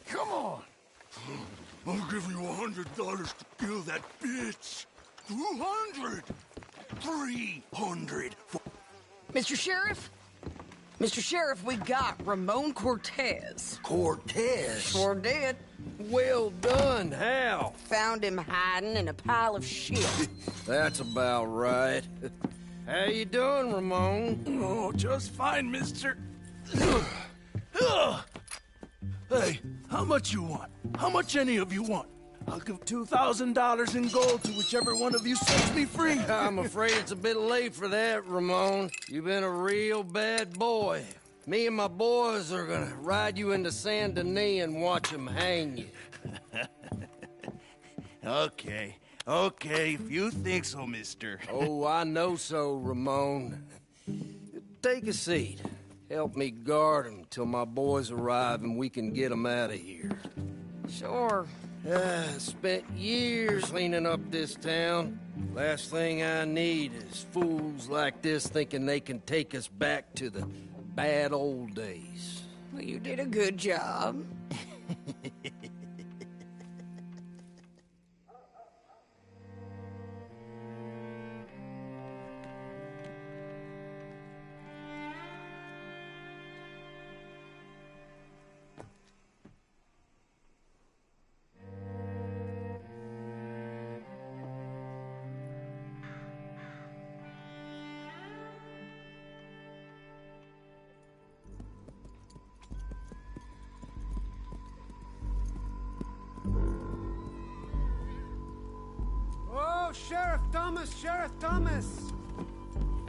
Come on. I'll give you $100 to kill that bitch. 200. 300. Mr. Sheriff? Mr. Sheriff, we got Ramon Cortez. Cortez? Sure did. Well done. How? Found him hiding in a pile of shit. That's about right. How you doing, Ramon? Oh, just fine, mister. Hey, how much you want? How much any of you want? I'll give $2,000 in gold to whichever one of you sets me free. I'm afraid it's a bit late for that, Ramon. You've been a real bad boy. Me and my boys are gonna ride you into Saint Denis and watch them hang you. Okay, if you think so, mister. Oh, I know so, Ramon. Take a seat. Help me guard them till my boys arrive and we can get them out of here. Sure. Spent years cleaning up this town. Last thing I need is fools like this thinking they can take us back to the bad old days. Well, you did a good job. Oh, Sheriff Thomas!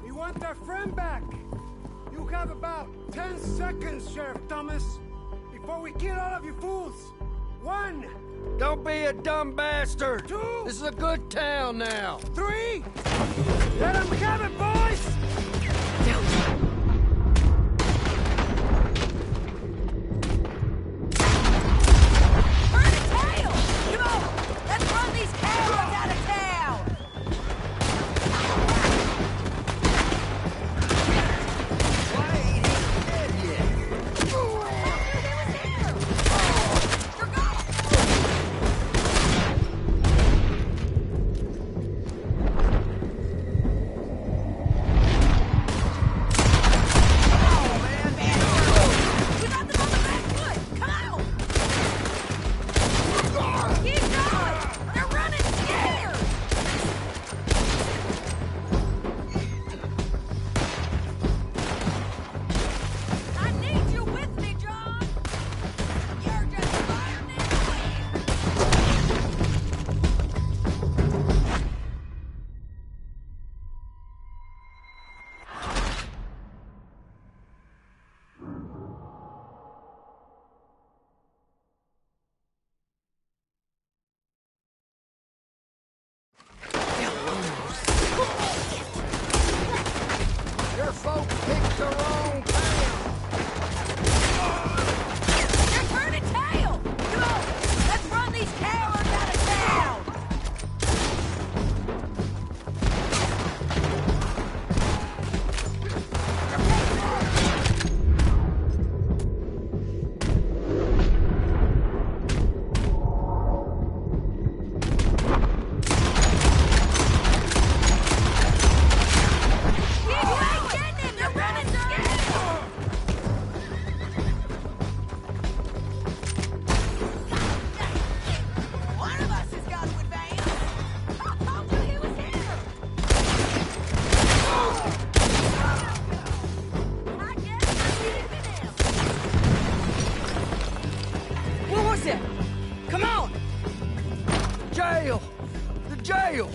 We want our friend back! You have about 10 seconds, Sheriff Thomas, before we kill all of you fools! 1! Don't be a dumb bastard! 2! This is a good town now! 3! Let them have it, boys! Burn a tail! Come on! Let's run these cowards out of town! Why ain't he dead yet? Your folks picked the wrong town! They're turning tail! Come on! Let's run these cowards out of town! One of us has got to advance! I told you he was here! I guess I'm What was it? Come on! Jail! The jail!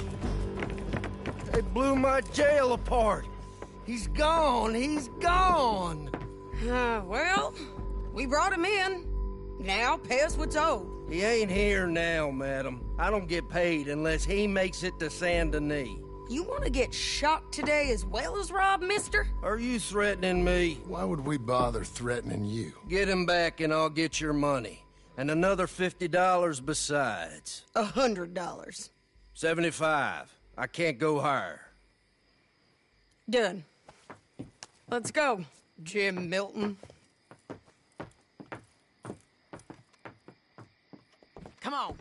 They blew my jail apart! He's gone! He's gone! Well, we brought him in. Now pay us what's owed. He ain't here now, madam. I don't get paid unless he makes it to Saint Denis. You want to get shot today as well as rob, mister? Are you threatening me? Why would we bother threatening you? Get him back and I'll get your money. And another $50 besides. $100. 75. I can't go higher. Done. Let's go, Jim Milton. Come on.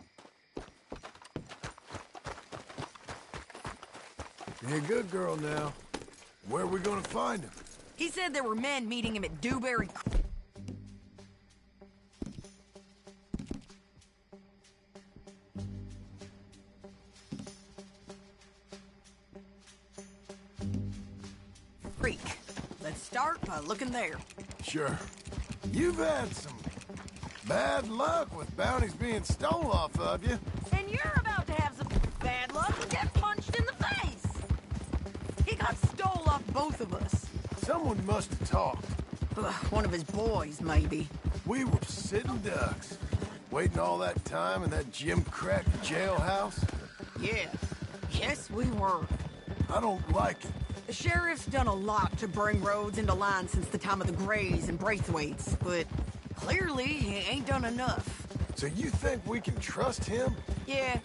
You're a good girl now. Where are we gonna find him? He said there were men meeting him at Dewberry. Creek. Let's start by looking there. Sure. You've had some bad luck with bounties being stole off of you. And you're about to have some bad luck and get punched in the face. He got stole off both of us. Someone must have talked. One of his boys, maybe. We were sitting ducks, waiting all that time in that Jim Crack jailhouse. Yeah. Yes, we were. I don't like it. The sheriff's done a lot to bring roads into line since the time of the Grays and Braithwaites, but clearly he ain't done enough. So you think we can trust him? Yeah.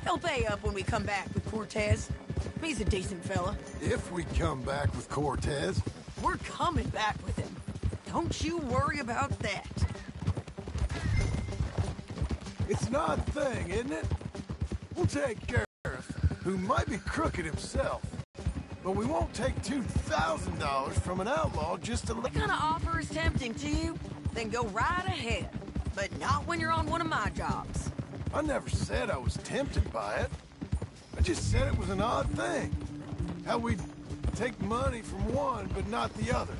He'll pay up when we come back with Cortez. He's a decent fella. If we come back with Cortez. We're coming back with him. Don't you worry about that. It's an odd thing, isn't it? We'll take Sheriff, who might be crooked himself, but we won't take $2,000 from an outlaw just to... What kind of offer is tempting to you? Then go right ahead. But not when you're on one of my jobs. I never said I was tempted by it. I just said it was an odd thing. How we'd take money from one, but not the other.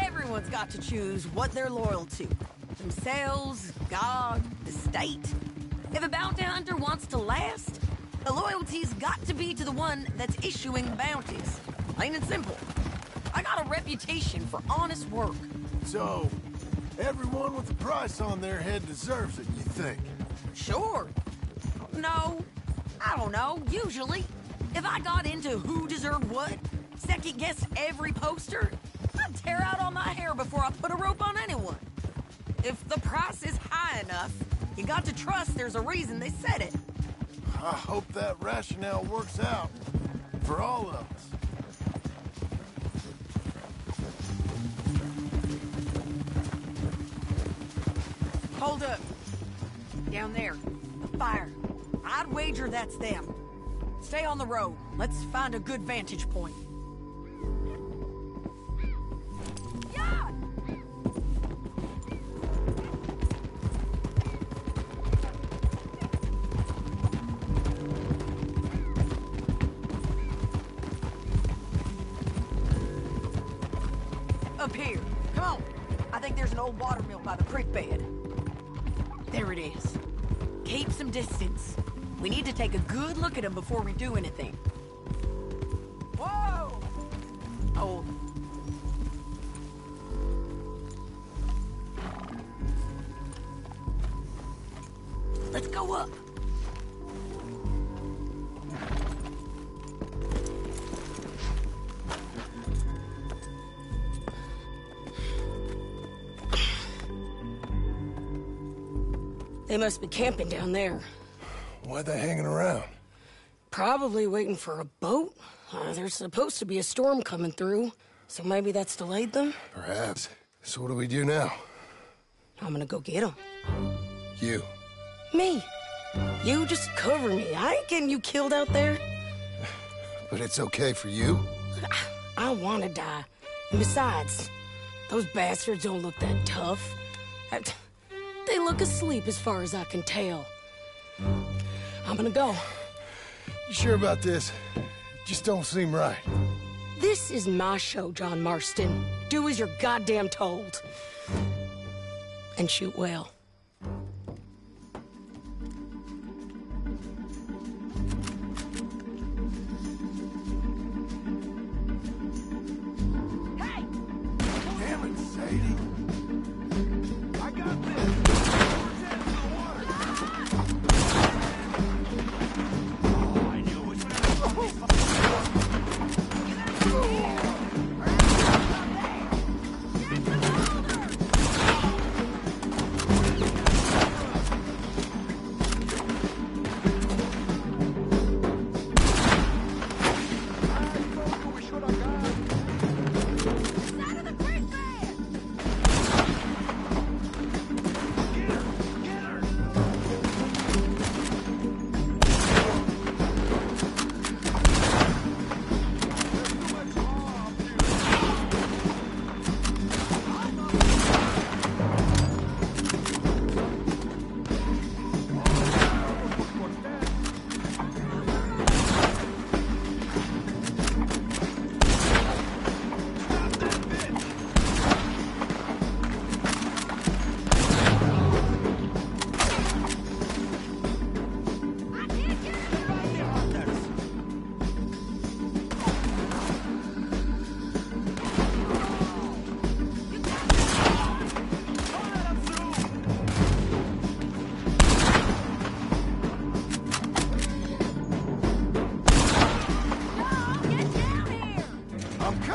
Everyone's got to choose what they're loyal to. Themselves, God, the state. If a bounty hunter wants to last, the loyalty's got to be to the one that's issuing bounties. Plain and simple. I got a reputation for honest work. So, everyone with a price on their head deserves it, you think? Sure. No, I don't know, usually. If I got into who deserved what, second-guessed every poster, I'd tear out all my hair before I put a rope on anyone. If the price is high enough, you got to trust there's a reason they said it. I hope that rationale works out for all of us. Hold up. Down there. The fire. I'd wager that's them. Stay on the road. Let's find a good vantage point. Yeah! Up here. Come on. I think there's an old water mill by the creek bed. There it is. Keep some distance. We need to take a good look at him before we do anything. Whoa! Oh. Let's go up. They must be camping down there. Why are they hanging around? Probably waiting for a boat. There's supposed to be a storm coming through, so maybe that's delayed them? Perhaps. So what do we do now? I'm gonna go get them. You. Me. You just cover me. I ain't getting you killed out there. But it's okay for you? I wanna die. And besides, those bastards don't look that tough. They look asleep as far as I can tell. I'm gonna go. You sure about this? Just don't seem right. This is my show, John Marston. Do as you're goddamn told. And shoot well. Hey! Damn it, Sadie. I got this.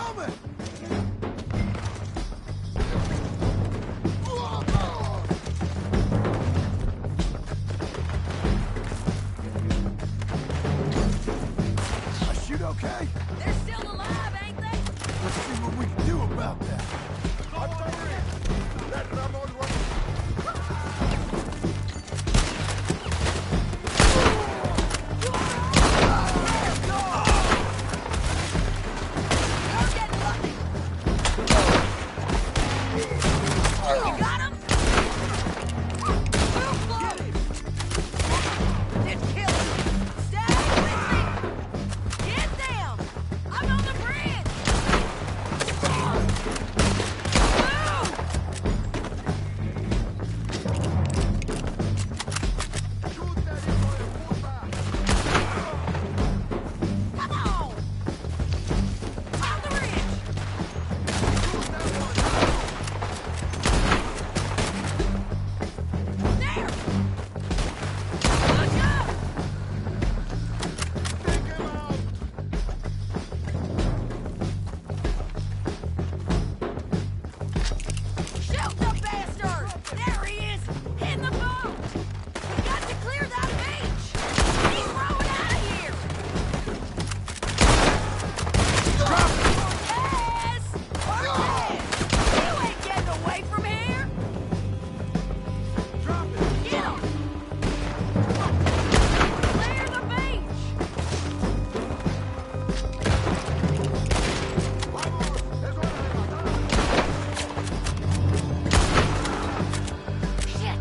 coming! Shoot okay? They're still alive, ain't they? Let's see what we can do about that. You got him? Move close! Just kill him! Stay with me! Get down! I'm on the bridge! Move! Come on! On the bridge! There! Look up! Shoot the bastard! There he is! In the boat! We got to clear that beach! He's rowing out of here! Cortez! Cortez! You ain't getting away from here! Get him! Clear the beach! Shit!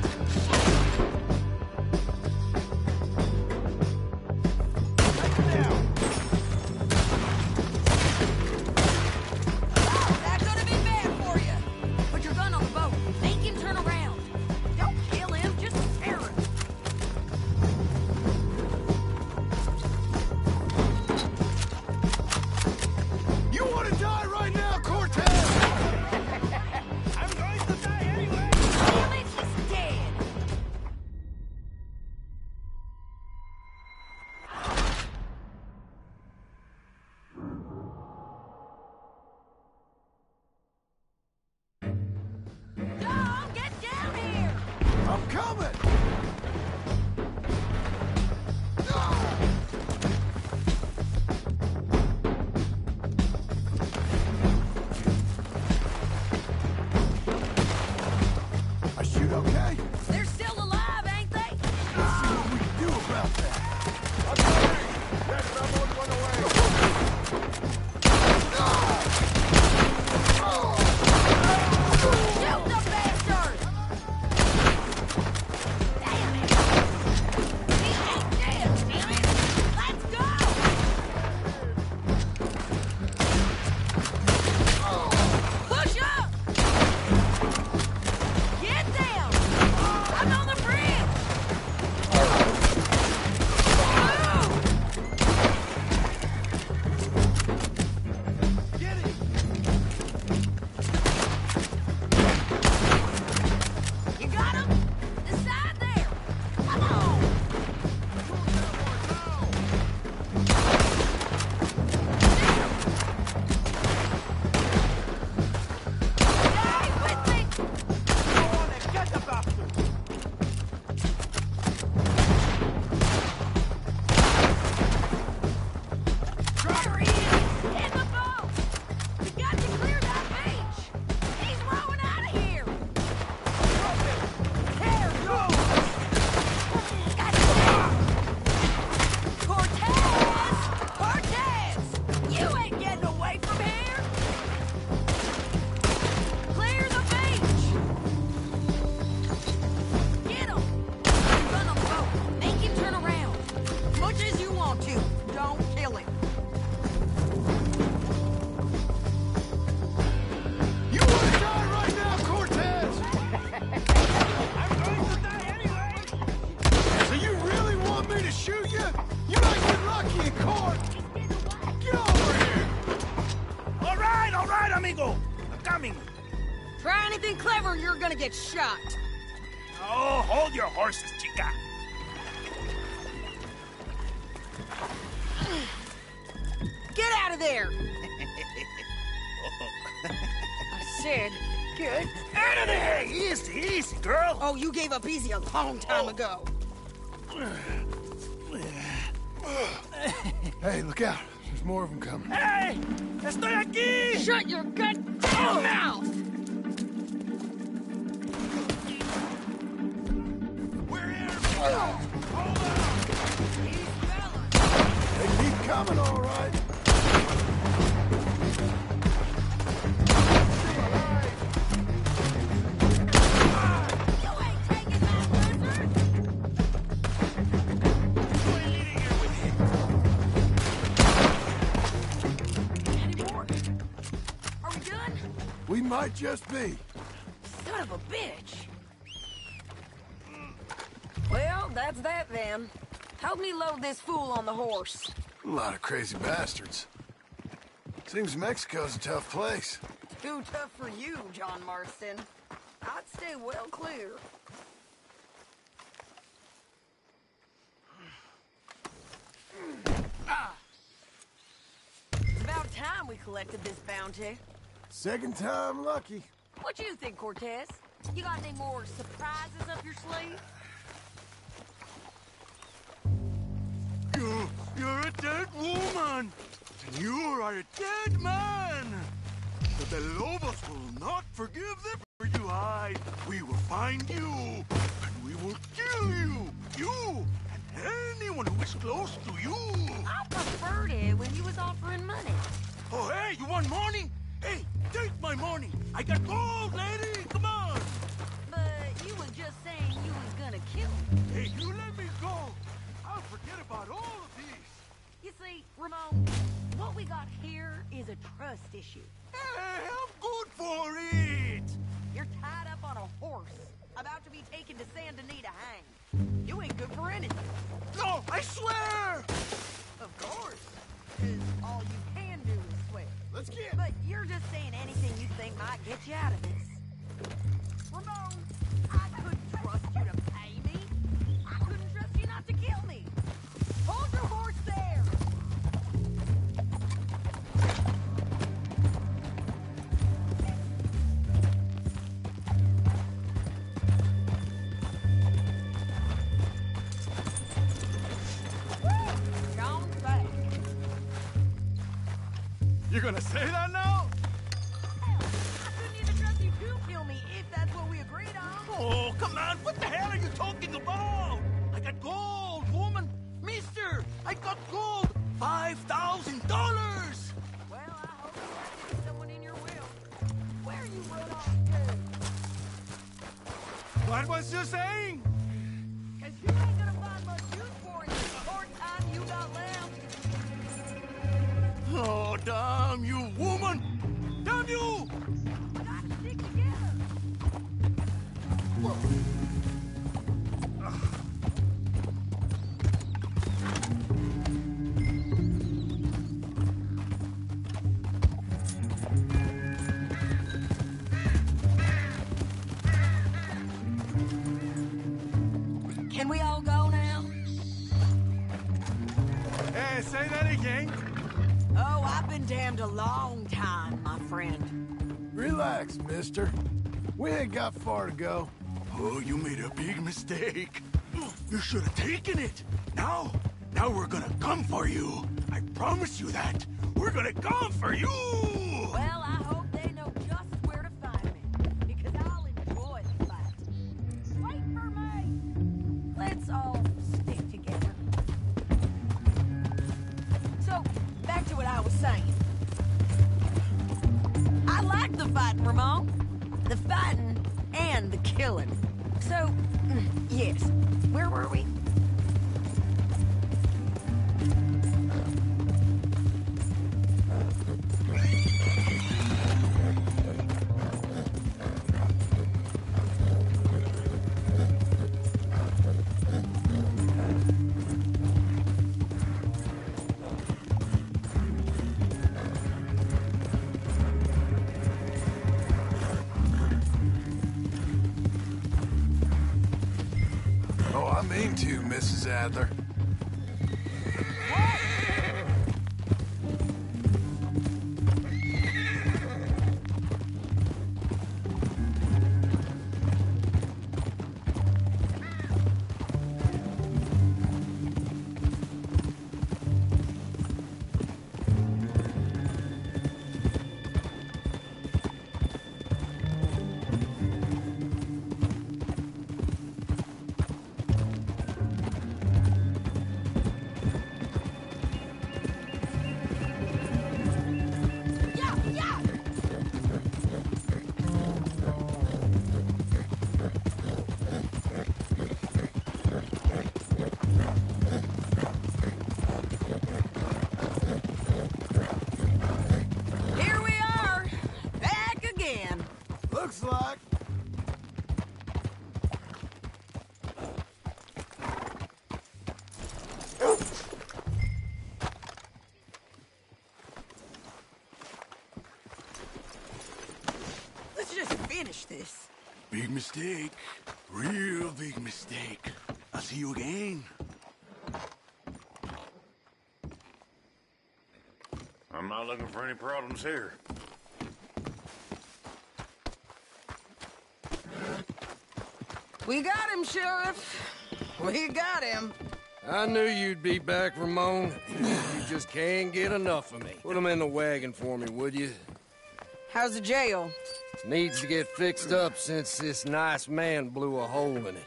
That's gonna be bad for you. Put your gun on the boat. Make him turn around. Don't kill him, just tear him. You want to die right now, Cortez? I'm going to die anyway! Damn it, he's dead. Dom, get down here! I'm coming! I shoot okay? They're still alive, ain't they? Let's see what we can do about that. Shoot the bastard! Damn it! He ain't dead, damn it! Let's go! Push up! Get down! I'm on the bridge! Move! Get him! You got him? The side there! Come on! Stay with me! Get the bastard! There he is! In the boat! We got to clear that beach! He's rowing out of here! There, go! Cortez! Cortez! You ain't getting away from here! Clear the beach! Get him! Run on the boat! Make him turn around! Much as you want to, don't kill him! You want to die right now, Cortez? I'm going to die anyway! So you really want me to shoot you? You might get lucky in court. Get over here. All right, amigo! I'm coming! Try anything clever, you're gonna get shot! Oh, hold your horses, chica! Get out of there! I said, get Out of there! Easy, easy, girl. Oh, you gave up easy a long time ago. Hey, look out. There's more of them coming. Hey! Estoy aquí! Shut your goddamn mouth! We're here! They keep coming, all right. We might just be. Son of a bitch. Well, that's that then. Help me load this fool on the horse. A lot of crazy bastards. Seems Mexico's a tough place. Too tough for you, John Marston. I'd stay well clear. It's about time we collected this bounty. Second time lucky. What you think, Cortez? You got any more surprises up your sleeve? You're a dead woman, and you are a dead man. The Lobos will not forgive them where you hide. We will find you, and we will kill you. You and anyone who is close to you. I preferred it when you was offering money. Oh, hey, you want money? Hey, take my money. I got gold, lady. Come on. But you was just saying you was gonna kill me. Hey, you let me go. I'll forget about all of these. You see, Ramon, what we got here is a trust issue. Hey, I'm good for it. You're tied up on a horse, about to be taken to San Denis to hang. You ain't good for anything. No, I swear. Of course, 'cause all you can do is swear. Let's get. But you're just saying anything you think might get you out of this. Ramon, I couldn't trust you to pay me. I couldn't trust you not to kill me. Hold your horse there. Gone back. You're gonna say that now? I couldn't even trust you to kill me if that's what we agreed on. Oh, come on. What the hell are you talking about? I got gold, woman. Mister, I got gold. $5,000. Well, I hope you have someone in your will. Where you run off to? What was you saying? 'Cause you ain't gonna find much use for it in the short time you got left. Oh, damn you, woman. Damn you. Gotta stick together. Can we all go now? Hey, say that again. Oh, I've been damned a long time, my friend. Relax, mister. We ain't got far to go. Oh, you made a big mistake. You should have taken it. Now we're gonna come for you. I promise you that. We're gonna come for you. Well, I hope they know just where to find me, because I'll enjoy the fight. Wait for me. Let's all stick together. So, back to what I was saying. I like the fighting, Ramon. The fighting and the killing. So, yes. Where were we? Oh, I mean to, Mrs. Adler. looks like. Let's just finish this. Big mistake. Real big mistake. I'll see you again. I'm not looking for any problems here. We got him, Sheriff. We got him. I knew you'd be back, Ramon. You just can't get enough of me. Put him in the wagon for me, would you? How's the jail? Needs to get fixed up since this nice man blew a hole in it.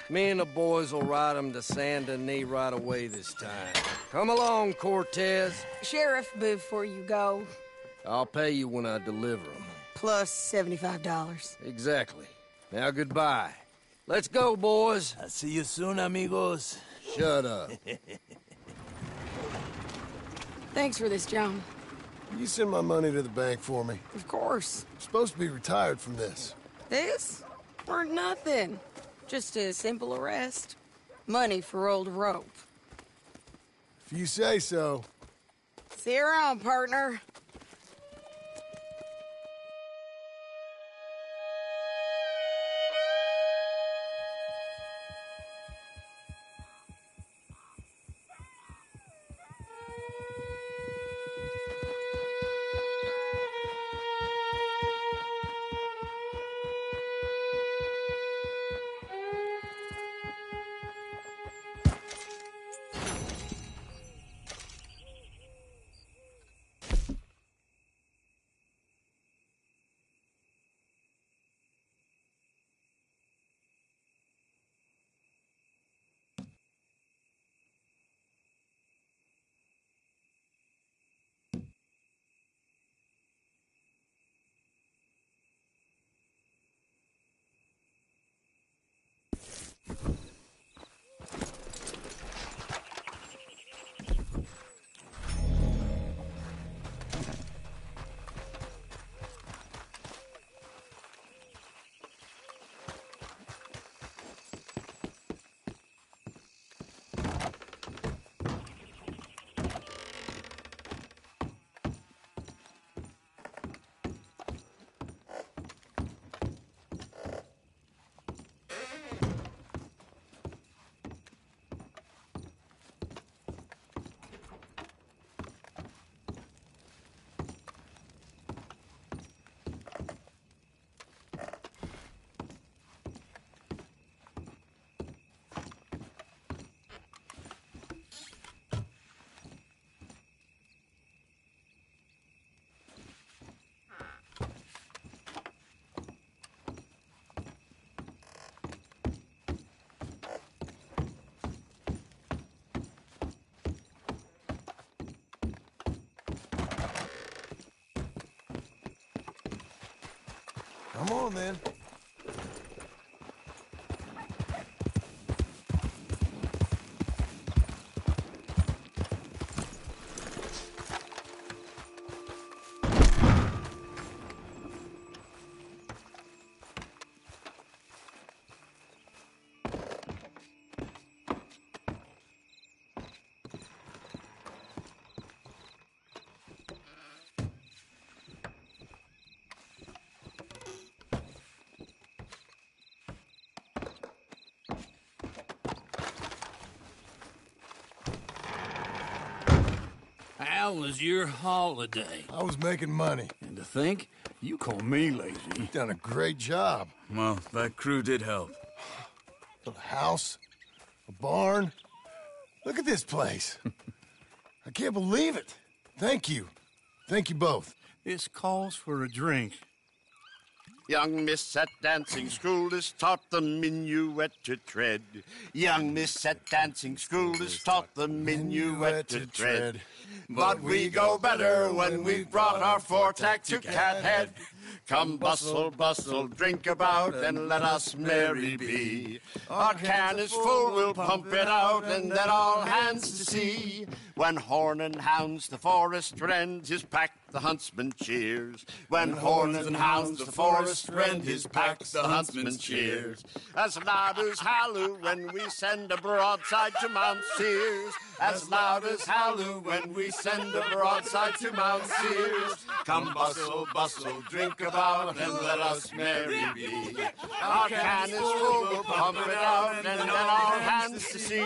Me and the boys will ride him to Saint Denis right away this time. Come along, Cortez. Sheriff, before you go. I'll pay you when I deliver him. Plus $75. Exactly. Now, goodbye. Let's go, boys. I'll see you soon, amigos. Shut up. Thanks for this, John. You send my money to the bank for me. Of course. I'm supposed to be retired from this. This? Or nothing. Just a simple arrest. Money for old rope. If you say so. See you around, partner. Come on, then. How was your holiday? I was making money. And to think, you call me lazy. You've done a great job. Well, that crew did help. A house, a barn. Look at this place. I can't believe it. Thank you. Thank you both. This calls for a drink. Young miss at dancing school is taught the minuet to tread. Young miss at dancing school is taught the minuet to tread. But we go better when we've brought our four-tack to Cathead. Come bustle, bustle, drink about, and let us merry be. Our can is full, we'll pump it out, and let all hands to see. When horn and hounds the forest rend, his pack the huntsman cheers. When horns and hounds the forest rend, his pack the huntsman cheers. As loud as halloo when we send a broadside to Mount Sears. As loud as halloo when we send a broadside to Mount Sears. Come bustle, bustle, drink about, and let us merry be. Our can is full, we'll pump it out, and let all hands to see.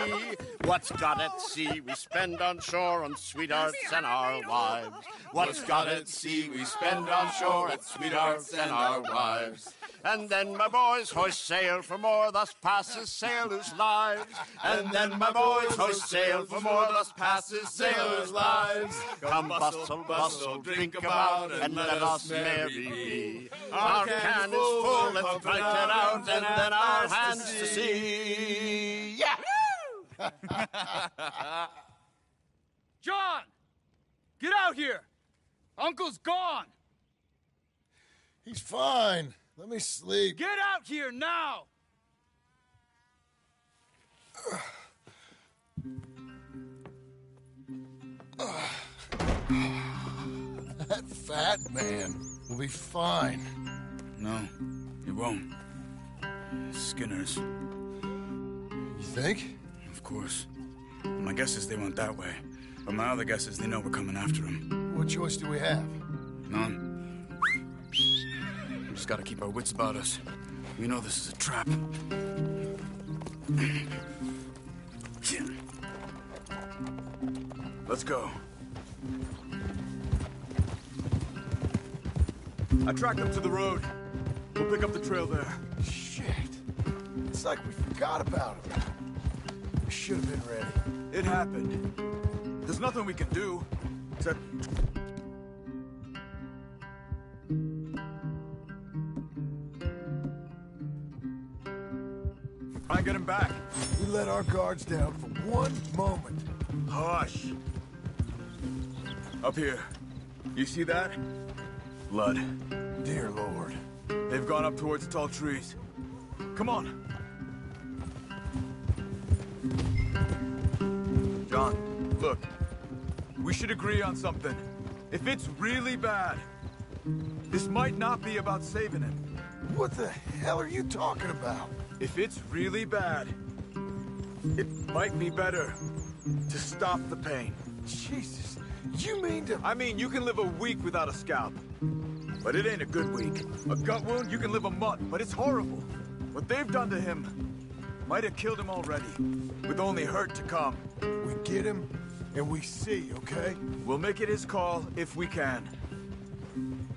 What's got at sea we spend on shore on sweethearts and our wives. What's got at sea we spend on shore at sweethearts and our wives. And then my boys hoist sail for more, thus passes sailors' lives. And then my boys hoist sail for more, thus passes sailors' lives. Come bustle, bustle, drink about, and let us merry be. Our can is full, let's fight it out, and then our hands to see. Yeah! John! Get out here! Uncle's gone! He's fine. Let me sleep. Get out here now! That fat man will be fine. No, he won't. Skinner's. You think? Of course. My guess is they went that way. But my other guess is they know we're coming after him. What choice do we have? None. We just gotta keep our wits about us. We know this is a trap. Let's go. I tracked them to the road. We'll pick up the trail there. Shit. It's like we forgot about him. We should have been ready. It happened. There's nothing we can do, except... try and get him back. We let our guards down for one moment. Hush. Up here. You see that? Blood. Dear Lord. They've gone up towards tall trees. Come on. John, look. We should agree on something. If it's really bad, this might not be about saving him. What the hell are you talking about? If it's really bad, it might be better to stop the pain. Jesus, you mean to... I mean, you can live a week without a scalp, but it ain't a good week. A gut wound, you can live a month, but it's horrible. What they've done to him might have killed him already, with only hurt to come. We get him, and we see, okay? We'll make it his call if we can.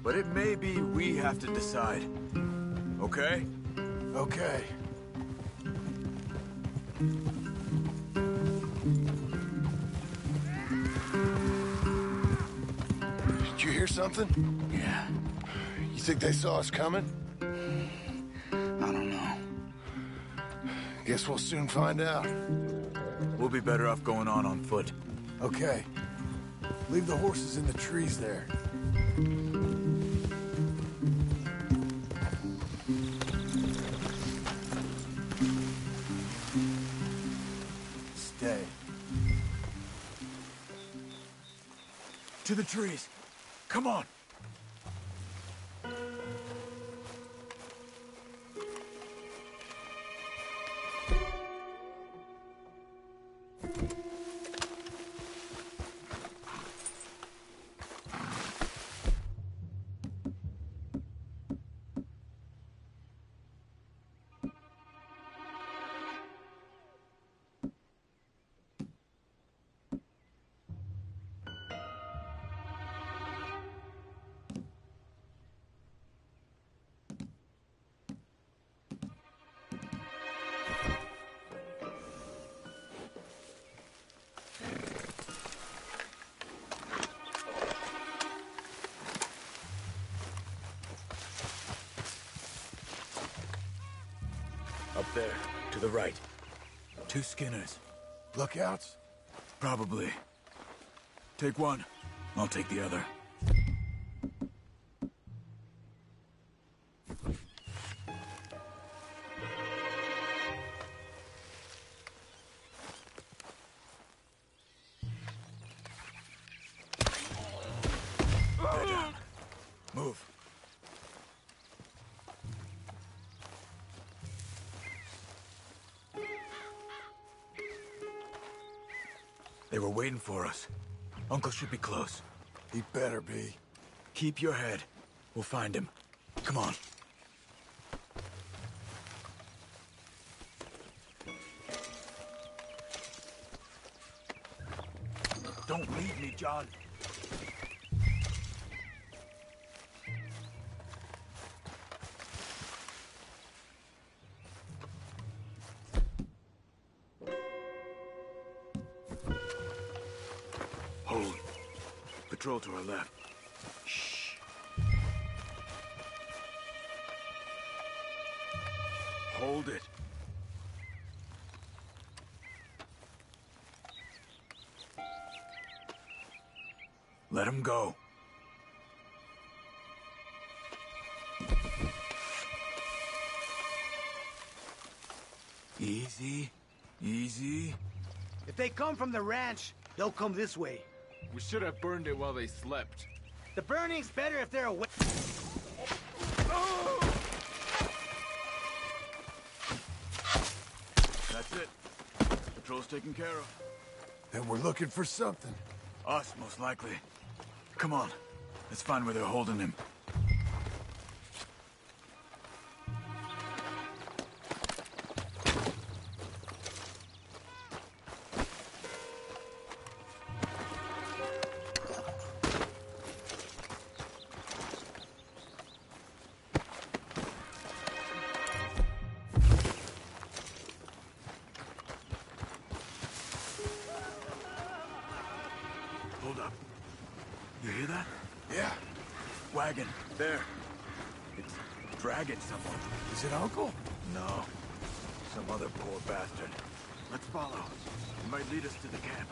But it may be we have to decide. Okay? Okay. Did you hear something? Yeah. You think they saw us coming? I don't know. Guess we'll soon find out. We'll be better off going on foot. Okay. Leave the horses in the trees there. Stay. To the trees. Come on. Up there, to the right. 2 Skinners. Lookouts? Probably. Take one. I'll take the other. They were waiting for us. Uncle should be close. He better be. Keep your head. We'll find him. Come on. Don't leave me, John. Hold. Patrol to our left. Shh. Hold it. Let him go. Easy. Easy. If they come from the ranch, they'll come this way. We should have burned it while they slept. The burning's better if they're awake. That's it. Patrol's taken care of. Then we're looking for something. Us, most likely. Come on. Let's find where they're holding him. Hold up. You hear that? Yeah. Wagon. There. It's dragging someone. Is it Uncle? No. Some other poor bastard. Let's follow. It might lead us to the camp.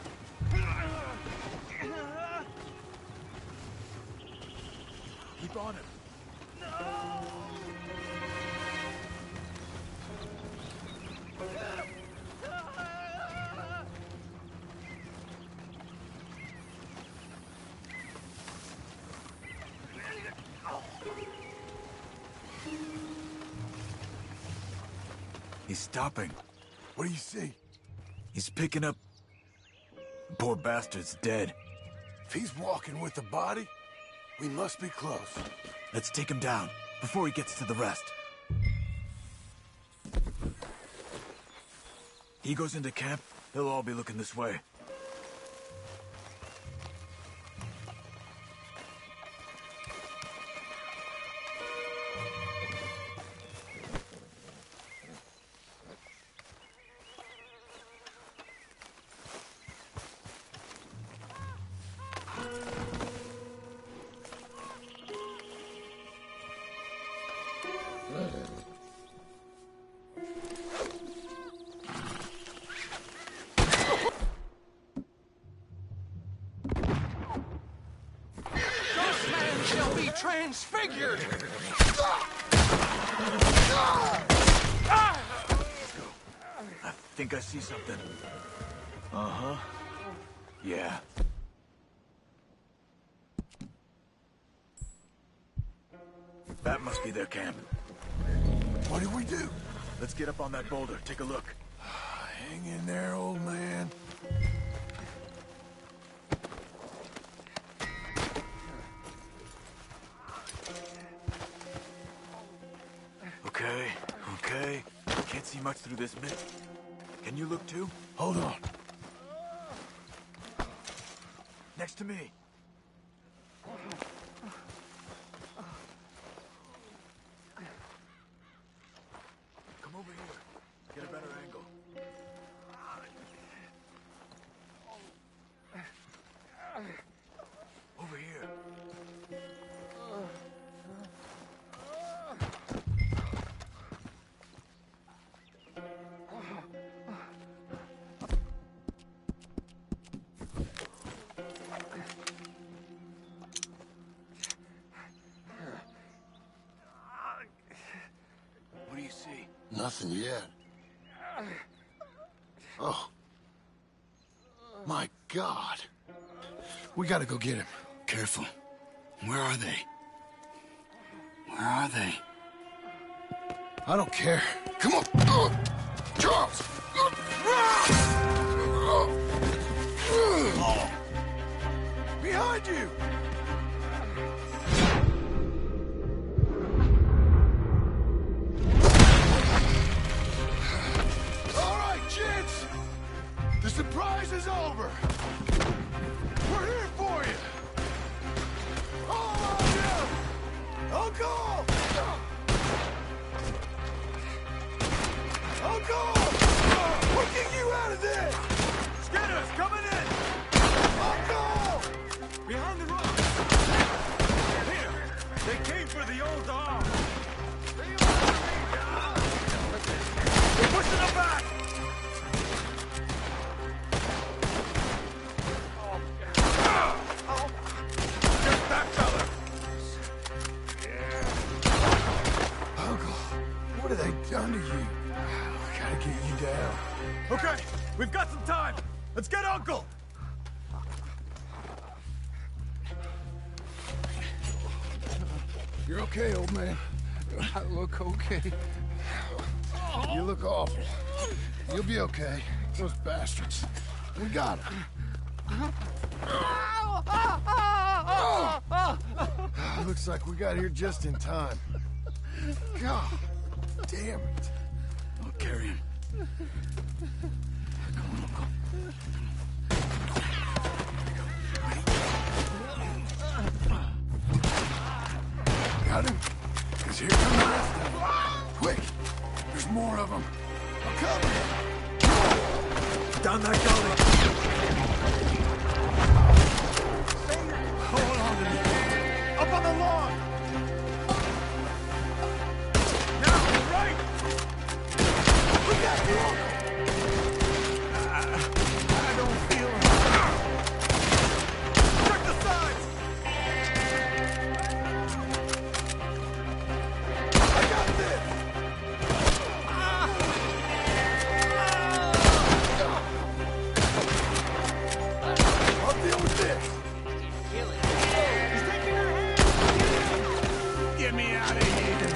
Keep on him. He's stopping. What do you see? He's picking up... The poor bastard's dead. If he's walking with the body, we must be close. Let's take him down before he gets to the rest. He goes into camp, they'll all be looking this way. Shall be transfigured! I think I see something. Uh-huh. Yeah. That must be their camp. What do we do? Let's get up on that boulder. Take a look. Hang in there, old man. Okay. Can't see much through this mist. Can you look too? Hold on. Next to me. Come over here. Get a better angle. Over here. What do you see? Nothing yet. Oh. My God. We gotta go get him. Careful. Where are they? Where are they? I don't care. Come on. Charles! behind you! All right, kids! The surprise is over! We're here for you! All of you! Uncle! Uncle! We'll get you out of there! Skinner's coming in! Uncle! Behind the rocks! Here! They came for the old dog! They're pushing them back! Get back, fella! Uncle, what have they done to you? I gotta get you down. Okay, we've got some time. Let's get Uncle. You're okay, old man. I look okay. You look awful. You'll be okay. Those bastards. We got them. Looks like we got here just in time. God damn it. I'll carry him. Come on, Uncle. Got him? Because here come the rest of them. Quick! There's more of them. I'm coming! Down that gully. Hold on to me. Up on the lawn. Now, right. We got you, Uncle. I don't feel it. Check the sides. I got this. I'll deal with this. He's taking her hand. Get me out of here.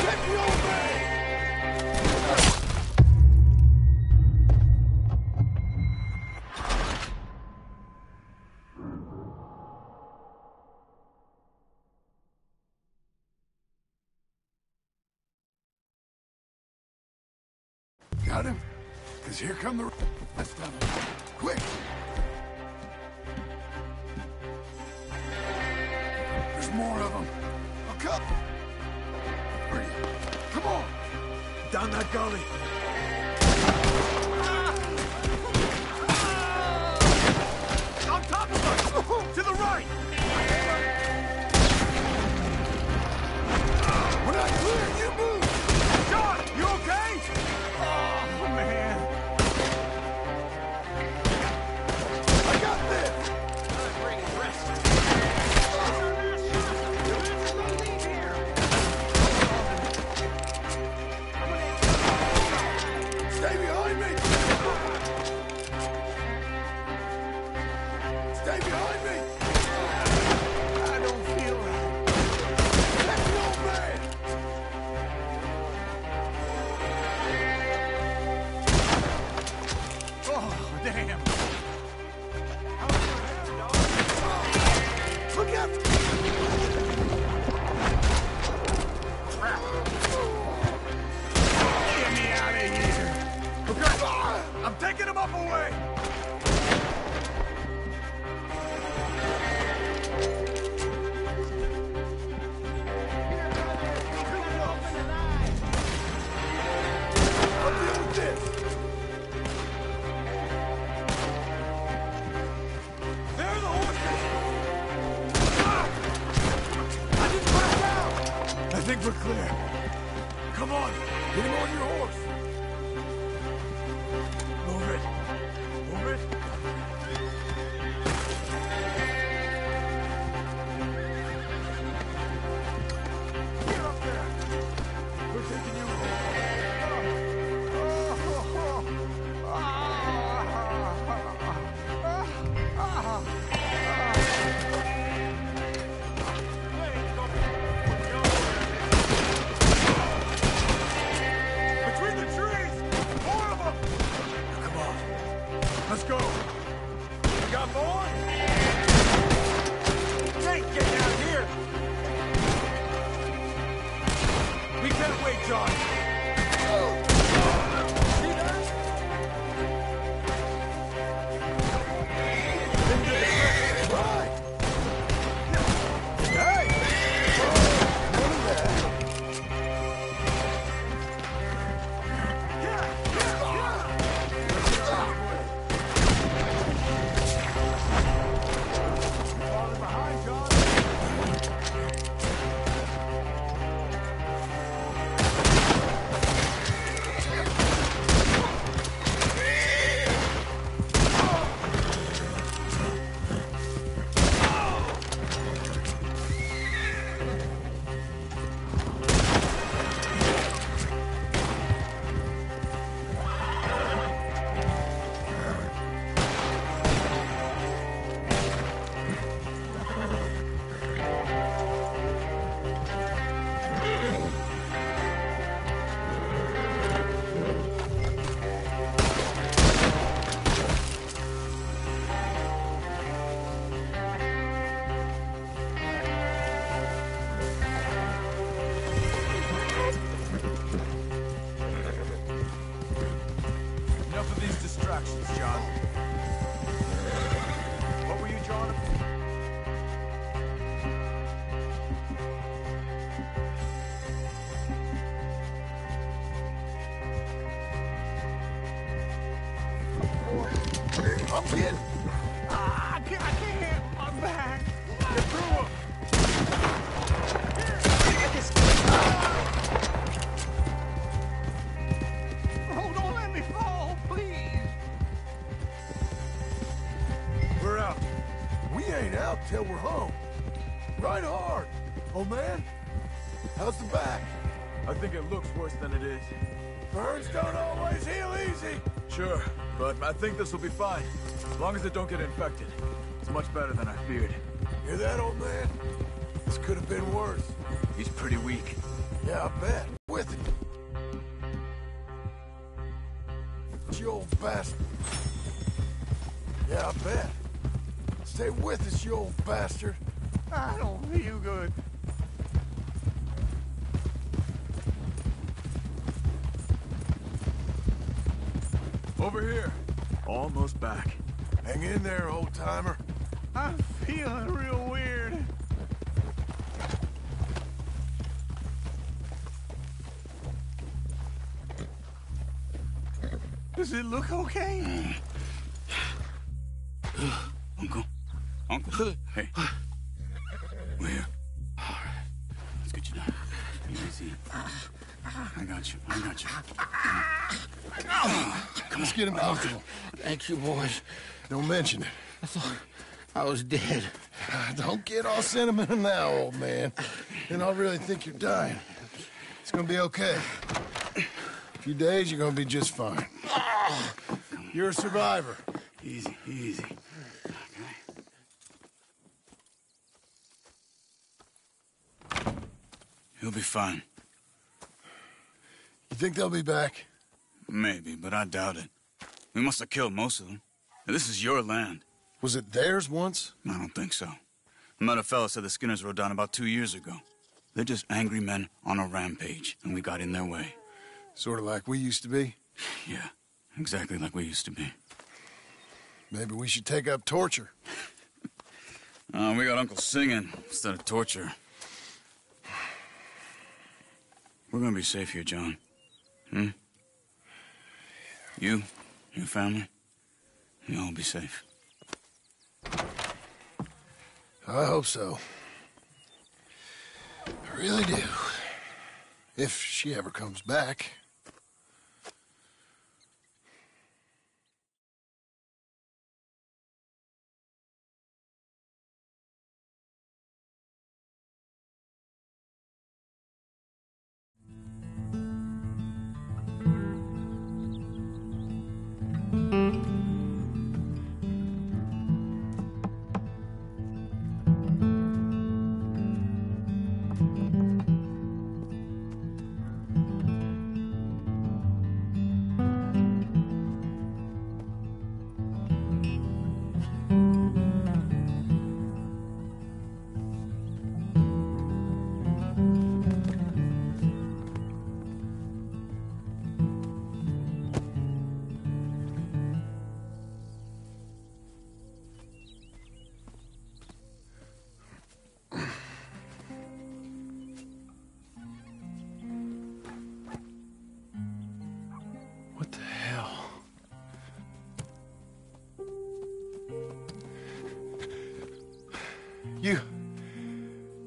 Take me over. Got him? Because here come the rest of them. Quick! There's more of them. A couple. Where are you? Come on! Down that gully. On top of us! To the right! We're not clear! You move! John, you okay? Oh, man. I got this! Stay behind me! Stay behind me! I don't feel right. That's the old man! Oh, damn. Look out! Get me out of here. Okay, I'm taking him up away. I'll deal with this! There are the horses. I didn't put him down. I think we're clear. Come on, Get him on your horse! move it. Move it. Get up there. We're taking you Between the John! John. What were you drawing? I'm getting. I can't. I'm back. Get through him. Oh, don't let me fall, please. We're out. We ain't out till we're home. Right hard. Oh, man. How's the back? I think it looks worse than it is. Burns don't always heal easy. Sure, but I think this will be fine. As long as it don't get infected. It's much better than I feared. Hear that, old man? This could have been worse. He's pretty weak. Yeah, I bet. With it. You old bastard. Yeah, I bet. Stay with us, you old bastard. I don't feel good. Over here. Almost back. Hang in there, old-timer. I'm feeling real weird. Does it look okay? Uncle. Hey. We're here. All right. Let's get you down. Easy. I got you. Come Let's get him comfortable. Thank you, boys. Don't mention it. I thought I was dead. Don't get all sentimental now, old man. Then I'll really think you're dying. It's gonna be okay. A few days, you're gonna be just fine. You're a survivor. Easy. Okay. He'll be fine. You think they'll be back? Maybe, but I doubt it. We must have killed most of them. This is your land. Was it theirs once? I don't think so. I met a fella said the Skinners rode down about 2 years ago. They're just angry men on a rampage, and we got in their way. Sort of like we used to be? Yeah, exactly like we used to be. Maybe we should take up torture. We got Uncle singing instead of torture. We're gonna be safe here, John. You, your family, you'll all be safe. I hope so. I really do. If she ever comes back.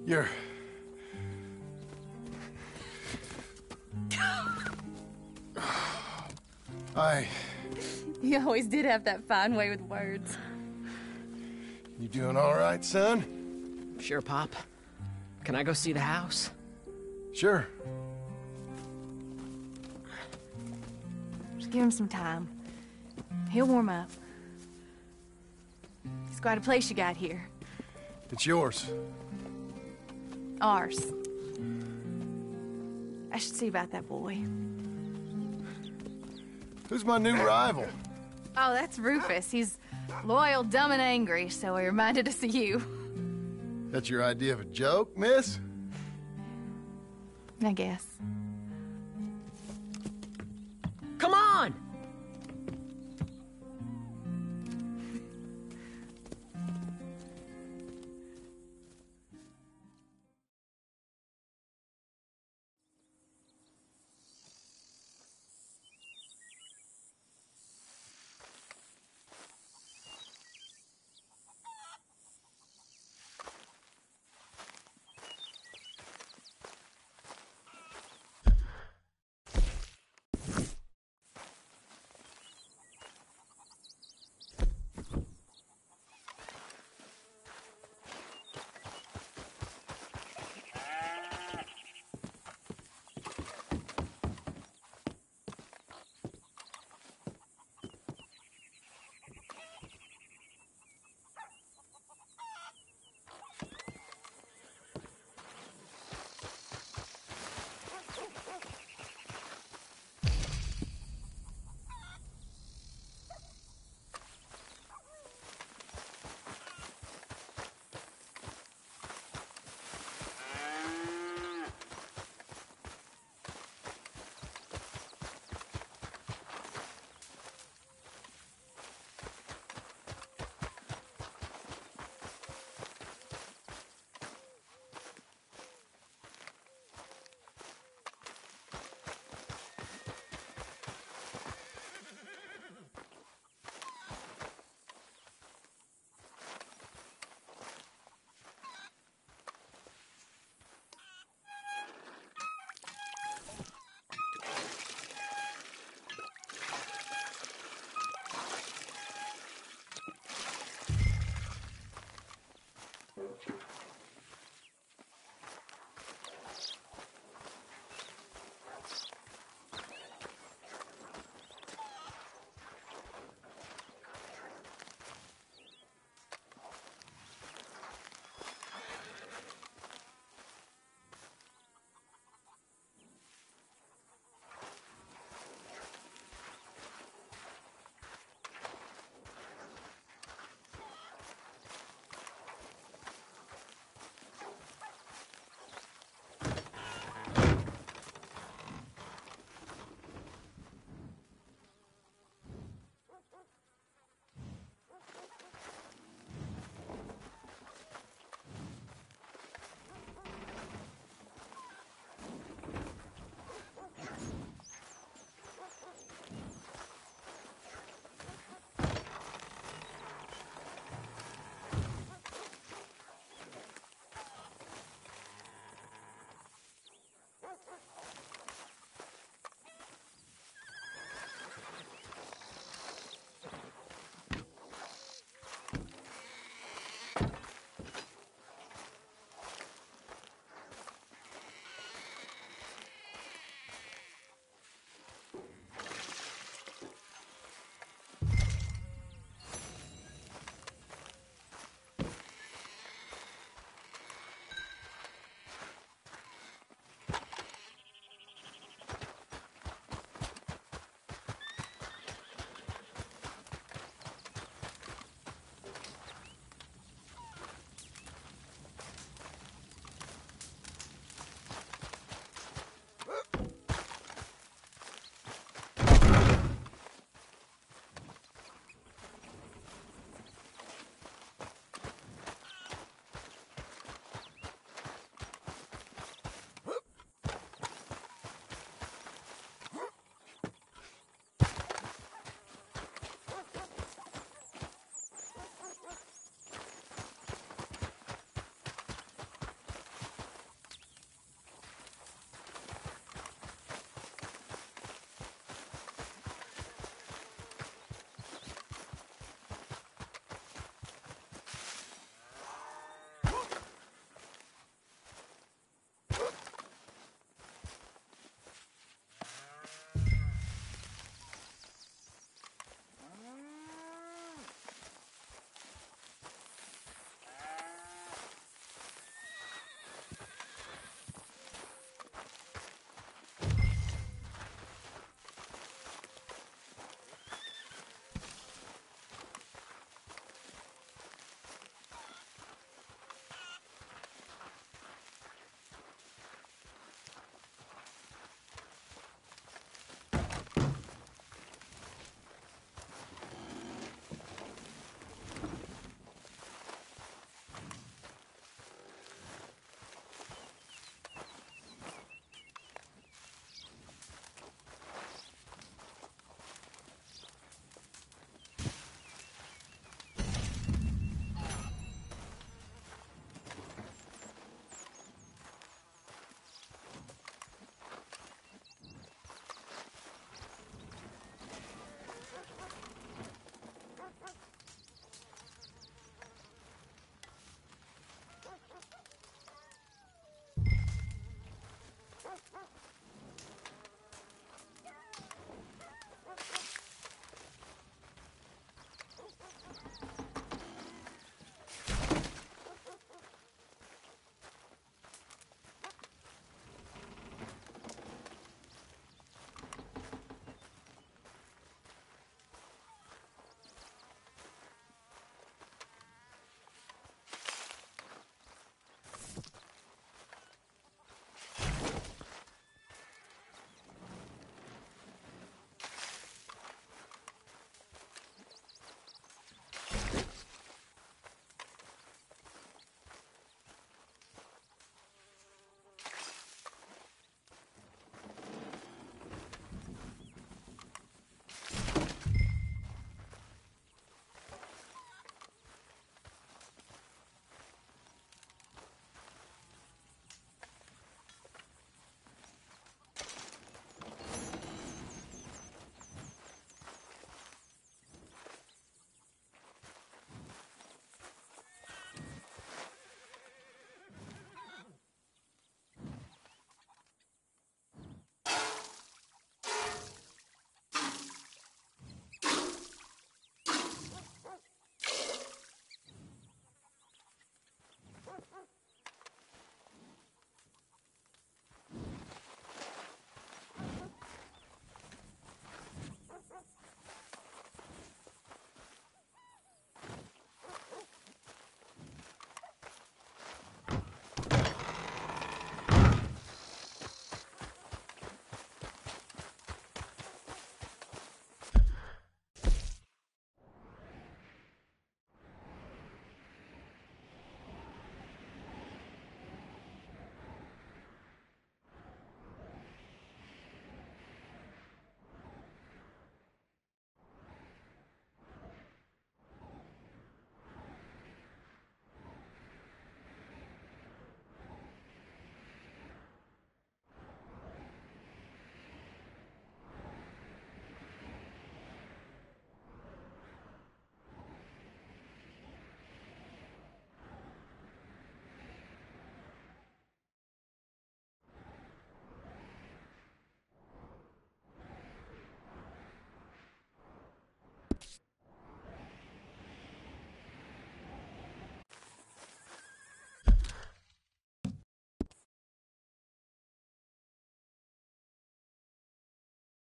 You're... You always did have that fine way with words. You doing all right, son? Sure, Pop. Can I go see the house? Sure. Just give him some time. He'll warm up. It's quite a place you got here. It's yours. Ours. I should see about that boy. Who's my new rival? Oh, that's Rufus. He's loyal, dumb, and angry, so he reminded us of you. That's your idea of a joke, miss? I guess.